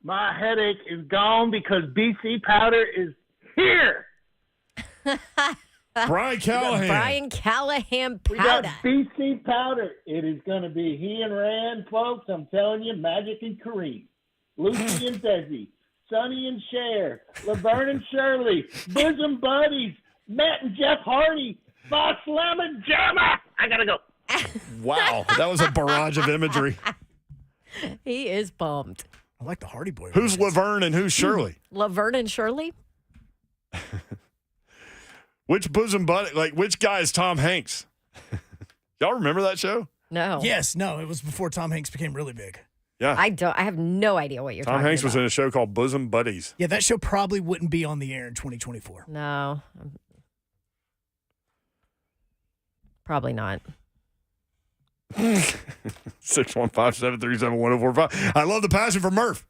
My headache is gone because BC powder is here. Brian Callahan. Brian Callahan We got powder. BC powder. It is going to be he and Rand, folks. I'm telling you, Magic and Kareem, Lucy and Desi, Sonny and Cher, Laverne and Shirley, bosom buddies, Matt and Jeff Hardy, Fox Lemon Jammer. I got to go. Wow, that was a barrage of imagery. He is bummed. I like the Hardy Boy. Who's Laverne and who's Shirley? Laverne and Shirley? Which bosom buddy? Like, which guy is Tom Hanks? Y'all remember that show? No. Yes, no, it was before Tom Hanks became really big. Yeah. I have no idea what you're Tom talking Hanks about. was in a show called Bosom Buddies. Yeah, that show probably wouldn't be on the air in 2024. No. Probably not. 615-737-1045. I love the passion for Murph.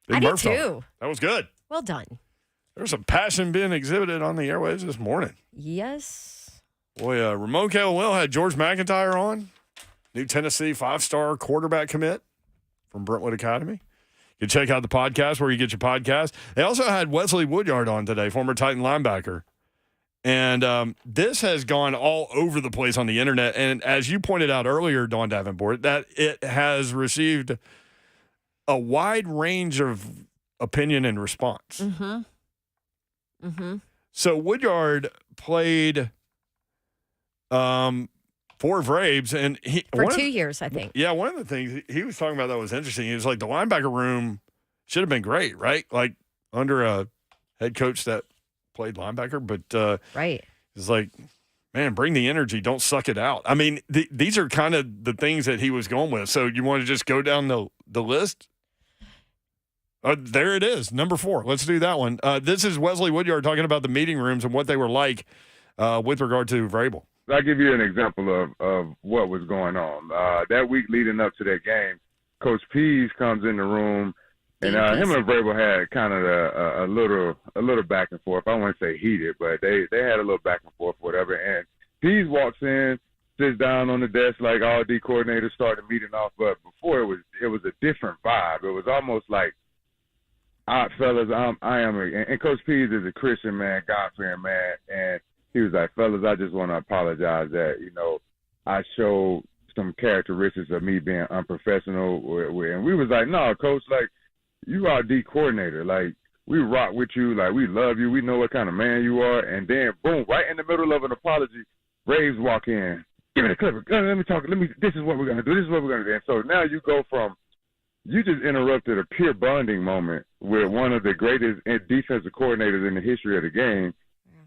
Big I do Murph talk. too. That was good. Well done. There's some passion being exhibited on the airwaves this morning. Yes. Boy, Ramon Will had George McIntyre on. New Tennessee 5-star quarterback commit from Brentwood Academy. You can check out the podcast where you get your podcast. They also had Wesley Woodyard on today, former Titan linebacker. And this has gone all over the place on the internet. And as you pointed out earlier, Don Davenport, that it has received a wide range of opinion and response. Mm-hmm. Mm-hmm. So Woodyard played for Braves, and For 2 years, I think. Yeah, one of the things he was talking about that was interesting. He was like, the linebacker room should have been great, right? Like under a head coach that played linebacker, but right. It's like, man, bring the energy, don't suck it out. I mean, these are kind of the things that he was going with. So you want to just go down the list? There it is, number 4. Let's do that one. This is Wesley Woodyard talking about the meeting rooms and what they were like with regard to Vrabel. I'll give you an example of what was going on. That week leading up to that game, Coach Pease comes in the room, and him and Vrabel had kind of a little back and forth. I wouldn't say heated, but they had a little back and forth, whatever. And Pease walks in, sits down on the desk like all D coordinators started meeting off. But before it was a different vibe. It was almost like, fellas, and Coach Pease is a Christian man, God-fearing man, and he was like, fellas, I just want to apologize that, I showed some characteristics of me being unprofessional. And we was like, no, Coach, like, you are D coordinator. Like, We rock with you. Like, we love you. We know what kind of man you are. And then, boom, right in the middle of an apology, Braves walk in. Give me the clipper. Let me talk. This is what we're going to do. This is what we're going to do. And so now you go from, you just interrupted a pure bonding moment with one of the greatest defensive coordinators in the history of the game,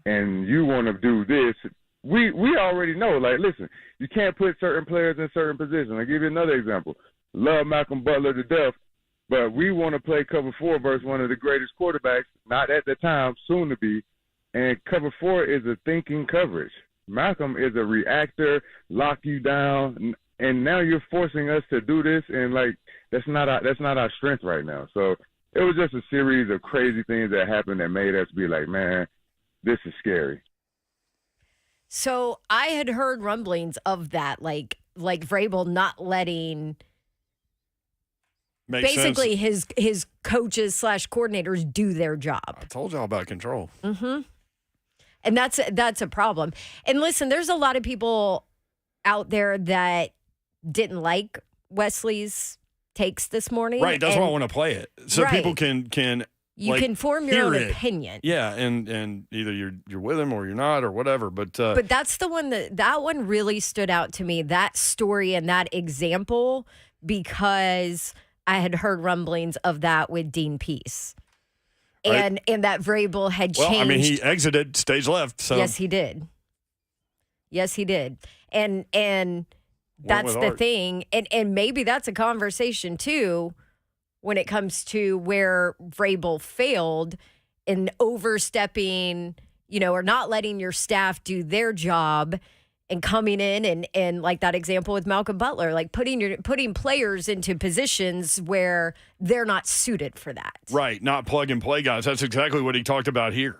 and you want to do this. We already know, like, listen, you can't put certain players in certain positions. I'll give you another example. Love Malcolm Butler to death, but we want to play cover 4 versus one of the greatest quarterbacks, not at the time, soon to be, and cover 4 is a thinking coverage. Malcolm is a reactor, lock you down, and now you're forcing us to do this, and, like, that's not our strength right now. So it was just a series of crazy things that happened that made us be like, man, this is scary. So I had heard rumblings of that, like Vrabel not letting basically his coaches / coordinators do their job. I told y'all about control. Mm-hmm. And that's a problem. And listen, there's a lot of people out there that didn't like Wesley's takes this morning. Right, that's why I want to play it. So people can you can form your own opinion. Yeah, and either you're with him or you're not or whatever. But that's the one that one really stood out to me, that story and that example, because I had heard rumblings of that with Dean Pease. And that Vrabel had changed. Well, I mean, he exited stage left. So yes, he did. And that's the thing. And maybe that's a conversation too when it comes to where Vrabel failed in overstepping, or not letting your staff do their job and coming in and like that example with Malcolm Butler, like putting players into positions where they're not suited for that. Right, not plug and play guys. That's exactly what he talked about here.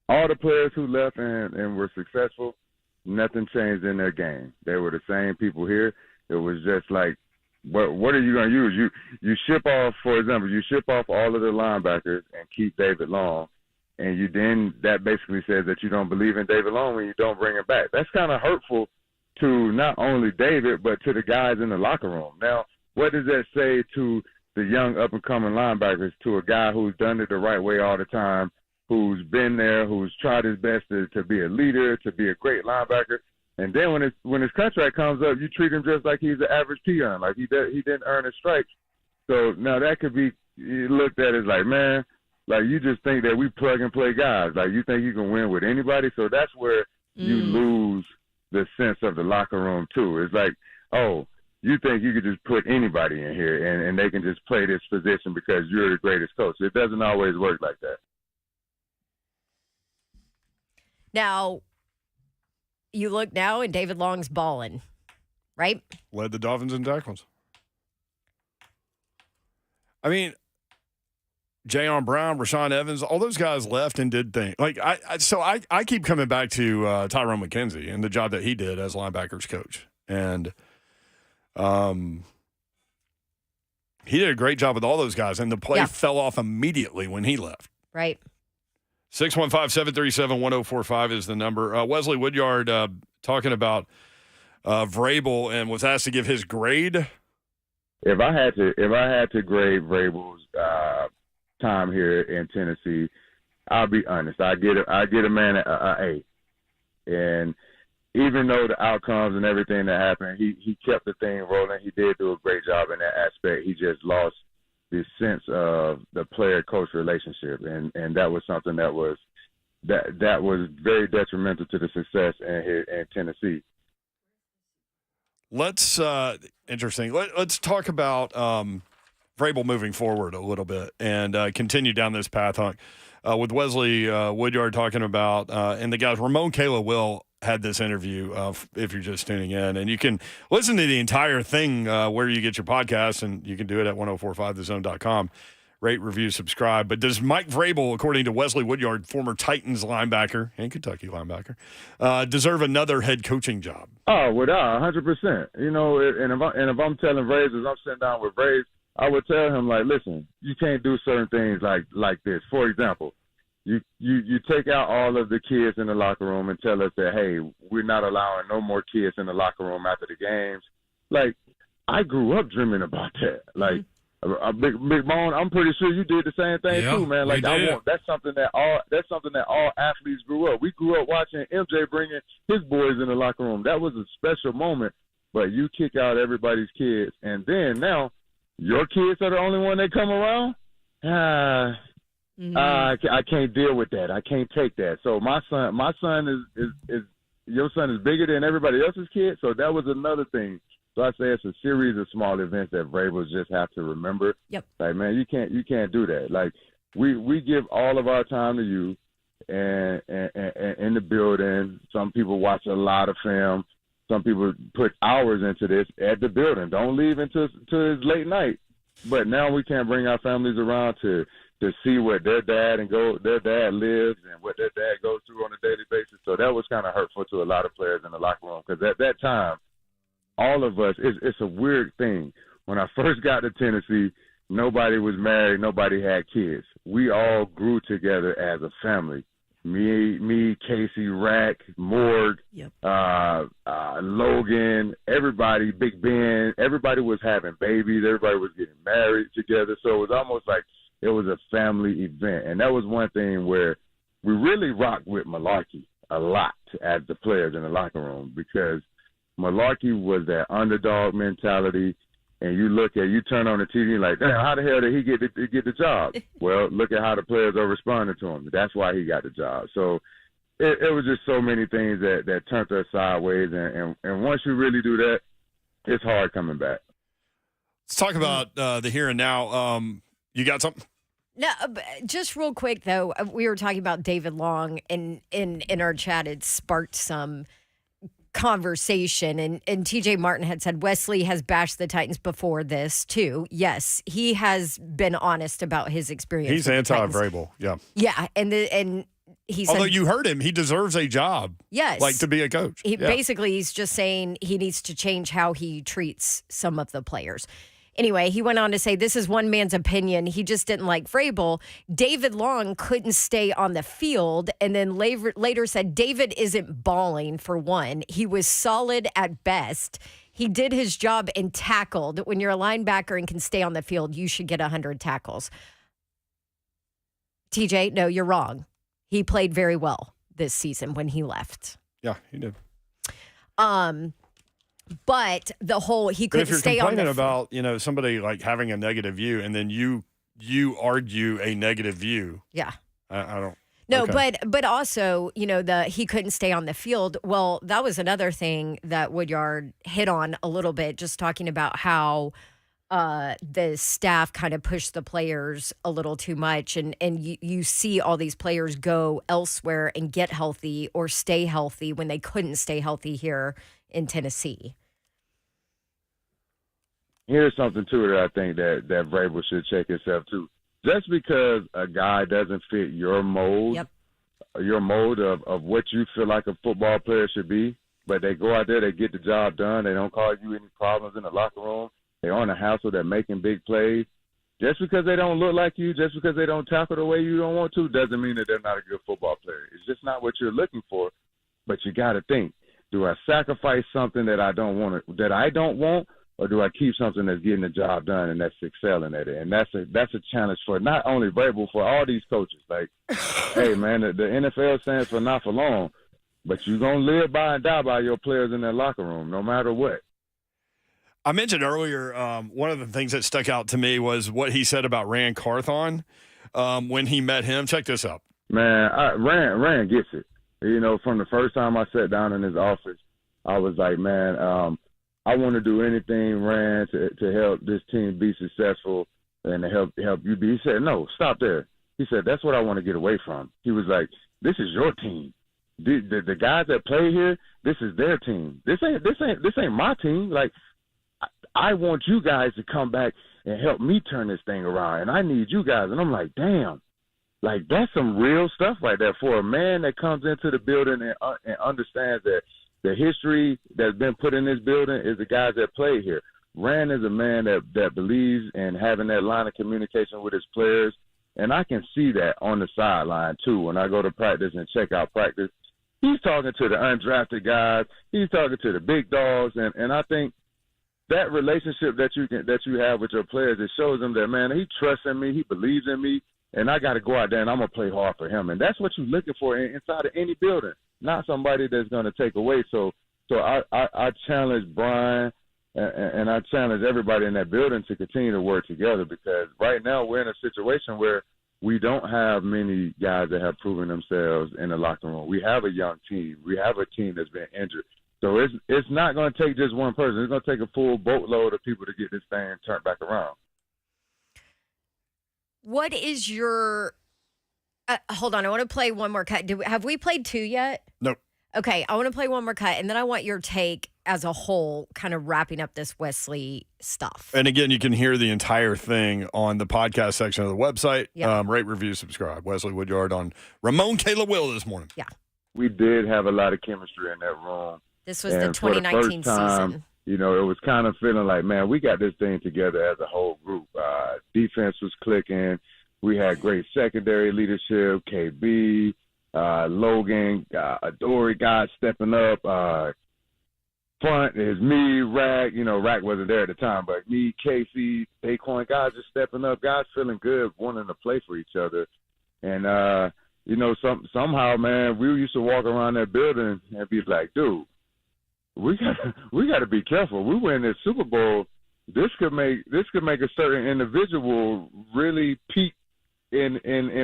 All the players who left and were successful, nothing changed in their game. They were the same people here. It was just like, what are you going to use? You ship off, for example, all of the linebackers and keep David Long. And that basically says that you don't believe in David Long when you don't bring him back. That's kind of hurtful to not only David, but to the guys in the locker room. Now, what does that say to the young up-and-coming linebackers, to a guy who's done it the right way all the time, who's been there, who's tried his best to be a leader, to be a great linebacker? And then when his contract comes up, you treat him just like he's an average peon, like he didn't earn his stripes. So now that could be looked at as like, man, like, you just think that we plug and play guys. Like, you think you can win with anybody. So that's where you lose the sense of the locker room too. It's like, oh, you think you could just put anybody in here and they can just play this position because you're the greatest coach. It doesn't always work like that. Now, you look now and David Long's balling, right? Led the Dolphins in tackles. I mean, Jayon Brown, Rashaan Evans, all those guys left and did things. Like, I keep coming back to Tyrone McKenzie and the job that he did as linebackers coach. And he did a great job with all those guys, and the play fell off immediately when he left. Right. 615-737-1045 is the number. Wesley Woodyard talking about Vrabel and was asked to give his grade. If I had to grade Vrabel's time here in Tennessee, I'll be honest. I get a man an A. And even though the outcomes and everything that happened, he kept the thing rolling. He did do a great job in that aspect. He just lost the sense of the player-coach relationship, and that was something that was very detrimental to the success in Tennessee. Let's Let's talk about Vrabel moving forward a little bit and continue down this path, with Wesley Woodyard talking about and the guys. Ramon Kayla Will had this interview if you're just tuning in, and you can listen to the entire thing where you get your podcasts, and you can do it at 1045thezone.com. Rate, review, subscribe. But does Mike Vrabel, according to Wesley Woodyard, former Titans linebacker and Kentucky linebacker, deserve another head coaching job? Oh, without 100%. You know, and if I'm telling Braves, as I'm sitting down with Braves, I would tell him, like, listen, you can't do certain things like this. For example, you take out all of the kids in the locker room and tell us that, hey, we're not allowing no more kids in the locker room after the games. Like, I grew up dreaming about that. Like, A big Bone, I'm pretty sure you did the same thing too, man. Like that's something that all athletes grew up. We grew up watching MJ bringing his boys in the locker room. That was a special moment. But you kick out everybody's kids, and then now your kids are the only one that come around. I can't deal with that. I can't take that. So my son is your son is bigger than everybody else's kids. So that was another thing. So I say it's a series of small events that Vrabels just have to remember. Yep. Like, man, you can't do that. Like, we give all of our time to you, and in the building. Some people watch a lot of film. Some people put hours into this at the building. Don't leave until it's late night. But now we can't bring our families around to see what their dad lives and what their dad goes through on a daily basis. So that was kind of hurtful to a lot of players in the locker room, because at that time, all of us, it's a weird thing. When I first got to Tennessee, nobody was married, nobody had kids. We all grew together as a family. Me, Casey, Rack, Morg, Logan, everybody, Big Ben, everybody was having babies, everybody was getting married together. So it was almost like it was a family event. And that was one thing where we really rocked with Malarkey a lot as the players in the locker room, because Malarkey was that underdog mentality. And you turn on the TV and you're like, damn, how the hell did he get the job? Well, look at how the players are responding to him. That's why he got the job. So it was just so many things that turned us sideways. And once you really do that, it's hard coming back. Let's talk about the here and now. You got something? No, just real quick, though. We were talking about David Long, and in our chat, it sparked some conversation, and TJ Martin had said Wesley has bashed the Titans before this too. Yes, he has been honest about his experience. He's anti-Vrabel. Yeah, and he said, although you heard him, he deserves a job. Yes, like to be a coach. Basically, he's just saying he needs to change how he treats some of the players. Anyway, he went on to say, this is one man's opinion. He just didn't like Vrabel. David Long couldn't stay on the field, and then later said David isn't balling, for one. He was solid at best. He did his job and tackled. When you're a linebacker and can stay on the field, you should get 100 tackles. TJ, no, you're wrong. He played very well this season when he left. Yeah, he did. But the whole he couldn't stay on the. If you're complaining about somebody like having a negative view, and then you argue a negative view, I don't. No, okay. but also he couldn't stay on the field. Well, that was another thing that Woodyard hit on a little bit, just talking about how the staff kind of pushed the players a little too much, and you see all these players go elsewhere and get healthy or stay healthy when they couldn't stay healthy here in Tennessee. Here's something too that I think that Vrabel should check himself too. Just because a guy doesn't fit your mold, your mold of what you feel like a football player should be, but they go out there, they get the job done, they don't cause you any problems in the locker room, they're on the hustle, they're making big plays. Just because they don't look like you, just because they don't tackle the way you don't want to, doesn't mean that they're not a good football player. It's just not what you're looking for. But you got to think. Do I sacrifice something that I don't want, or do I keep something that's getting the job done and that's excelling at it? And that's a challenge for not only Vrabel, for all these coaches. Like, hey, man, the NFL stands for not for long, but you're going to live by and die by your players in that locker room, no matter what. I mentioned earlier, one of the things that stuck out to me was what he said about Rand Carthon when he met him. Check this out. Man, Rand gets it. From the first time I sat down in his office, I was like, man, I want to do anything, Rand, to help this team be successful and to help you be. He said, no, stop there. He said, that's what I want to get away from. He was like, this is your team. The guys that play here, this is their team. This ain't my team. Like, I want you guys to come back and help me turn this thing around, and I need you guys. And I'm like, damn. Like, that's some real stuff right there for a man that comes into the building and understands that the history that's been put in this building is the guys that play here. Rand is a man that believes in having that line of communication with his players, and I can see that on the sideline, too. When I go to practice and check out practice, he's talking to the undrafted guys. He's talking to the big dogs, and I think that relationship that you have with your players, it shows them that, man, he trusts in me, he believes in me, and I got to go out there and I'm gonna play hard for him. And that's what you're looking for inside of any building, not somebody that's gonna take away. So I challenge Brian and I challenge everybody in that building to continue to work together, because right now we're in a situation where we don't have many guys that have proven themselves in the locker room. We have a young team. We have a team that's been injured. So it's not going to take just one person. It's going to take a full boatload of people to get this thing turned back around. What is your hold on, I want to play one more cut. Have we played 2 yet? Nope. Okay, I want to play one more cut, and then I want your take as a whole, kind of wrapping up this Wesley stuff. And again, you can hear the entire thing on the podcast section of the website. Yeah. Rate, review, subscribe. Wesley Woodyard on Ramon Kayla Will this morning. Yeah. We did have a lot of chemistry in that room. This was the 2019 season. You know, it was kind of feeling like, man, we got this thing together as a whole group. Defense was clicking. We had great secondary leadership, KB, Logan, Adoree guys stepping up. Front is me, Rack. You know, Rack wasn't there at the time, but me, Casey, Daquan, guys just stepping up. Guys feeling good, wanting to play for each other. And, you know, somehow, man, we used to walk around that building and be like, dude, we got to be careful. We win this Super Bowl. This could make a certain individual really peak, and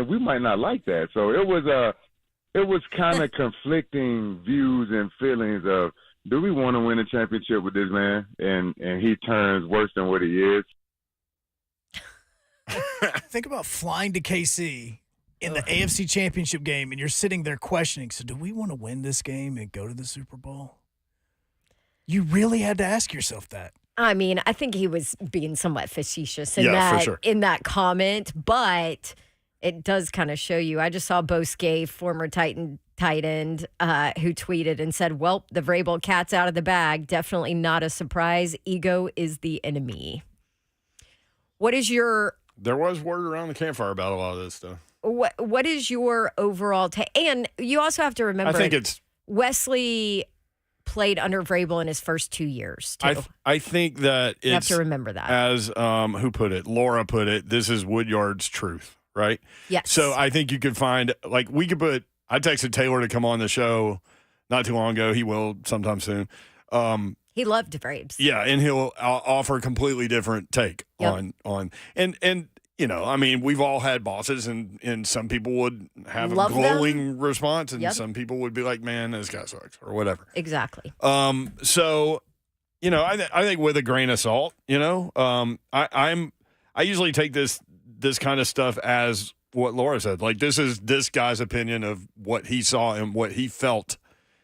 we might not like that. So it was kind of conflicting views and feelings of, do we want to win a championship with this man? And he turns worse than what he is. Think about flying to KC in the AFC Championship game, and you're sitting there questioning, so do we want to win this game and go to the Super Bowl? You really had to ask yourself that. I mean, I think he was being somewhat facetious in for sure. in that comment, but it does kind of show you. I just saw Bo Skay, former tight end, who tweeted and said, well, the Vrabel cat's out of the bag. Definitely not a surprise. Ego is the enemy. What is your... There was word around the campfire about a lot of this stuff. What is your overall take? And you also have to remember... I think it's... Wesley played under Vrabel in his first 2 years, too. I think that it's... You have to remember that. As, who put it? Laura put it, this is Woodyard's truth, right? Yes. So I think you could find... Like, we could put... I texted Taylor to come on the show not too long ago. He will sometime soon. He loved Braves. Yeah, and he'll offer a completely different take on and you know, I mean, we've all had bosses, and some people would have Love a glowing response, and Yep. some people would be like, "Man, this guy sucks," or whatever. Exactly. So, you know, I think with a grain of salt, you know, I usually take this kind of stuff as what Laura said. Like, this is this guy's opinion of what he saw and what he felt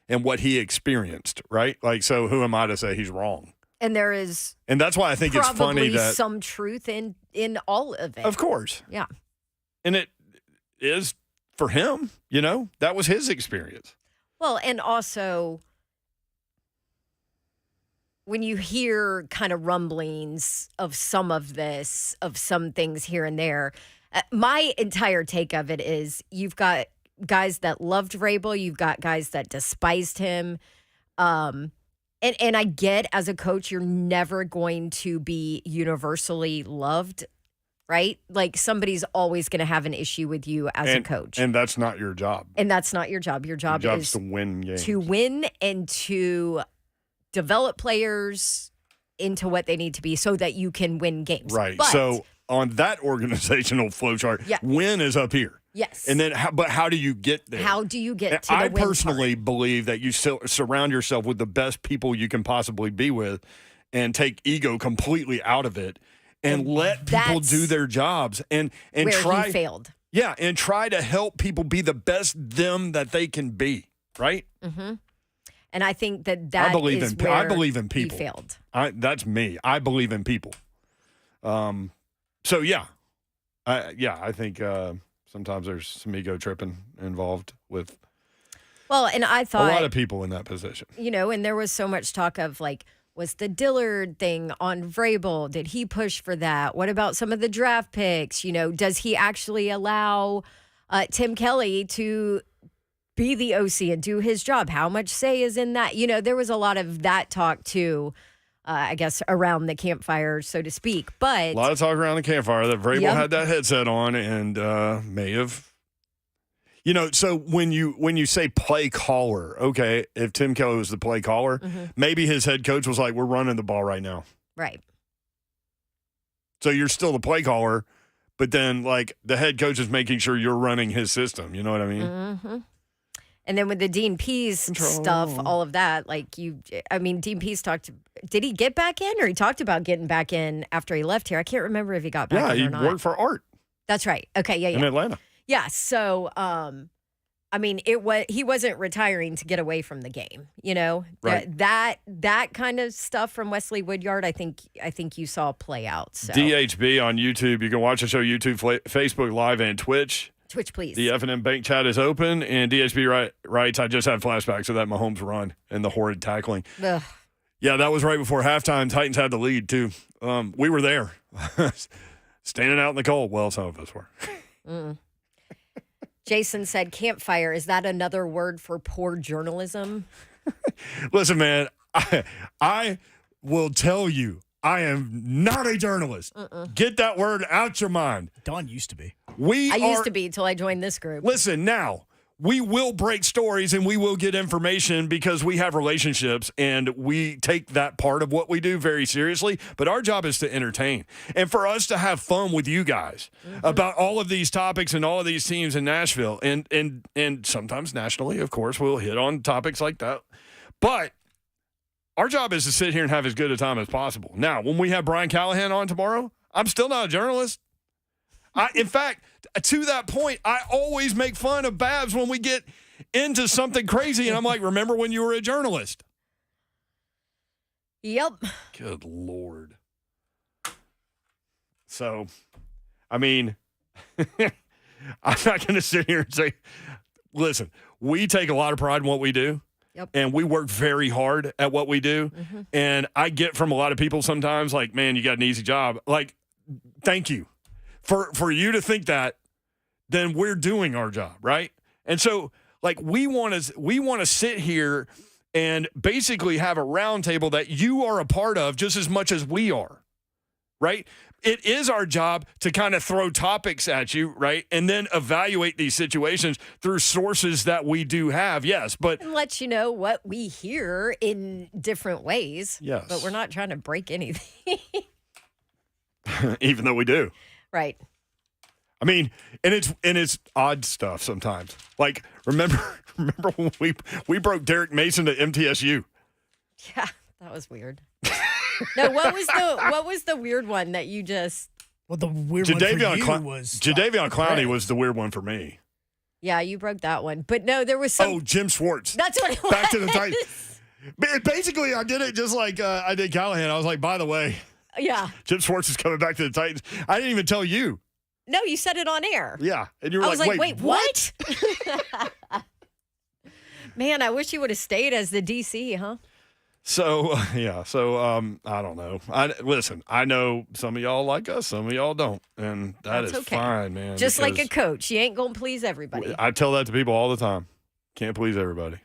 and what he experienced, right? Like, so who am I to say he's wrong? And there is... And that's why I think it's funny that... some truth in all of it. Of course. Yeah. And it is for him, you know? That was his experience. Well, and also, when you hear kind of rumblings of some of this, of some things here and there, my entire take of it is you've got guys that loved Vrabel, you've got guys that despised him. And I get, as a coach, you're never going to be universally loved, right? Like, somebody's always going to have an issue with you as a coach. And that's not your job. And that's not your job. Your job is to win games. To win and to develop players into what they need to be so that you can win games. Right. But, so on that organizational flowchart, win is up here. Yes. And then, but how do you get there? How do you get to I the win personally part? believe that you still surround yourself with the best people you can possibly be with, and take ego completely out of it, and let people do their jobs and where try. He failed. Yeah, and try to help people be the best them that they can be. Right. Mm-hmm. And I think that I believe is in. where I believe in people. He failed. That's me. I believe in people. So yeah, I think. Sometimes there's some ego tripping involved with Well, and I thought a lot of people in that position. You know, and there was so much talk of, like, was the Dillard thing on Vrabel? Did he push for that? What about some of the draft picks? You know, does he actually allow Tim Kelly to be the OC and do his job? How much say is in that? You know, there was a lot of that talk too. I guess, around the campfire, so to speak. But A lot of talk around the campfire that Vrabel Yep. had that headset on and may have. So when you say play caller, okay, if Tim Kelly was the play caller, maybe his head coach was like, we're running the ball right now. right. So you're still the play caller, but then, like, the head coach is making sure you're running his system. You know what I mean? Mm-hmm. And then with the Dean Pease stuff, all of that, Dean Pease did he get back in, or he talked about getting back in after he left here? I can't remember if he got back in or not. Yeah, he worked for Art. That's right. Okay, yeah. In Atlanta. Yeah, so, he wasn't retiring to get away from the game, Right. That kind of stuff from Wesley Woodyard, I think you saw play out. So. DHB on YouTube. You can watch the show YouTube, Facebook Live, and Twitch. Twitch, please. The F&M Bank chat is open, and DHB writes, I just had flashbacks of that Mahomes run and the horrid tackling. Ugh. Yeah, that was right before halftime. Titans had the lead, too. We were there, standing out in the cold. Well, some of us were. Jason said, campfire. Is that another word for poor journalism? Listen, man, I will tell you, I am not a journalist. Get that word out your mind. Don used to be. I used to be until I joined this group. Listen, now, we will break stories and we will get information because we have relationships and we take that part of what we do very seriously. But our job is to entertain and for us to have fun with you guys about all of these topics and all of these teams in Nashville. And sometimes nationally, of course, we'll hit on topics like that. But our job is to sit here and have as good a time as possible. Now, when we have Brian Callahan on tomorrow, I'm still not a journalist. In fact, to that point, I always make fun of Babs when we get into something crazy. And I'm like, remember when you were a journalist? Yep. Good Lord. So, I mean, I'm not going to sit here and say, listen, we take a lot of pride in what we do. Yep. And we work very hard at what we do. And I get from a lot of people sometimes like, man, you got an easy job. Like, thank you. For you to think that, then we're doing our job, right? And so, like, we want to sit here and basically have a roundtable that you are a part of just as much as we are, right? It is our job to kind of throw topics at you, right? And then evaluate these situations through sources that we do have, yes. But And let you know what we hear in different ways. Yes. But we're not trying to break anything. even though we do. Right. I mean, and it's odd stuff sometimes. Like, remember when we broke Derek Mason to MTSU? Yeah, that was weird. No, what was the weird one that you just? Well, the weird one for you was Jadeveon Clowney was the weird one for me. Yeah, you broke that one, but no, there was some. Oh, Jim Schwartz. That's what it was. Back to the Titans. Basically, I did it just like I did Callahan. I was like, by the way, Yeah. Jim Schwartz is coming back to the Titans. I didn't even tell you. No, you said it on air. Yeah, and you were I was like, wait, what? Man, I wish you would have stayed as the DC, huh? So, yeah. So, I don't know. Listen, I know some of y'all like us, some of y'all don't. And That's is okay. fine, man. Just like a because coach. You ain't going to please everybody. I tell that to people all the time. Can't please everybody.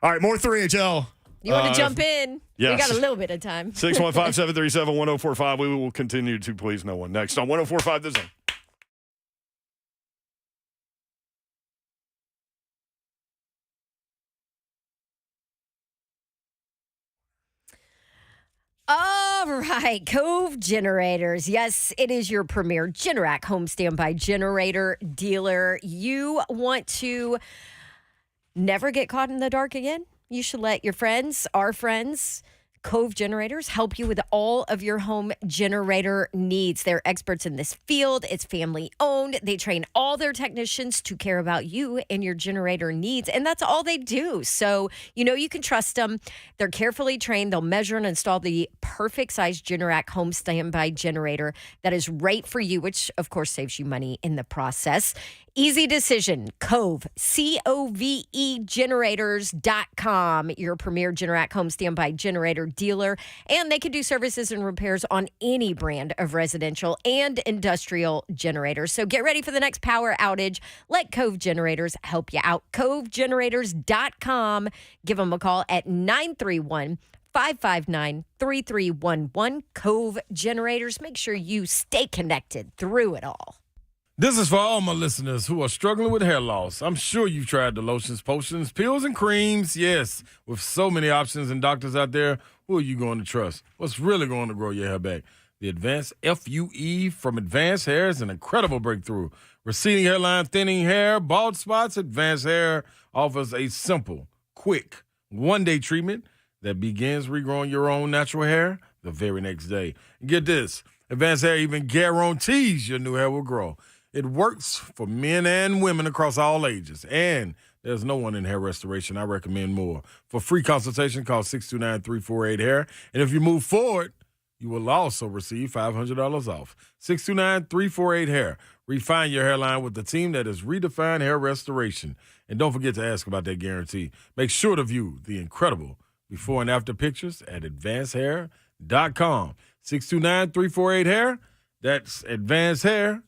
All right, more 3HL. You want to jump in? yes. We got a little bit of time. 615-737-1045. We will continue to please no one. Next on 1045 The Zone. All right, Cove Generators. Yes, it is your premier Generac home standby generator dealer. You want to never get caught in the dark again? You should let your friends, our friends, Cove Generators, help you with all of your home generator needs. They're experts in this field. It's family owned. They train all their technicians to care about you and your generator needs, and that's all they do. So, you can trust them. They're carefully trained. They'll measure and install the perfect size Generac home standby generator that is right for you, which of course saves you money in the process. Easy decision. Cove, COVE generators.com, your premier Generac home standby generator dealer. And they can do services and repairs on any brand of residential and industrial generators. So get ready for the next power outage. Let Cove Generators help you out. CoveGenerators.com. Give them a call at 931 559-3311. Cove Generators. Make sure you stay connected through it all. This is for all my listeners who are struggling with hair loss. I'm sure you've tried the lotions, potions, pills, and creams. Yes, with so many options and doctors out there, who are you going to trust? What's really going to grow your hair back? The Advanced FUE from Advanced Hair is an incredible breakthrough. Receding hairline, thinning hair, bald spots, Advanced Hair offers a simple, quick, one-day treatment that begins regrowing your own natural hair the very next day. And get this, Advanced Hair even guarantees your new hair will grow. It works for men and women across all ages. And there's no one in hair restoration I recommend more. For free consultation, call 629-348-HAIR. And if you move forward, you will also receive $500 off. 629-348-HAIR. Refine your hairline with the team that has redefined hair restoration. And don't forget to ask about that guarantee. Make sure to view the incredible before and after pictures at advancedhair.com. 629-348-HAIR. That's advancedhair.com.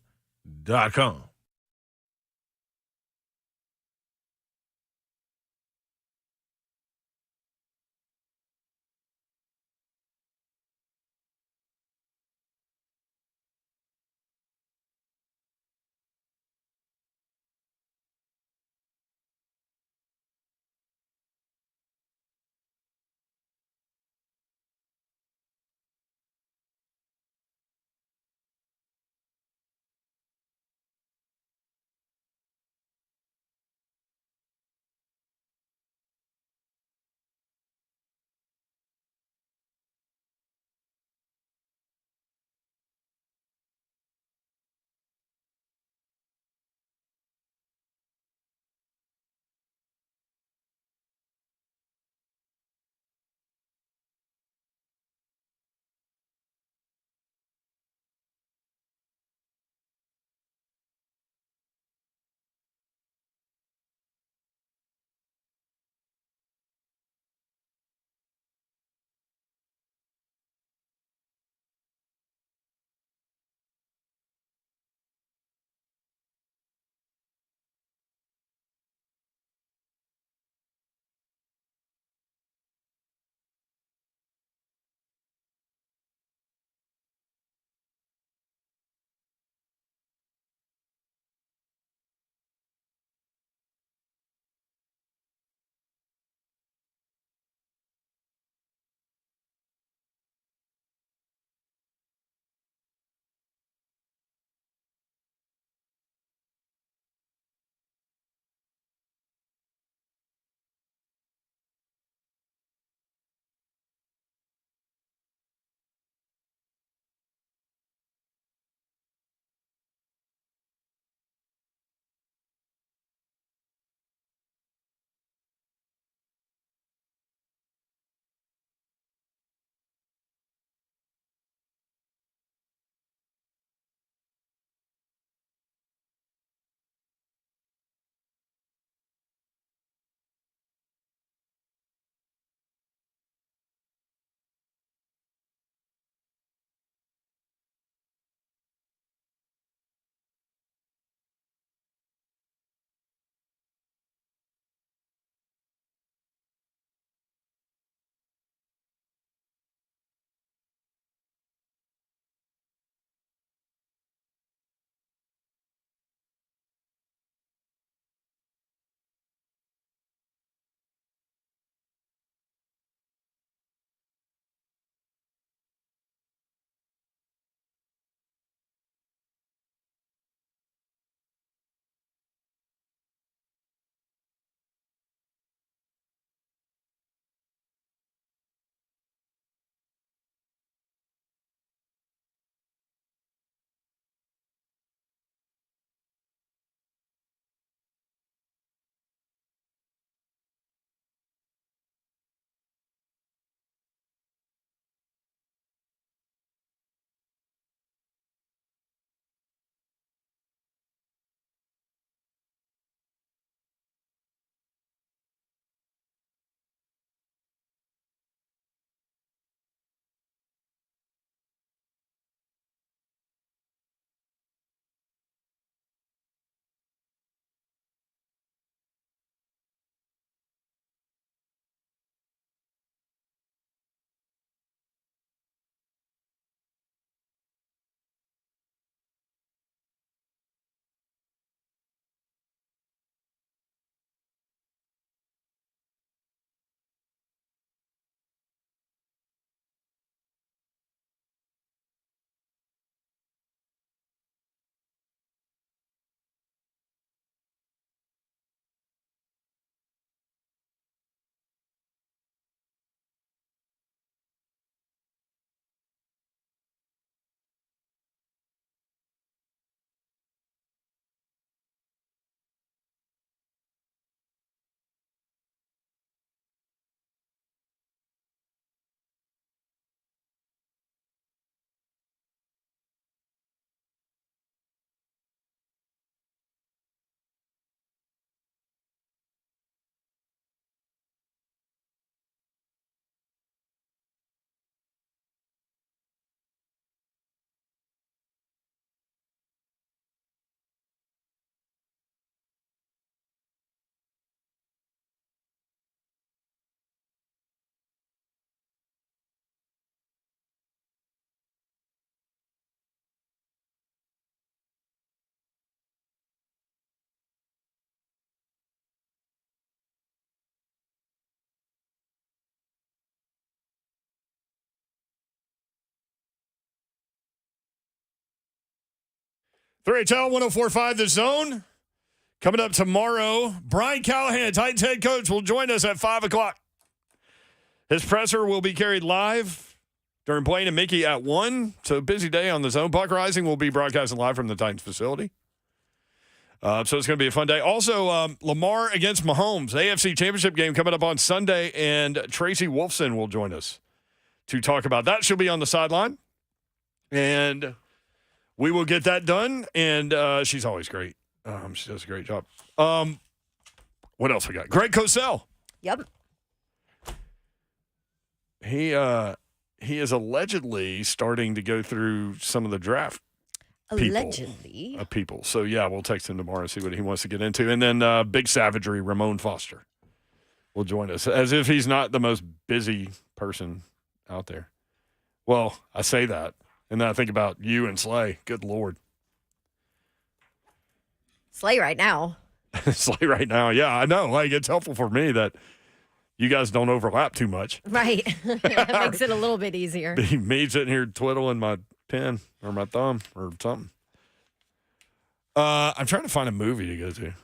3HL 104.5 The Zone. Coming up tomorrow, Brian Callahan, Titans head coach, will join us at 5 o'clock. His presser will be carried live during Blaine and Mickey at 1. So busy day on The Zone. Buck Rising will be broadcasting live from the Titans facility. So it's going to be a fun day. Also, Lamar against Mahomes, AFC Championship game coming up on Sunday, and Tracy Wolfson will join us to talk about that. She'll be on the sideline, and we will get that done, and she's always great. She does a great job. What else we got? Greg Cosell. Yep. He is allegedly starting to go through some of the draft people. So, yeah, we'll text him tomorrow and see what he wants to get into. And then Big Savagery, Ramon Foster, will join us, as if he's not the most busy person out there. Well, I say that, and then I think about you and Slay. Good Lord. Slay right now. Slay right now. Yeah, I know. Like, it's helpful for me that you guys don't overlap too much. Right. That makes it a little bit easier. Me sitting here twiddling my pen or my thumb or something. I'm trying to find a movie to go to.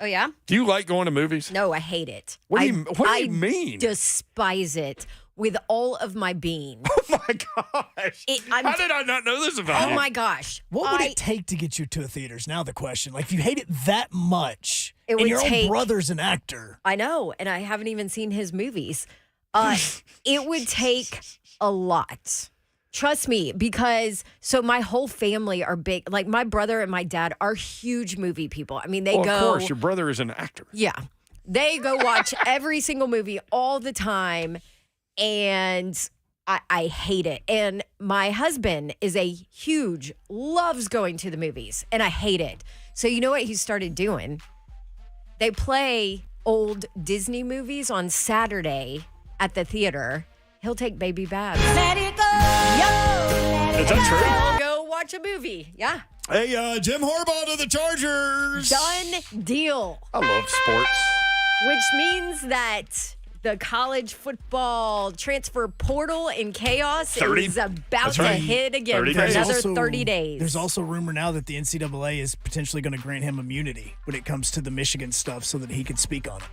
Oh, yeah? Do you like going to movies? No, I hate it. What do you mean? I despise it with all of my being. Oh, my gosh. How did I not know this about you? Oh, my gosh. What would it take to get you to a theaters? Now the question. Like, if you hate it that much, and your own brother's an actor. I know, and I haven't even seen his movies. It would take a lot. Trust me, because my whole family are big. Like, my brother and my dad are huge movie people. I mean, they go. Of course, your brother is an actor. Yeah. They go watch every single movie all the time, and I hate it. And my husband is loves going to the movies, and I hate it. So you know what he started doing? They play old Disney movies on Saturday at the theater. He'll take baby Babs. Let it go. Is that true? Go watch a movie. Yeah. Hey, Jim Harbaugh to the Chargers. Done deal. I love sports. Which means that the college football transfer portal in chaos is about to hit again for another 30 days. There's also rumor now that the NCAA is potentially going to grant him immunity when it comes to the Michigan stuff so that he can speak on it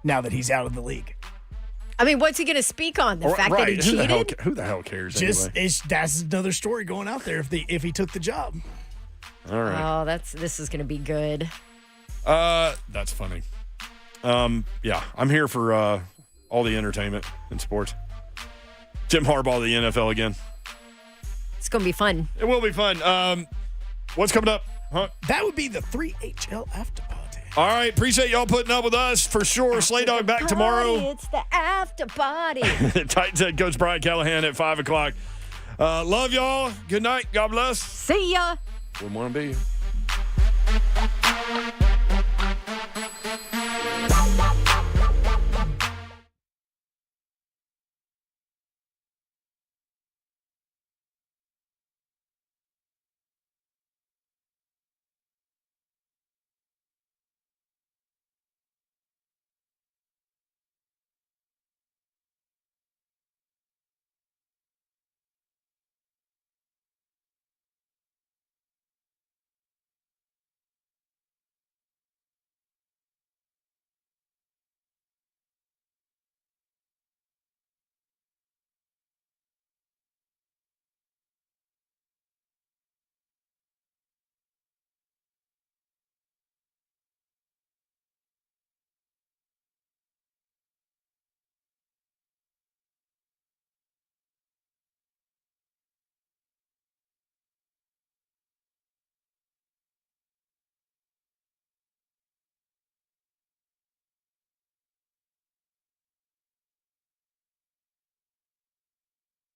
now that he's out of the league. I mean, what's he going to speak on? The fact that he cheated? Who the hell cares anyway? That's another story going out there if he took the job. All right. Oh, this is going to be good. That's funny. Yeah, I'm here for all the entertainment in sports. Jim Harbaugh, the NFL again. It's going to be fun. It will be fun. What's coming up? Huh? That would be the 3HL after party. All right, appreciate y'all putting up with us for sure. Slay Dog back tomorrow. It's the after party. Titans head coach Brian Callahan at 5 o'clock. Love y'all. Good night. God bless. See ya. We want to be.